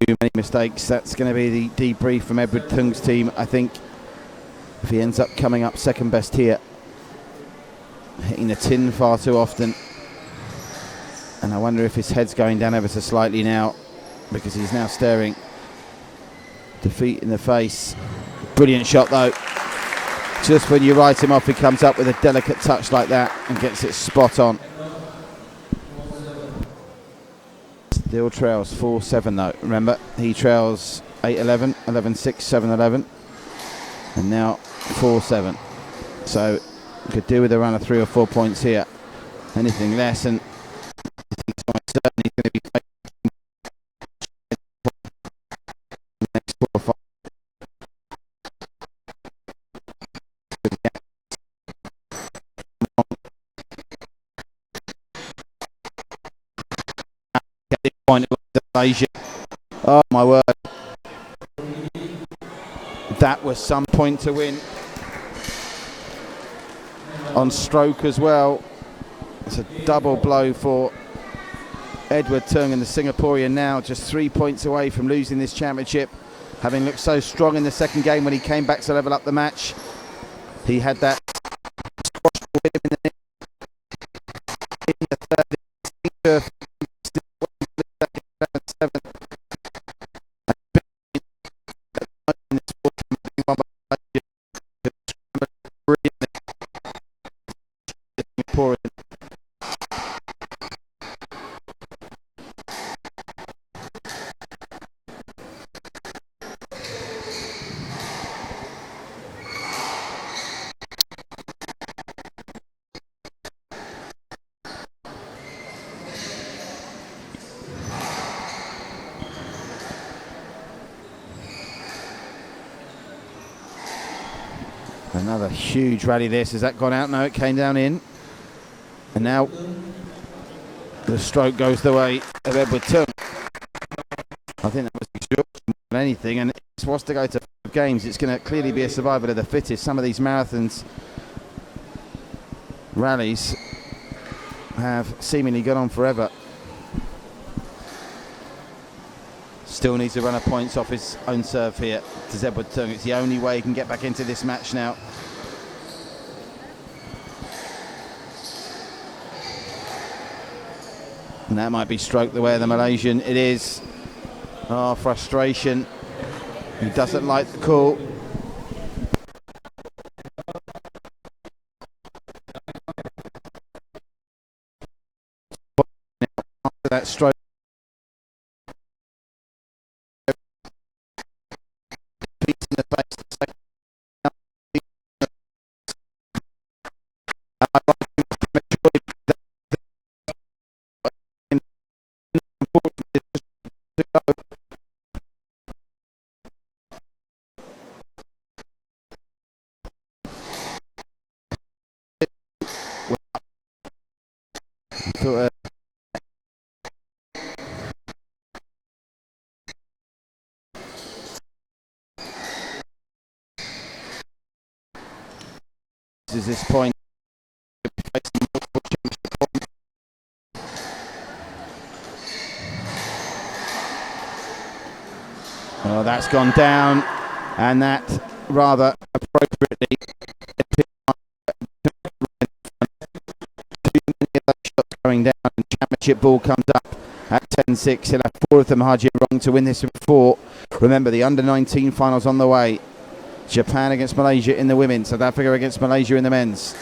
Too many mistakes. That's going to be the debrief from Edward Tung's team, I think, if he ends up coming up second best here. Hitting the tin far too often, and I wonder if his head's going down ever so slightly now, because he's now staring defeat in the face. Brilliant shot though. Just when you write him off, he comes up with a delicate touch like that and gets it spot on. Still trails 4-7 though. Remember, he trails 8-11, 11-6, 7-11, and now 4-7. So could do with a run of 3 or 4 points here. Anything less, and he's certainly going to be the next 4 or 5. Oh my word, that was some point to win. On stroke as well. It's a double blow for Edward Tung, and the Singaporean now just 3 points away from losing this championship, having looked so strong in the second game when he came back to level up the match. He had that squash with him in the third. Another huge rally this. Has that gone out? No, it came down in. And now the stroke goes the way of Edward Tung. I think that was exhaustion more than anything, and was to go to 5 games, it's going to clearly be a survival of the fittest. Some of these marathons rallies have seemingly gone on forever. Still needs a run of points off his own serve here to Zedward Tung. It's the only way he can get back into this match now. And that might be stroked the way of the Malaysian. It is. Oh, frustration. He doesn't like the call. After that stroke. In the face. Is this point? Well, that's gone down, and that rather appropriately. Going down, and championship ball comes up at 10-6. He'll have 4 of them hard wrong to win this in 4. Remember, the under-19 finals on the way. Japan against Malaysia in the women, South Africa against Malaysia in the men's.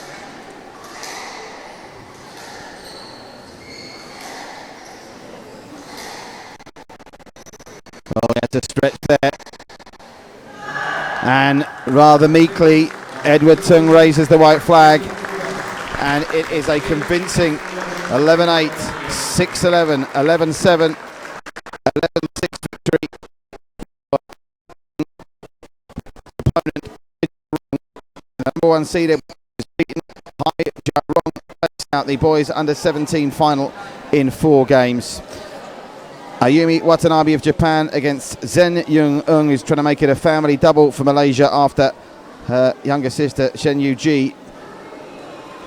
Oh, he had to stretch there. And rather meekly, Edward Tung raises the white flag. And it is a convincing 11-8, 6-11, 11-7, 11-6 victory. Number 1 seeded is beaten out the boys under 17 final in 4 games. Ayumi Watanabe of Japan against Zen Yung-eung, who's trying to make it a family double for Malaysia after her younger sister Shen Yu-ji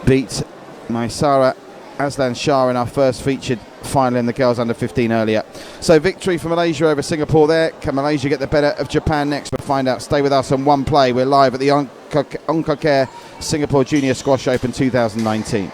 beat Maisara Aslan Shah in our first featured final in the girls under 15 earlier. So victory for Malaysia over Singapore there. Can Malaysia get the better of Japan next? We'll find out. Stay with us on One Play. We're live at the Oncocare Singapore Junior Squash Open 2019.